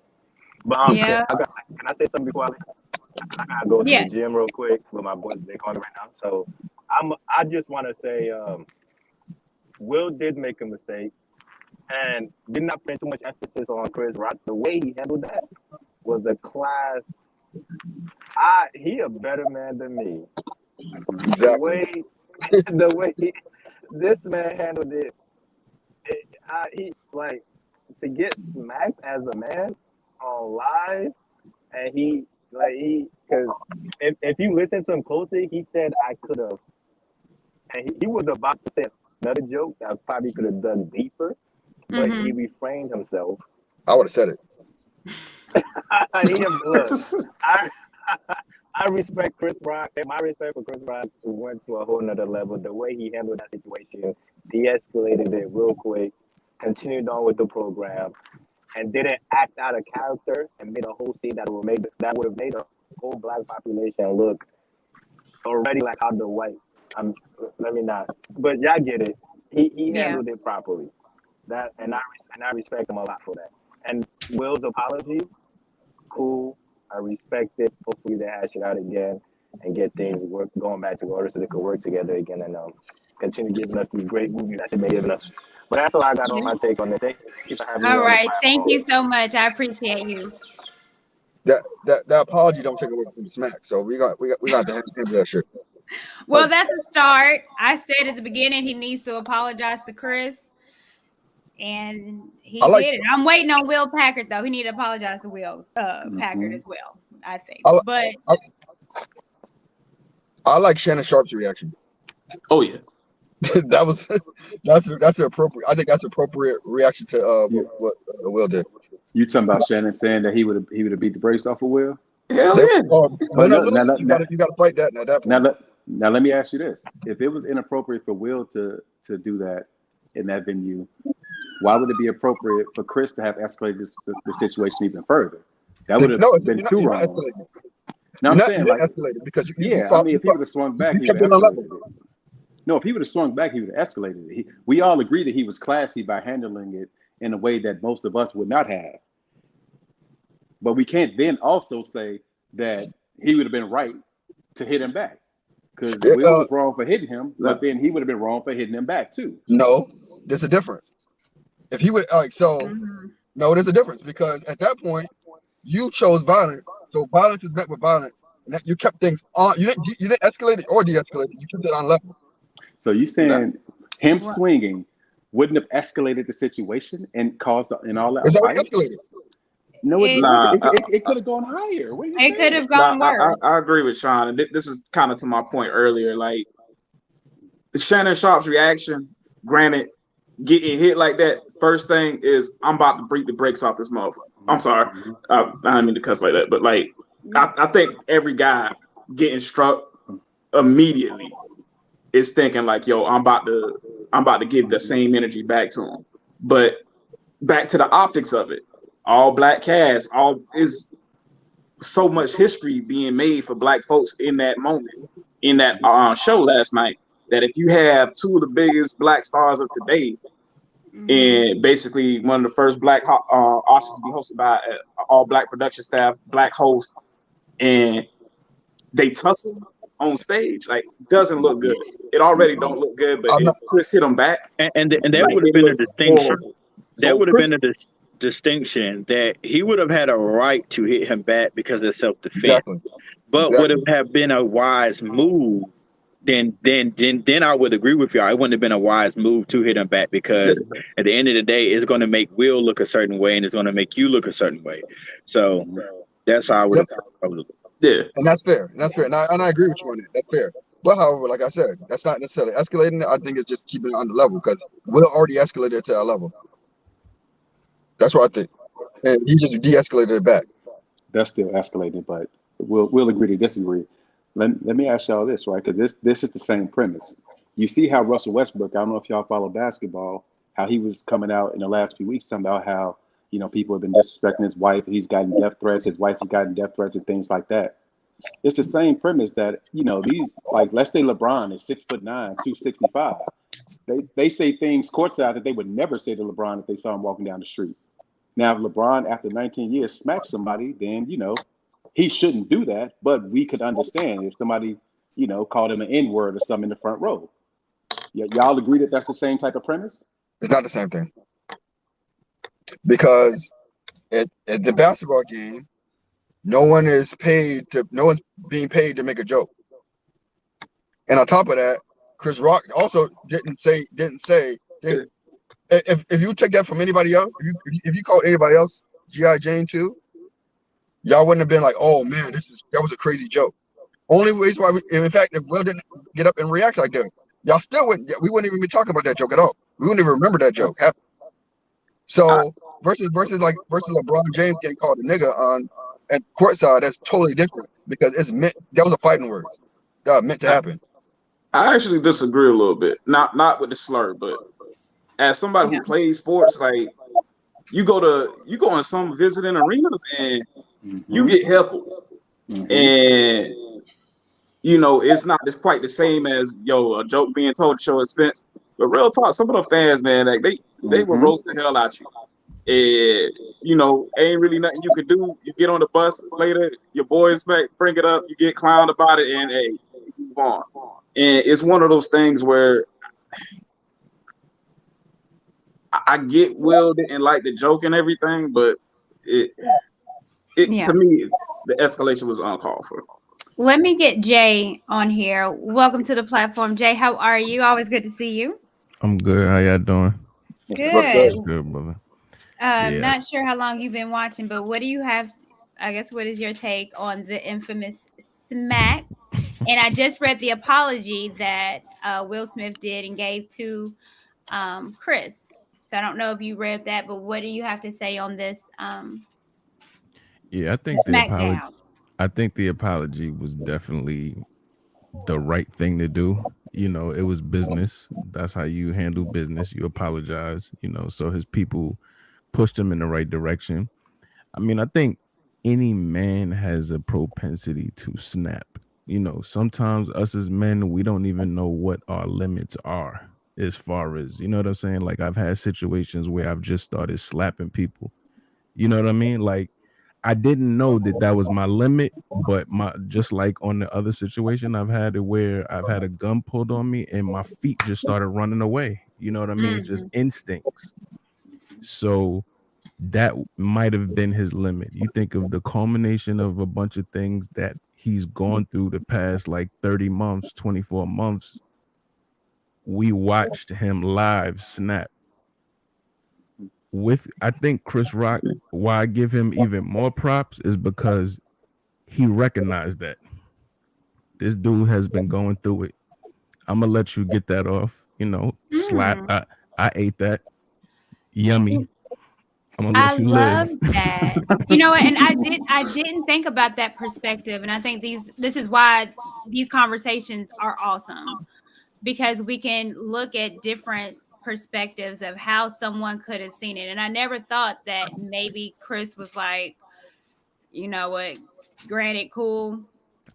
But
yeah.
Can I say something before I gotta go to the gym real quick with my boys? They calling right now. So I just want to say, Will did make a mistake, and did not put too much emphasis on Chris Rock. The way he handled that was a class. He a better man than me.
Exactly.
The way this man handled it, he like to get smacked as a man on live, and because if you listen to him closely, he said I could have, and he was about to say another joke that I probably could have done deeper, but he refrained himself.
I would have said it.
I respect Chris Rock. My respect for Chris Rock went to a whole nother level. The way he handled that situation, de-escalated it real quick, continued on with the program, and didn't act out of character and made a whole scene that would have made a whole black population look already like how the white. Let me not, but y'all get it. He handled it properly. And I respect him a lot for that. And Will's apology, cool. I respect it. Hopefully they hash it out again and get things going back to order so they can work together again and continue giving us these great movies that they've been giving us. But that's all I got on my take on it. Thank you for having me.
All right. Thank you so much. I appreciate you.
That apology don't take away from the smack. So we got to handle that shit.
Well, that's a start. I said at the beginning he needs to apologize to Chris. And he did it. I'm waiting on Will Packard, though. He need to apologize to Will Packard as well, I think.
I like Shannon Sharp's reaction.
Oh yeah,
that's appropriate. I think that's appropriate reaction to what Will did.
You talking about Shannon saying that he would have beat the brakes off of Will?
Hell yeah.
You got to fight that now. That
now let me ask you this: if it was inappropriate for Will to do that in that venue, why would it be appropriate for Chris to have escalated the situation even further? That would have been too wrong. Now I'm saying
escalated because
if he would have swung back, he would have escalated it. No, if he would have swung back, he would have escalated it. We all agree that he was classy by handling it in a way that most of us would not have. But we can't then also say that he would have been right to hit him back. Because Will was wrong for hitting him, but then he would have been wrong for hitting him back too.
No, there's a difference. If he would no, there's a difference because at that point you chose violence. So violence is met with violence, and that you kept things on. You didn't escalate it or de-escalate it. You kept it on level.
So you saying him swinging wouldn't have escalated the situation and caused an all-out
It's already
fight?
escalated.
No, it
It
wasn't.
Nah,
It could have gone higher. What are you
it could
saying?
have
nah,
gone worse.
I agree with Sean, and this is kind of to my point earlier. Like Shannon Sharp's reaction, granted, getting hit like that, first thing is I'm about to break the brakes off this motherfucker. I'm sorry, I didn't mean to cuss like that, but like I think every guy getting struck immediately is thinking like, yo, I'm about to give the same energy back to him. But back to the optics of it, all black cast, all is so much history being made for black folks in that moment, in that show last night. That if you have two of the biggest black stars of today, and basically one of the first black Oscars to be hosted by all black production staff, black host, and they tussle on stage, like doesn't look good. It already don't look good, but
I'm
if
not
Chris hit him back,
And that
like
would have
it
been a
looks
distinction.
horrible.
That
so
would have
Chris.
been a distinction that he would have had a right to hit him back because of self-defense,
Exactly.
but would
Exactly.
have been a wise move. Then I would agree with y'all. It wouldn't have been a wise move to hit him back because at the end of the day, it's going to make Will look a certain way and it's going to make you look a certain way. So that's how I would
Yep.
have.
Yeah.
And that's fair. And that's fair. And I agree with you on that. That's fair. But however, like I said, that's not necessarily escalating it. I think it's just keeping it on the level because Will already escalated to that level. That's what I think. And he just de-escalated it back.
That's still escalating, but we'll agree to disagree. Let me ask y'all this, right? Because this is the same premise. You see how Russell Westbrook, I don't know if y'all follow basketball, how he was coming out in the last few weeks talking about how, people have been disrespecting his wife. He's gotten death threats. His wife has gotten death threats and things like that. It's the same premise that, these, like, let's say LeBron is 6'9", 265. They say things courtside that they would never say to LeBron if they saw him walking down the street. Now, if LeBron, after 19 years, smacks somebody, then, he shouldn't do that. But we could understand if somebody, called him an N-word or something in the front row. Y'all agree that that's the same type of premise?
It's not the same thing. Because at the basketball game, no one's being paid to make a joke. And on top of that, Chris Rock also didn't say if you take that from anybody else, if you called anybody else G.I. Jane too, y'all wouldn't have been like, oh man, that was a crazy joke. Only reason why in fact, if Will didn't get up and react like that, y'all still wouldn't. We wouldn't even be talking about that joke at all. We wouldn't even remember that joke. So versus LeBron James getting called a nigga at courtside, that's totally different because that was a fighting words that meant to happen.
I actually disagree a little bit. Not with the slur, but as somebody who plays sports, like you go in some visiting arenas and you get heckled, and it's not quite the same as a joke being told to show expense. But real talk, some of the fans, man, like they will roast the hell out you. And ain't really nothing you can do. You get on the bus later, your boys bring it up, you get clowned about it, and hey, move on. And it's one of those things where I get Will didn't like the joke and everything, but to me, the escalation was uncalled for.
Let me get Jay on here. Welcome to the platform, Jay. How are you? Always good to see you.
I'm good. How y'all doing?
What's
Good.
good?
Good, brother.
Not sure how long you've been watching, but what do you have? I guess what is your take on the infamous smack? And I just read the apology that Will Smith did and gave to Chris. So I don't know if you read that, but what do you have to say on this
Yeah, I think the apology.
SmackDown?
I think the apology was definitely the right thing to do. It was business. That's how you handle business. You apologize. So his people pushed him in the right direction. I mean, I think any man has a propensity to snap. Sometimes us as men, we don't even know what our limits are as far as, you know what I'm saying? Like I've had situations where I've just started slapping people. You know what I mean? Like I didn't know that was my limit, but just like on the other situation, I've had it where I've had a gun pulled on me and my feet just started running away. You know what I mean? It's just instincts. So that might have been his limit. You think of the culmination of a bunch of things that he's gone through the past like 30 months, 24 months. We watched him live snap. I think Chris Rock, why I give him even more props is because he recognized that this dude has been going through it. I'm gonna let you get that off. Slap. I ate that. Yummy. I'm gonna
I
let you
love
live.
that. You know what? And I didn't think about that perspective. And I think this is why these conversations are awesome, because we can look at different perspectives of how someone could have seen it. And I never thought that maybe Chris was like, you know what, granted, cool.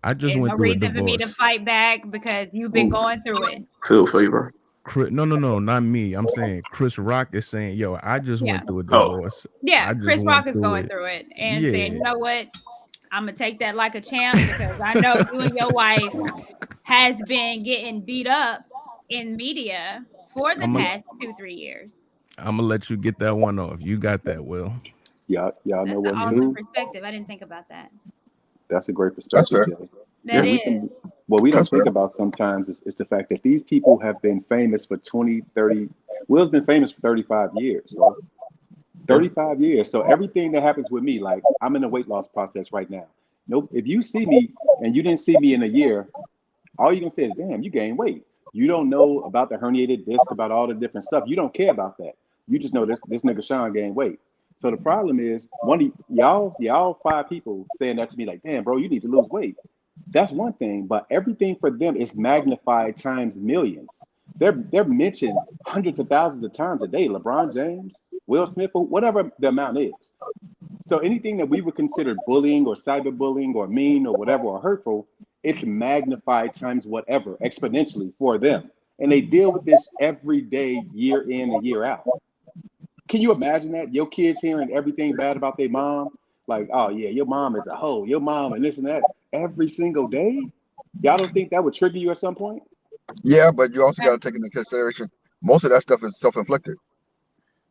I just
There's no
went through a
reason for me to
divorce.
fight back because you've been going through it.
Feel favor.
No, not me. I'm saying Chris Rock is saying, yo, I just
Yeah.
went through a
Oh.
divorce.
Yeah.
I just
Chris
went
Rock is
through
going
it.
through it and
Yeah.
saying, you know what? I'm going to take that like a champ because I know you and your wife has been getting beat up in media for the past 2-3 years.
I'm gonna let you get that one off. You got that, Will.
Y'all
That's
know
an
what
awesome
too?
perspective. I didn't think about that.
That's a great
That's
perspective,
fair.
Jay.
That
What
is.
we don't
That's
think
fair.
about sometimes is the fact that these people have been famous for 20, 30. Will's been famous for 35 years, bro. 35 years. So everything that happens with me, like I'm in a weight loss process right now. Nope. If you see me and you didn't see me in a year, all you're gonna say is, damn, you gained weight. You don't know about the herniated disc, about all the different stuff. You don't care about that. You just know this nigga Sean gained weight. So the problem is one of y'all 5 people saying that to me like, damn, bro, you need to lose weight. That's one thing, but everything for them is magnified times millions. They're mentioned hundreds of thousands of times a day. LeBron James, Will Smith, or whatever the amount is. So anything that we would consider bullying or cyberbullying or mean or whatever or hurtful, it's magnified times whatever exponentially for them. And they deal with this every day, year in and year out. Can you imagine that? Your kids hearing everything bad about their mom? Like, oh yeah, your mom is a hoe, your mom and this and that every single day? Y'all don't think that would trigger you at some point?
Yeah, but you also got to take into consideration most of that stuff is self-inflicted.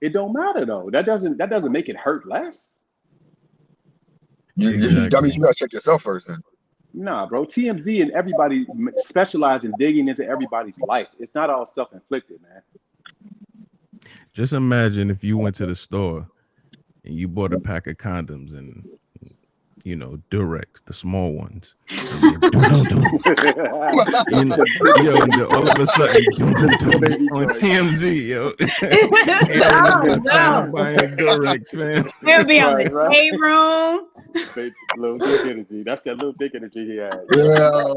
It don't matter though. That doesn't make it hurt less.
Exactly.
That means you got to check yourself first then.
Nah, bro. TMZ and everybody specialize in digging into everybody's life. It's not all self-inflicted, man.
Just imagine if you went to the store and you bought a pack of condoms and Durex, the small ones. And then, all of a sudden, on TMZ, yo.
No.
Buying Durex, man.
He'll be on the day room.
Little dick energy. That's that little dick energy he had.
Yeah.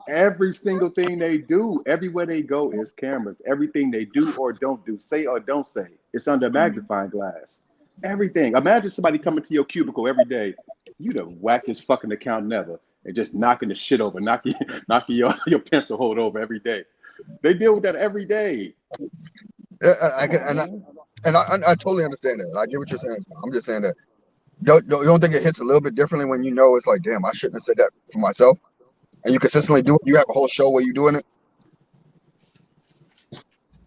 Every single thing they do, everywhere they go is cameras. Everything they do or don't do, say or don't say, it's under magnifying glass. Everything. Imagine somebody coming to your cubicle every day. You the wackest fucking account never, and just knocking the shit over, knocking your pencil hold over every day. They deal with that every day.
Yeah, I totally understand that. I get what you're saying. I'm just saying that you don't think it hits a little bit differently when you know it's like, damn, I shouldn't have said that for myself, and you consistently do it. You have a whole show where you're doing it.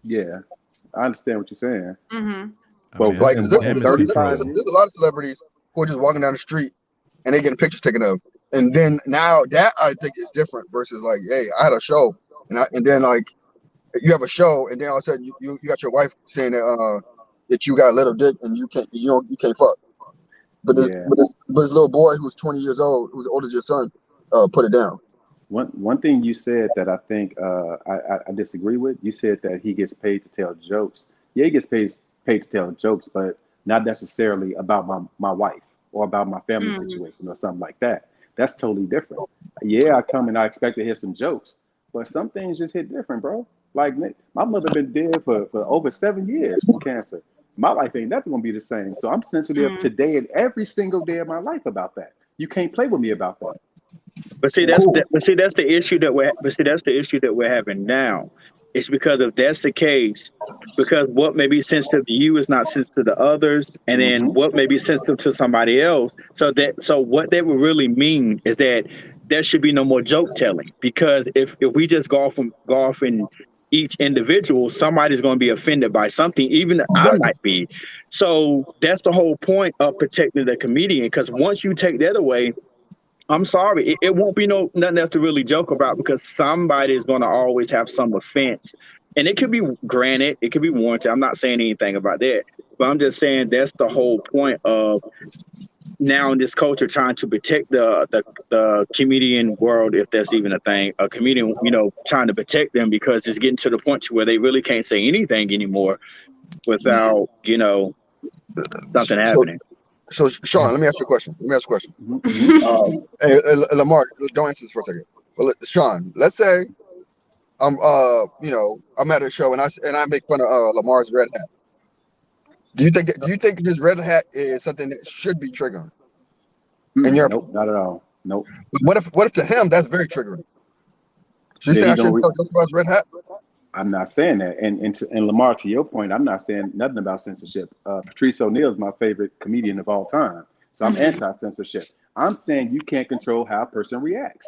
Yeah, I understand what you're saying.
Mm-hmm.
But
like, there's a lot of celebrities who are just walking down the street and they getting pictures taken of, and then now that I think is different versus like, hey, I had a show, and then like you have a show, and then all of a sudden you got your wife saying that you got a little dick and you can't fuck, but this little boy who's 20 years old, who's old as your son, put it down.
One thing you said that I think I disagree with. You said that he gets paid to tell jokes. Yeah, he gets paid to tell jokes, but not necessarily about my wife or about my family situation or something like that. That's totally different. Yeah, I come and I expect to hear some jokes, but some things just hit different, bro. Like, my mother been dead for over 7 years from cancer. My life ain't never gonna be the same. So I'm sensitive today and every single day of my life about that. You can't play with me about that.
But see, that's the issue that we're having now. It's because if that's the case, because what may be sensitive to you is not sensitive to others, and then what may be sensitive to somebody else. So what that would really mean is that there should be no more joke telling. Because if we just go off in each individual, somebody's going to be offended by something, even I might be. So that's the whole point of protecting the comedian. Because once you take that away, I'm sorry, it won't be nothing else to really joke about, because somebody is going to always have some offense, and it could be granted, it could be warranted. I'm not saying anything about that, But I'm just saying that's the whole point of now in this culture trying to protect the comedian world, if that's even a thing. A comedian, trying to protect them because it's getting to the point to where they really can't say anything anymore without something
So,
happening.
so Sean, let me ask you a question. Lamar, don't answer this for a second. Well, Sean, let's say I'm I'm at a show and I make fun of Lamar's red hat. Do you think his red hat is something that should be triggering?
Nope, not at all. Nope.
What if to him that's very triggering? So you
Then
say
he
I shouldn't
gonna
talk about his red hat?
I'm not saying that. And Lamar, to your point, I'm not saying nothing about censorship. Patrice O'Neal is my favorite comedian of all time. So I'm anti-censorship. I'm saying you can't control how a person reacts.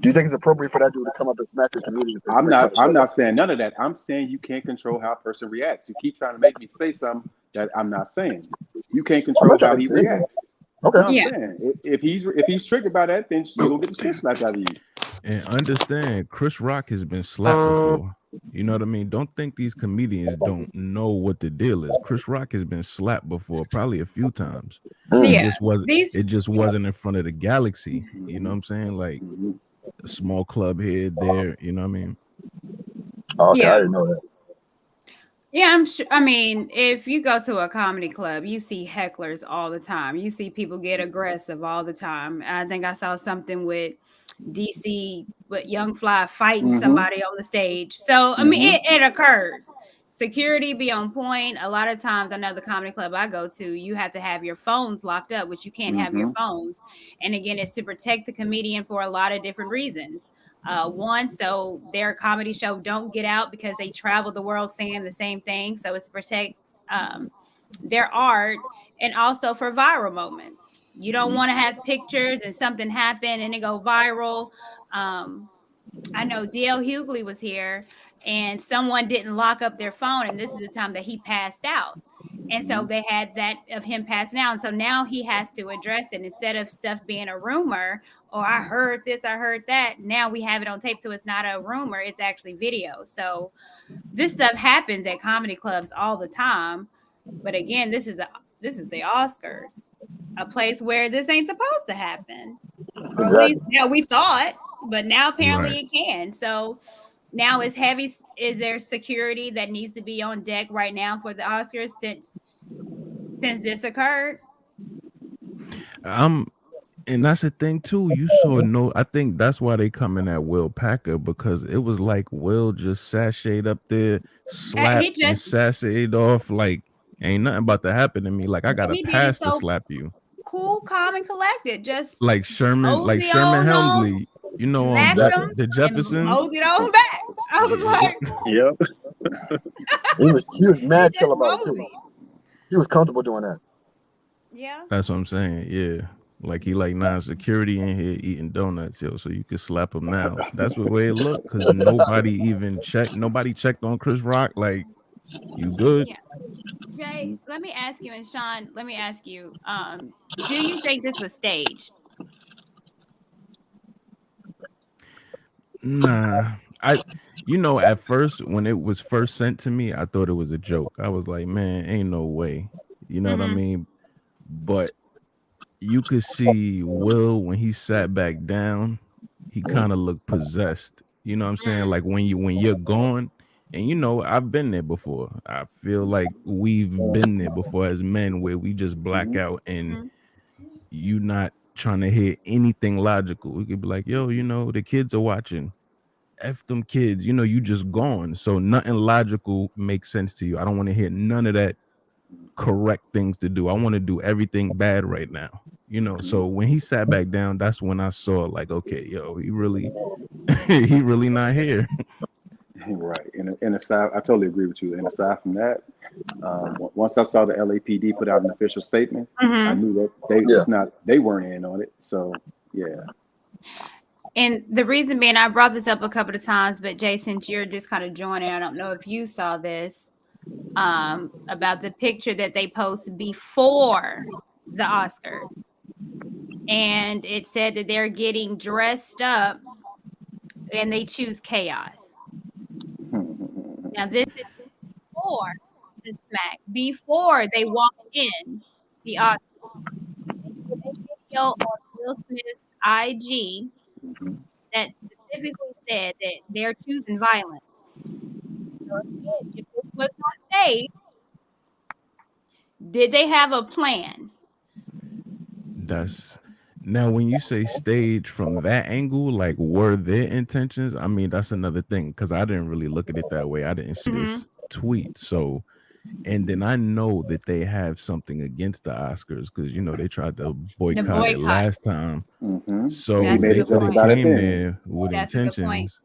Do you think it's appropriate for that dude to come up and smack the comedian?
I'm not saying none of that. I'm saying you can't control how a person reacts. You keep trying to make me say something that I'm not saying. You can't control how he reacts.
Okay.
No, I'm saying if he's triggered by that, then you're gonna get the shit slapped out of you.
And understand, Chris Rock has been slapped before. You know what I mean? Don't think these comedians don't know what the deal is. Chris Rock has been slapped before, probably a few times. It just wasn't in front of the galaxy. You know what I'm saying? Like a small club here, there. You know what I mean?
Okay, I didn't know that.
Yeah, I'm sure. I mean, if you go to a comedy club, you see hecklers all the time. You see people get aggressive all the time. I think I saw something with DC with Young Fly fighting somebody on the stage. So I mean, it occurs. Security be on point. A lot of times, I know the comedy club I go to, you have to have your phones locked up, which you can't have your phones. And again, it's to protect the comedian for a lot of different reasons. One, so their comedy show don't get out because they travel the world saying the same thing. So it's to protect their art, and also for viral moments. You don't want to have pictures and something happen and it go viral. I know DL Hughley was here and someone didn't lock up their phone, and this is the time that he passed out. And so they had that of him passing out. And so now he has to address it instead of stuff being a rumor or I heard this, I heard that. Now we have it on tape. So it's not a rumor, it's actually video. So this stuff happens at comedy clubs all the time. But again, this is the Oscars, a place where this ain't supposed to happen. Or at least we thought, but now apparently it can. So now is there security that needs to be on deck right now for the Oscars since this occurred?
And that's the thing too. You saw I think that's why they coming at Will Packer, because it was like Will just sashayed up there, slapped and sashayed off like ain't nothing about to happen to me. Like I got a pass to slap you.
Cool, calm, and collected. Just
like Sherman Helmsley, the Jeffersons.
Moseyed on back. I was like,
yep.
he was mad chill about it too. He was comfortable doing that.
Yeah.
That's what I'm saying. Yeah. Like he security in here eating donuts, yo. So you could slap him now. That's the way it looked, because nobody checked on Chris Rock. Like, you good?
Yeah. Jay, let me ask you, and Sean, let me ask you, do you think this was staged?
Nah. At first, when it was first sent to me, I thought it was a joke. I was like, man, ain't no way. You know what I mean? But you could see Will when he sat back down, he kind of looked possessed. You know what I'm saying? Like when you're gone, and I've been there before. I feel like we've been there before as men, where we just black out and you not trying to hear anything logical. We could be like, yo, the kids are watching. F them kids, you just gone. So nothing logical makes sense to you. I don't want to hear none of that correct things to do. I want to do everything bad right now. So when he sat back down, that's when I saw like, okay, yo, he really not here.
Right. And aside, I totally agree with you. And aside from that, once I saw the LAPD put out an official statement, I knew that they weren't in on it. So yeah.
And the reason being, I brought this up a couple of times, but Jay, since you're just kind of joining, I don't know if you saw this about the picture that they posted before the Oscars. And it said that they're getting dressed up and they choose chaos. Now, this is before the smack before they walk in the Oscars. There was a video on Will Smith's IG that specifically said that they're choosing violence. So again, if this was not stage, did they have a plan?
That's now when you say stage from that angle, like were their intentions? I mean, that's another thing because I didn't really look at it that way. I didn't see this tweet. So, and then I know that they have something against the Oscars because they tried to
The
boycott it
boycott.
last time.
And
So
he
That's a
made a
they
good
could
joke
have
point.
about it
came
then.
there with
That's a good point.
intentions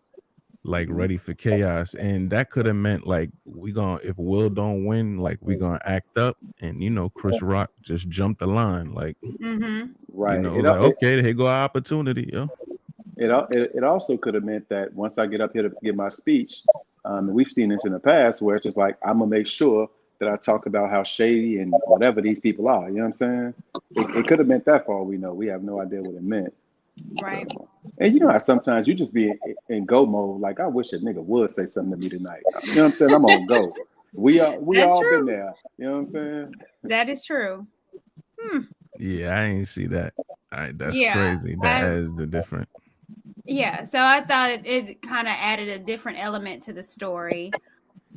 like ready for chaos, and that could have meant like if Will don't win, like we gonna act up, and Chris Rock just jumped the line, like
Mm-hmm.
Right.
like okay, here go our opportunity, yo.
It also could have meant that once I get up here to give my speech, and we've seen this in the past where it's just like I'm gonna make sure that I talk about how shady and whatever these people are. You know what I'm saying? It could have meant that for all we know. We have no idea what it meant.
Right.
And you know how sometimes you just be in go mode. Like I wish a nigga would say something to me tonight. You know what I'm saying? I'm on go. We
That's
all been
true.
there. You know what I'm saying?
That is true.
Yeah, I ain't see that. That's
Yeah.
crazy. That adds the different.
Yeah. So I thought it kind of added a different element to the story.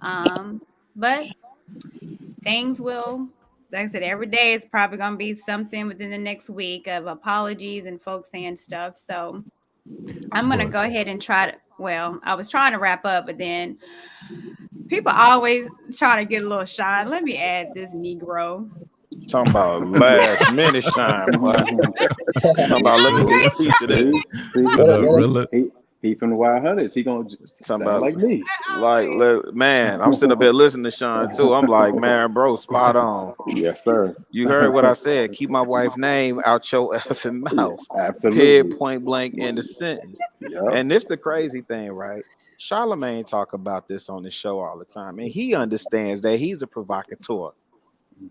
But things will, like I said, every day is probably going to be something within the next week of apologies and folks saying stuff. So I'm going to go ahead and I was trying to wrap up, but then people always trying to get a little shine. Let me add this Negro.
Talking about last minute shine, boy. Talking about let me get a piece of that.
He from the Wild Hunters. He gonna sound like me.
Man, I'm sitting up here listening to Sean too. I'm like, man, bro, spot on.
Yes, sir.
You heard what I said. Keep my wife's name out your effing mouth.
Absolutely.
Period, point blank in the sentence.
Yep.
And this the crazy thing, right? Charlemagne talk about this on the show all the time, and he understands that he's a provocateur.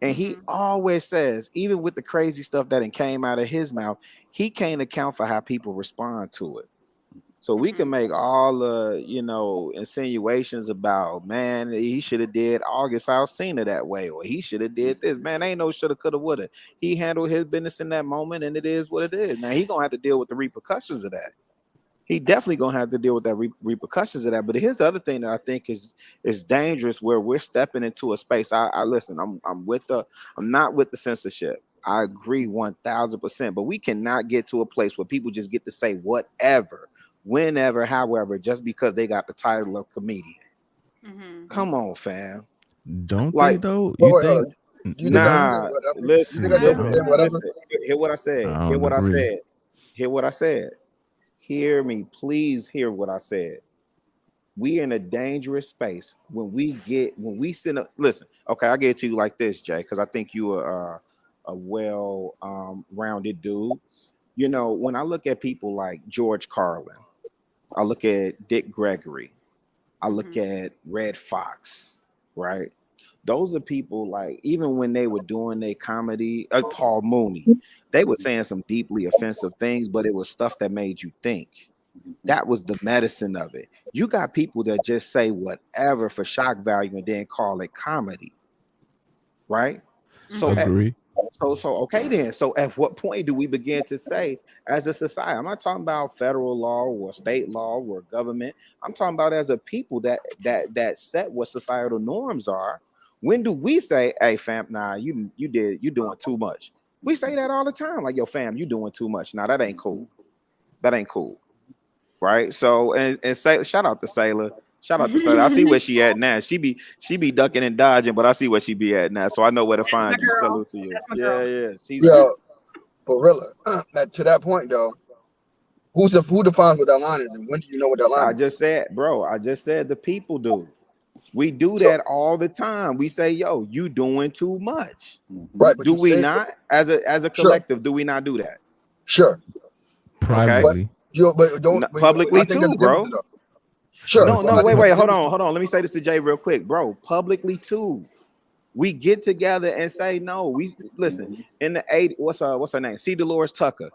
And he always says, even with the crazy stuff that came out of his mouth, he can't account for how people respond to it. So we can make all insinuations about, man, he should have did August Alsina that way, or he should have did this. Man, ain't no shoulda, coulda, woulda. He handled his business in that moment, and it is what it is. Now he gonna have to deal with the repercussions of that. He definitely gonna have to deal with that repercussions of that. But here's the other thing that I think is dangerous, where we're stepping into a space. I listen. I'm not with the censorship. I agree 1,000%. But we cannot get to a place where people just get to say whatever, whenever, however, just because they got the title of comedian. Come on, fam.
Don't they though? You think?
Nah. Listen. Hear what I said.
Hear what I said.
Hear what I said. Hear me, please hear what I said. We in a dangerous space when we send up. Listen, okay, I'll get it to you like this, Jay, because I think you are a well rounded dude. When I look at people like George Carlin, I look at Dick Gregory, I look at Red Fox, right? Those are people, like, even when they were doing their comedy, Paul Mooney, they were saying some deeply offensive things, but it was stuff that made you think. That was the medicine of it. You got people that just say whatever for shock value and then call it comedy, right? So
agree.
So okay then. So at what point do we begin to say, as a society, I'm not talking about federal law or state law or government. I'm talking about as a people that set what societal norms are. When do we say, hey fam, nah, you doing too much? We say that all the time. Like, yo, fam, you doing too much. Nah, that ain't cool. That ain't cool. Right. So and say shout out to Sailor. Shout out to Sailor. I see where she at now. She be ducking and dodging, but I see where she be at now. So I know where to find you. Salute to you. Yeah.
But really, to that point though, who defines what that line is, and when do you know what that line is?
I just said the people do. We do that all the time. We say, yo, you doing too much.
Right.
Do we not? As a collective, do we not do that?
Sure.
Privately.
But don't
publicly too, bro.
Sure.
No, wait. Hold on. Let me say this to Jay real quick, bro. Publicly too. We get together and say no. We listen in the 80s. What's her name? C. Dolores Tucker.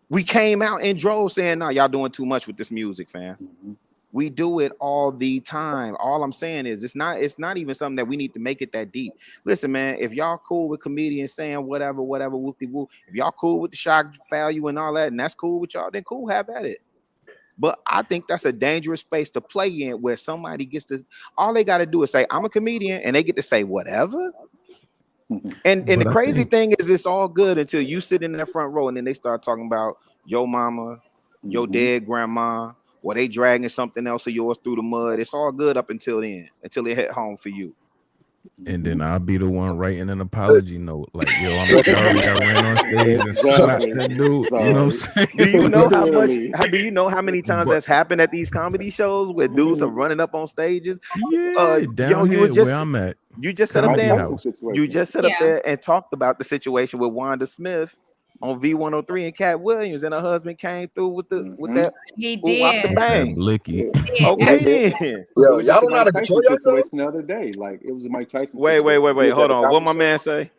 We came out in droves saying, "No, y'all doing too much with this music, fam." We do it all the time. All I'm saying is it's not even something that we need to make it that deep. Listen, man, if y'all cool with comedians saying whatever, whoop-de-woo, if y'all cool with the shock value and all that, and that's cool with y'all, then cool, have at it. But I think that's a dangerous space to play in where somebody gets to, all they got to do is say, I'm a comedian, and they get to say whatever. And the crazy thing is, it's all good until you sit in that front row and then they start talking about your mama, your dead grandma, or they dragging something else of yours through the mud. It's all good up until then, until they hit home for you.
And then I'll be the one writing an apology note, like, "Yo, I'm sorry I ran on stage and slapped that dude."
Sorry.
You know what I'm saying?
Do you know how much? Do you know how many times that's happened at these comedy shows where dudes are running up on stages?
Yeah, down here where I'm at.
You just set up
Comedy
there.
House.
You just set up there and talked about the situation with Wanda Smith on V103 and Cat Williams, and her husband came through with that.
He
Wop the
did.
bang.
Blicky.
Okay then.
Yo, y'all don't know how to control yourself.
The other day, like it was a Mike Tyson.
Wait. Hold on. What my man say?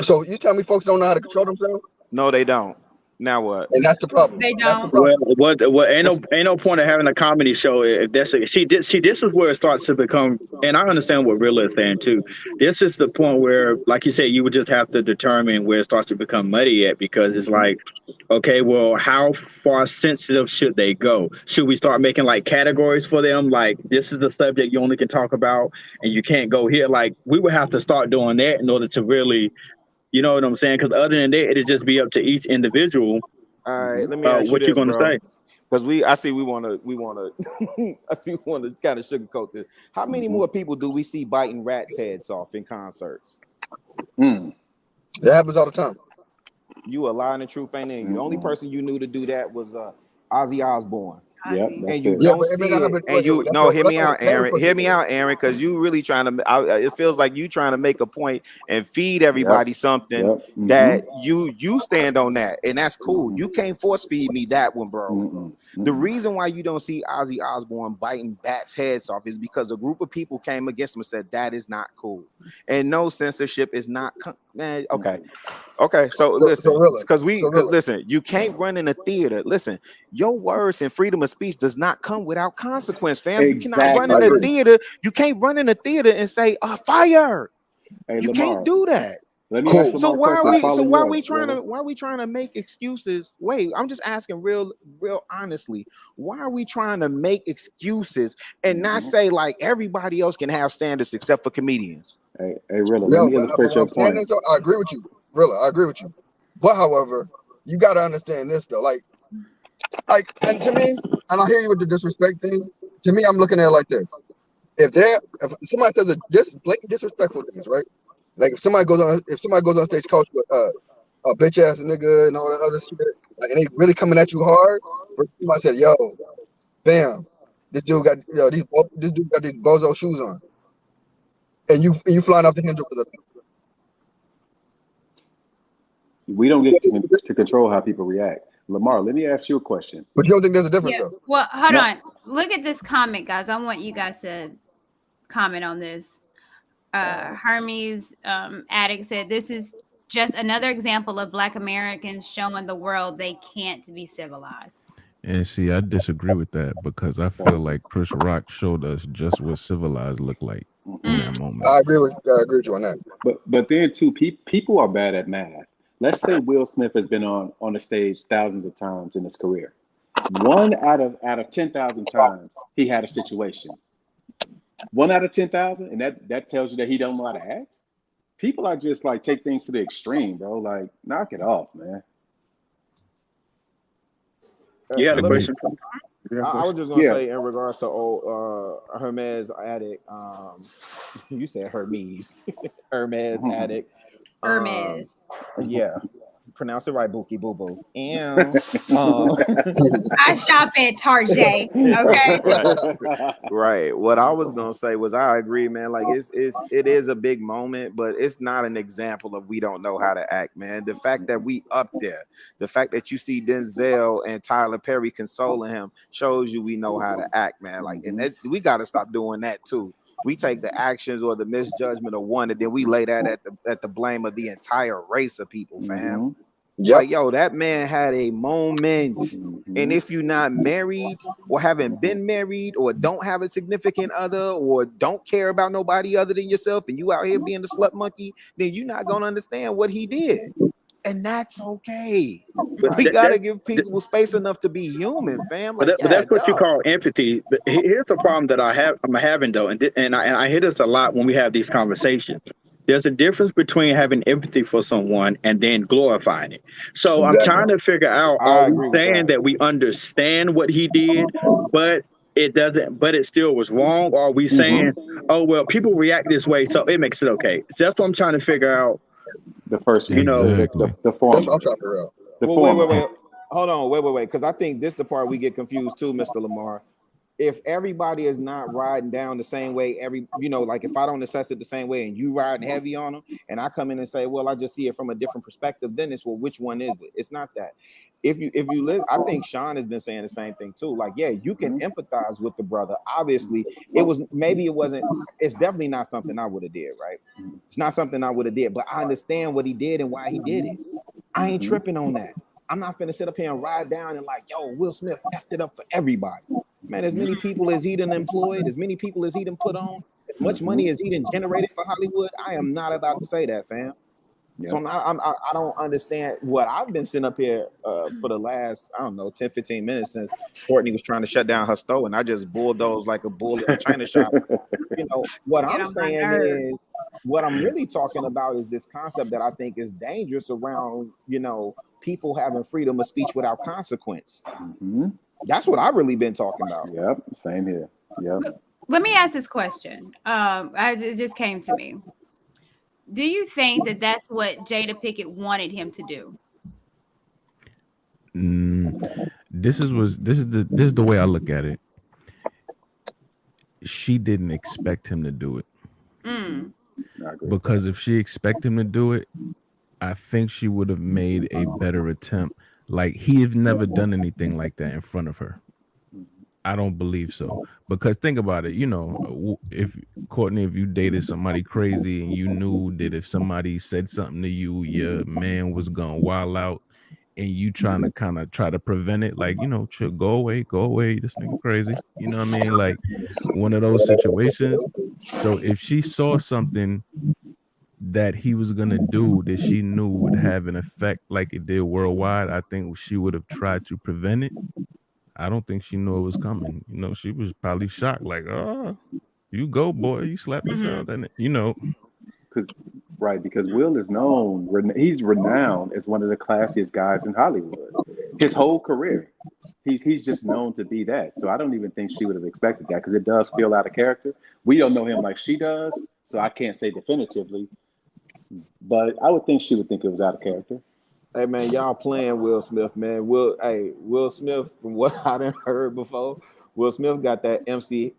So you tell me folks don't know how to control themselves?
No, they don't. Now what?
And that's the problem.
They don't.
Well, ain't no point of having a comedy show if that's this is where it starts to become. And I understand what Rilla is saying too. This is the point where, like you said, you would just have to determine where it starts to become muddy at, because it's like, okay, well, how far sensitive should they go? Should we start making like categories for them? Like, this is the subject you only can talk about, and you can't go here. Like, we would have to start doing that in order to really. You know what I'm saying? Because other than that, it'd just be up to each individual.
All right, let me ask you
what
this,
you're gonna say.
Because I see we want to kind of sugarcoat this. How many more people do we see biting rats' heads off in concerts?
That happens all the time.
You a lie and the truth ain't in you. The only person you knew to do that was Ozzy Osbourne.
Yep,
and you don't see it. And you hear me out, Aaron. Hear me out, Aaron, because you really trying to. It feels like you trying to make a point and feed everybody something that you stand on that, and that's cool. You can't force feed me that one, bro. The reason why you don't see Ozzy Osbourne biting bats' heads off is because a group of people came against him and said that is not cool, and no, censorship is not. Man, okay. So listen, because listen, you can't run in a theater. Listen, your words and freedom of speech does not come without consequence, fam. You cannot run in a theater. You can't run in a theater and say fire.
Hey,
you
Lamar,
can't do that.
Let me ask
So why are we
trying
to make excuses? Wait, I'm just asking real honestly. Why are we trying to make excuses and not say like everybody else can have standards except for comedians?
Hey, Rilla, let me illustrate your point.
I agree with you, Rilla. I agree with you. But however, you got to understand this though. Like, and to me, and I hear you with the disrespect thing. To me, I'm looking at it like this: if somebody says just blatant disrespectful things, right? Like if somebody goes on stage, coach with a bitch ass nigga and all that other shit, like, and they really coming at you hard. Somebody said, "Yo, fam, this dude got these bozo shoes on," and you flying off the handle with them.
We don't get to control how people react. Lamar, let me ask you a question.
But you don't think there's a difference though?
Well, hold on. Look at this comment, guys. I want you guys to comment on this. Hermes Addict said, "This is just another example of Black Americans showing the world they can't be civilized."
And see, I disagree with that because I feel like Chris Rock showed us just what civilized looked like in that moment.
I agree with you on that.
But then too, people are bad at math. Let's say Will Smith has been on the stage thousands of times in his career. 1 out of 10,000 times he had a situation. 1 out of 10,000, and that tells you that he don't know how to act. People are just like take things to the extreme, bro. Like, knock it off, man.
You had a question.
I was just gonna say in regards to Hermes Addict. You said Hermes, Hermes Addict.
Hermes.
Yeah. Pronounce it right, Bookie Boo Boo.
I shop at Target. Okay.
Right. What I was gonna say was I agree, man. Like it is a big moment, but it's not an example of we don't know how to act, man. The fact that we up there, the fact that you see Denzel and Tyler Perry consoling him shows you we know how to act, man. Like, and we gotta stop doing that too. We take the actions or the misjudgment of one, and then we lay that at the blame of the entire race of people, fam.
Yep.
Like, yo, that man had a moment. And if you're not married or haven't been married or don't have a significant other or don't care about nobody other than yourself and you out here being the slut monkey, then you're not gonna understand what he did. And that's okay.
But
We gotta give people space enough to be human, fam. Like,
but
yeah,
that's what you
dog.
call empathy. But here's the problem that I'm having though, and I hear this a lot when we have these conversations. There's a difference between having empathy for someone and then glorifying it. So I'm
Exactly.
trying to figure out: are
I
we
agree with
saying
that.
that we understand what he did, but it doesn't, but it still was wrong? Or are we saying, oh well, people react this way, so it makes it okay? So that's what I'm trying to figure out.
The first
You
one,
know,
Exactly.
the
That's what I'm
former,
trying to figure out.
the
Well,
former.
wait. Hold on, wait. Because I think this the part we get confused too, Mr. Lamar. If everybody is not riding down the same way, like if I don't assess it the same way and you riding heavy on them, and I come in and say, well, I just see it from a different perspective, then it's, well, which one is it? It's not that. If you live, I think Sean has been saying the same thing too. Like, yeah, you can empathize with the brother. Obviously, it's definitely not something I would have did, right? It's not something I would have did, but I understand what he did and why he did it. I ain't tripping on that. I'm not finna sit up here and ride down and like, yo, Will Smith effed it up for everybody. Man, as many people as he done employed, as many people as he done put on, as much money as he done generated for Hollywood, I am not about to say that, fam.
Yeah.
So I don't understand what I've been sitting up here for the last, I don't know, 10, 15 minutes since Courtney was trying to shut down her store and I just bulldozed like a bull in a china shop. What
Get
I'm
on my
saying
nerves.
is, what I'm really talking about is this concept that I think is dangerous around, people having freedom of speech without consequence. That's what I've really been talking about.
Yep, same here. Yep.
Let me ask this question. It just came to me. Do you think that that's what Jada Pickett wanted him to do?
This is the way I look at it. She didn't expect him to do it.
I agree with
Because
that.
if she expected him to do it, I think she would have made a better attempt. Like, he have never done anything like that in front of her. I don't believe so. Because think about it, if Courtney, if you dated somebody crazy and you knew that if somebody said something to you, your man was gonna wild out, and you trying to kind of try to prevent it, like, go away, this nigga crazy. You know what I mean? Like, one of those situations. So if she saw something that he was gonna do that she knew would have an effect like it did worldwide, I think she would have tried to prevent it. I don't think she knew it was coming. She was probably shocked, like, oh, you go, boy, you slap Michelle. Then
Because Will is known, he's renowned as one of the classiest guys in Hollywood. His whole career, he's just known to be that. So I don't even think she would have expected that because it does feel out of character. We don't know him like she does, so I can't say definitively. But I would think she would think it was out of character.
Hey man, y'all playing Will Smith, man. Will Smith, from what I done heard before, Will Smith got that MC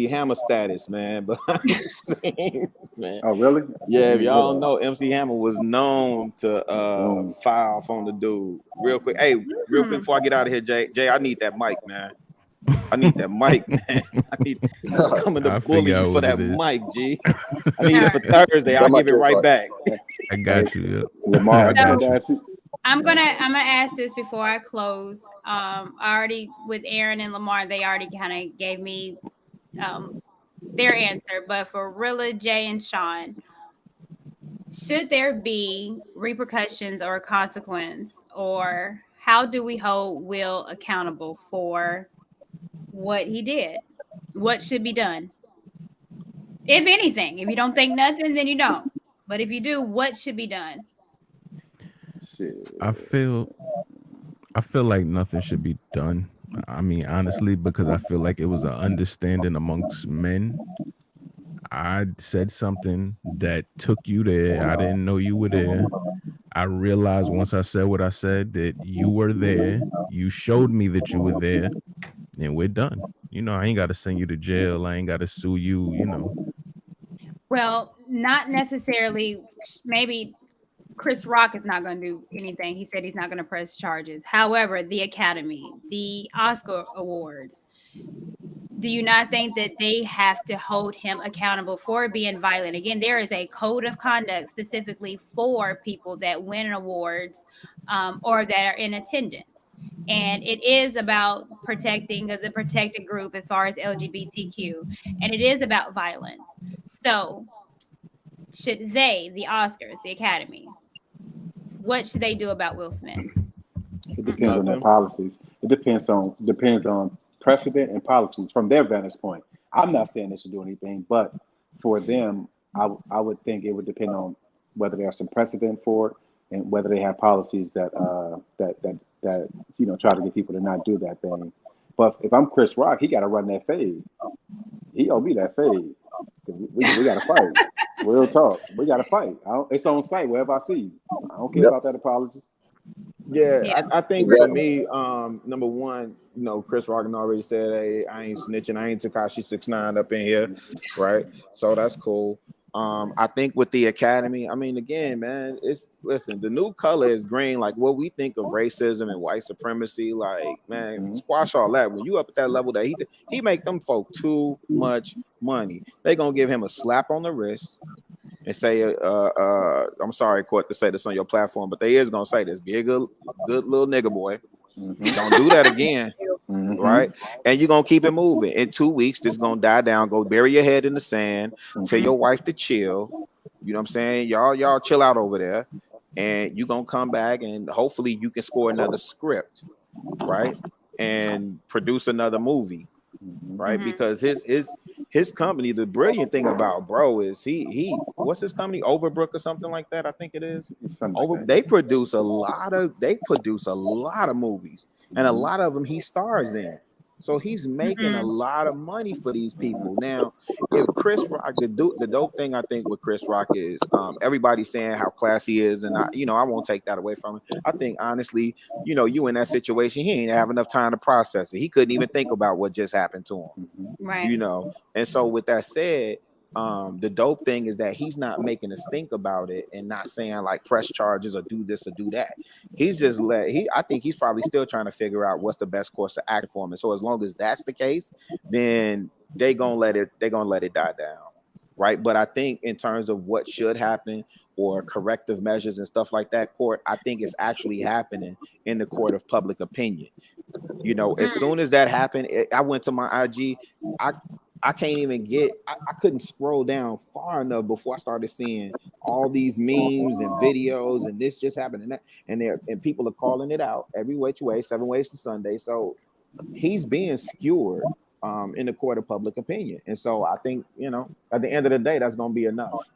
Hammer status, man. Behind the scenes, man.
Oh, really?
Yeah, if y'all don't know, MC Hammer was known to
Boom.
fire off on the dude. Real quick, real quick before I get out of here, Jay, I need that mic, man. I need that mic, man. I'm coming to
I'll
bully
figure out
you for
what
that
it is.
mic, G. I need it for Thursday. I'll give it right back.
I got you.
Lamar,
I got you.
that's it.
I'm gonna ask this before I close. I already, with Aaron and Lamar, they already kind of gave me their answer. But for Rilla, Jay, and Sean, should there be repercussions or consequence, or how do we hold Will accountable for what he did? What should be done? If anything, if you don't think nothing, then you don't. But if you do, what should be done?
Shit.
I feel like nothing should be done. I mean, honestly, because I feel like it was an understanding amongst men. I said something that took you there. I didn't know you were there. I realized once I said what I said that you were there. You showed me that you were there, and we're done. I ain't got to send you to jail. I ain't got to sue you.
Well, not necessarily. Maybe Chris Rock is not going to do anything. He said he's not going to press charges. However, the Academy, the Oscar Awards, do you not think that they have to hold him accountable for being violent? Again, there is a code of conduct specifically for people that win awards or that are in attendance. And it is about protecting the protected group as far as LGBTQ, and it is about violence. So, should they, the Oscars, the Academy, what should they do about Will Smith?
It depends on their policies. It depends on precedent and policies from their vantage point. I'm not saying they should do anything, but for them, I would think it would depend on whether there's some precedent for it and whether they have policies that try to get people to not do that thing. But if I'm Chris Rock, he got to run that fade. He owe me that fade. We got to fight. Real talk. We got to fight. It's on site wherever I see you. I don't care about that apology.
Yeah, I think for me, number one, Chris Rock already said, "Hey, I ain't snitching. I ain't Tekashi 6ix9ine up in here," right? So that's cool. I think with the Academy, I mean, again, man, listen, the new color is green. Like what we think of racism and white supremacy, like, man, squash all that. When you up at that level that he make them folk too much money, they gonna give him a slap on the wrist and say, I'm sorry, court, to say this on your platform, but they is gonna say this. Be a good little nigga boy. Don't do that again. Right? And you're gonna keep it moving. In 2 weeks, this is gonna die down. Go bury your head in the sand, tell your wife to chill. You know what I'm saying? Y'all chill out over there, and you're gonna come back and hopefully you can score another script, right? And produce another movie, right? Because his company, the brilliant thing about bro is he what's his company, Overbrook or something like that, I think it is. They produce a lot of movies, and a lot of them he stars in. So he's making a lot of money for these people. Now, if Chris Rock, the dope thing I think with Chris Rock is everybody's saying how classy he is, and I won't take that away from him. I think honestly, you in that situation, he ain't have enough time to process it. He couldn't even think about what just happened to him.
Right.
And so with that said, the dope thing is that he's not making us think about it and not saying like press charges or do this or do that. He's just I think he's probably still trying to figure out what's the best course of action for him. And so as long as that's the case, then they're gonna let it die down. Right. But I think in terms of what should happen or corrective measures and stuff like that, court, I think it's actually happening in the court of public opinion. As soon as that happened, I went to my IG. I can't even I couldn't scroll down far enough before I started seeing all these memes and videos and this just happened and that, and people are calling it out every which way, 7 ways to Sunday. So he's being skewered in the court of public opinion. And so I think, at the end of the day, that's going to be enough.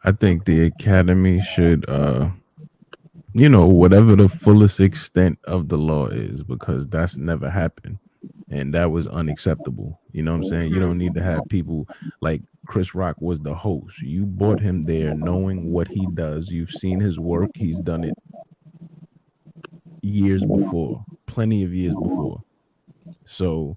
I think the Academy should, whatever the fullest extent of the law is, because that's never happened. And that was unacceptable. You know what I'm saying? You don't need to have people like Chris Rock was the host. You brought him there knowing what he does. You've seen his work. He's done it years before, plenty of years before. So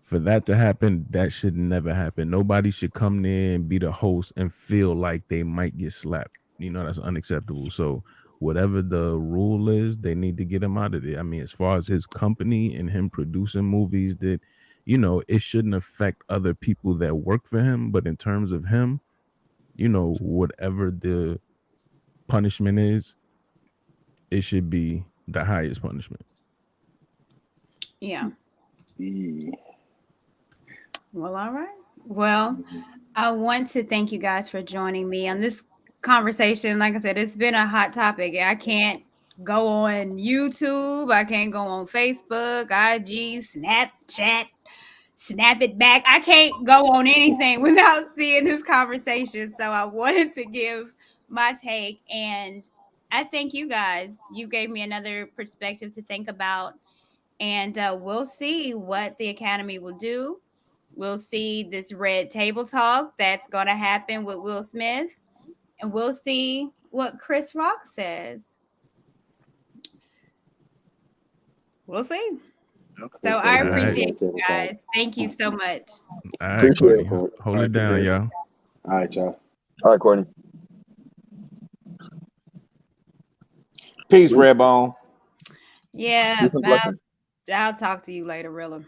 for that to happen, that should never happen. Nobody should come there and be the host and feel like they might get slapped. That's unacceptable. So whatever the rule is, they need to get him out of there. I mean, as far as his company and him producing movies, that it shouldn't affect other people that work for him. But in terms of him, whatever the punishment is, it should be the highest punishment.
Yeah. Well, all right. Well, I want to thank you guys for joining me on this conversation. Like I said, it's been a hot topic. I can't go on YouTube. I can't go on Facebook, IG, Snapchat, Snap It Back. I can't go on anything without seeing this conversation. So I wanted to give my take, and I thank you guys. You gave me another perspective to think about, and we'll see what the Academy will do. We'll see this red table talk that's going to happen with Will Smith, and we'll see what Chris Rock says. We'll see. So I appreciate you guys. Thank you so much.
All right, Courtney. Hold it down, y'all.
All right, y'all.
All right, Courtney.
Peace, Redbone.
Yeah, I'll talk to you later, Rilla.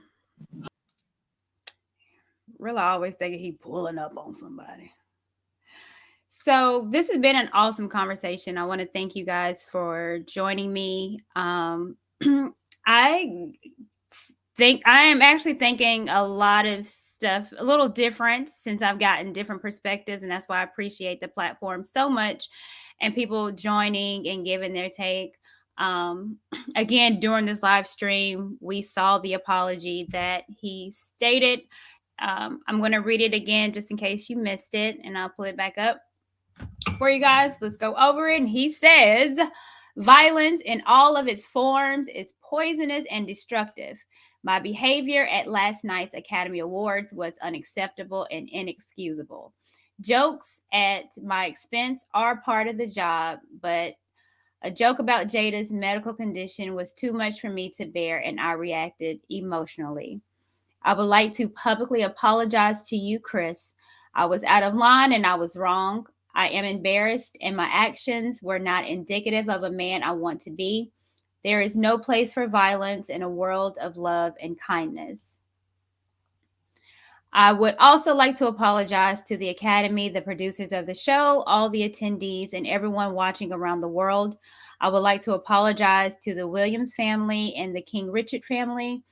Rilla always thinking he pulling up on somebody. So this has been an awesome conversation. I want to thank you guys for joining me. I think I am actually thinking a lot of stuff a little different since I've gotten different perspectives, and that's why I appreciate the platform so much and people joining and giving their take. Again, during this live stream, we saw the apology that he stated. I'm going to read it again just in case you missed it, and I'll pull it back up for you guys. Let's go over it. And he says, violence in all of its forms is poisonous and destructive. My behavior at last night's Academy Awards was unacceptable and inexcusable. Jokes at my expense are part of the job, but a joke about Jada's medical condition was too much for me to bear, and I reacted emotionally. I would like to publicly apologize to you, Chris. I was out of line and I was wrong. I am embarrassed, and my actions were not indicative of a man I want to be. There is no place for violence in a world of love and kindness. I would also like to apologize to the Academy, the producers of the show, all the attendees, and everyone watching around the world. I would like to apologize to the Williams family and the King Richard family.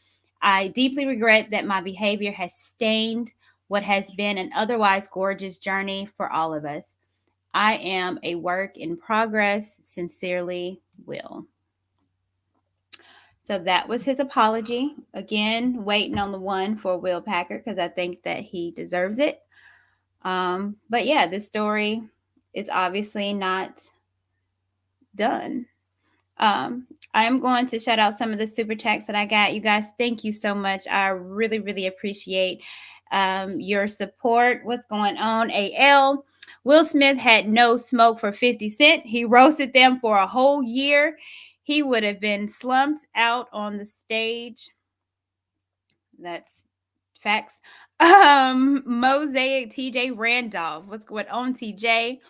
I deeply regret that my behavior has stained what has been an otherwise gorgeous journey for all of us. I am a work in progress. Sincerely, Will. So that was his apology. Again, waiting on the one for Will Packard because I think that he deserves it. But yeah, this story is obviously not done. I'm going to shout out some of the super chats that I got. You guys, thank you so much. I really, really appreciate your support. What's going on? AL. Will Smith had no smoke for 50 Cent. He roasted them for a whole year. He would have been slumped out on the stage. That's facts. Mosaic TJ Randolph. What's going on, TJ?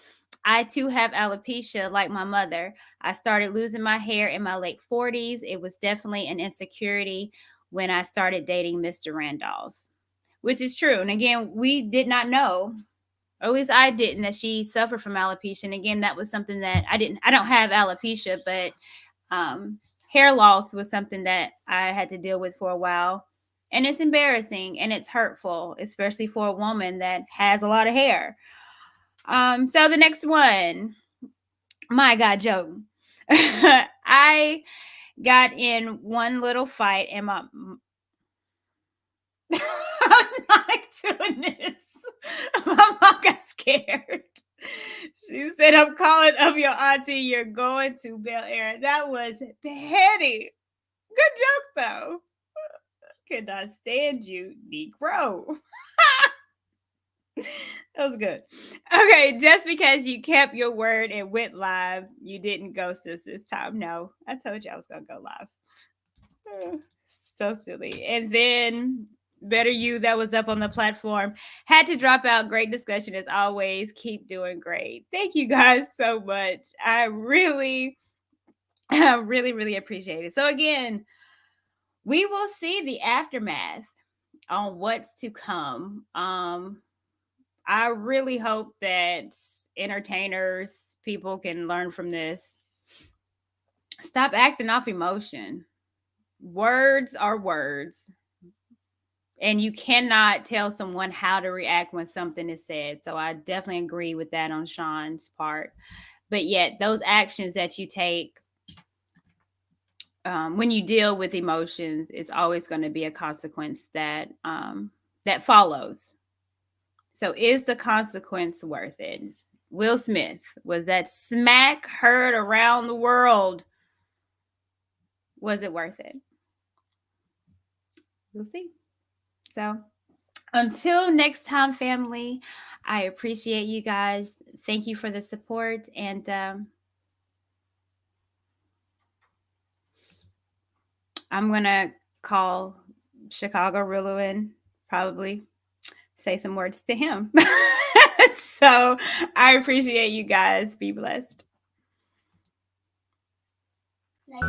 I too have alopecia like my mother. I started losing my hair in my late 40s. It was definitely an insecurity when I started dating Mr. Randolph, which is true. And again, we did not know, or at least I didn't, that she suffered from alopecia. And again, that was something that I don't have alopecia, but hair loss was something that I had to deal with for a while. And it's embarrassing and it's hurtful, especially for a woman that has a lot of hair. So the next one, my God, Joe. I got in one little fight and I'm not doing this. My mom got scared. She said, I'm calling up your auntie. You're going to Bel Air. That was petty. Good joke, though. Could not stand you, Negro. That was good. Okay, just because you kept your word and went live, you didn't ghost us this time. No, I told you I was going to go live. So silly. And then Better You, that was up on the platform, had to drop out. Great discussion as always. Keep doing great. Thank you guys so much. I really appreciate it. So again, we will see the aftermath on what's to come. I really hope that entertainers, people can learn from this. Stop acting off emotion. Words are words. And you cannot tell someone how to react when something is said. So I definitely agree with that on Sean's part. But yet those actions that you take when you deal with emotions, it's always going to be a consequence that that follows. So is the consequence worth it? Will Smith, was that smack heard around the world? Was it worth it? We'll see. So until next time, family, I appreciate you guys. Thank you for the support. And I'm going to call Chicago Ruin, probably say some words to him. So I appreciate you guys. Be blessed. Like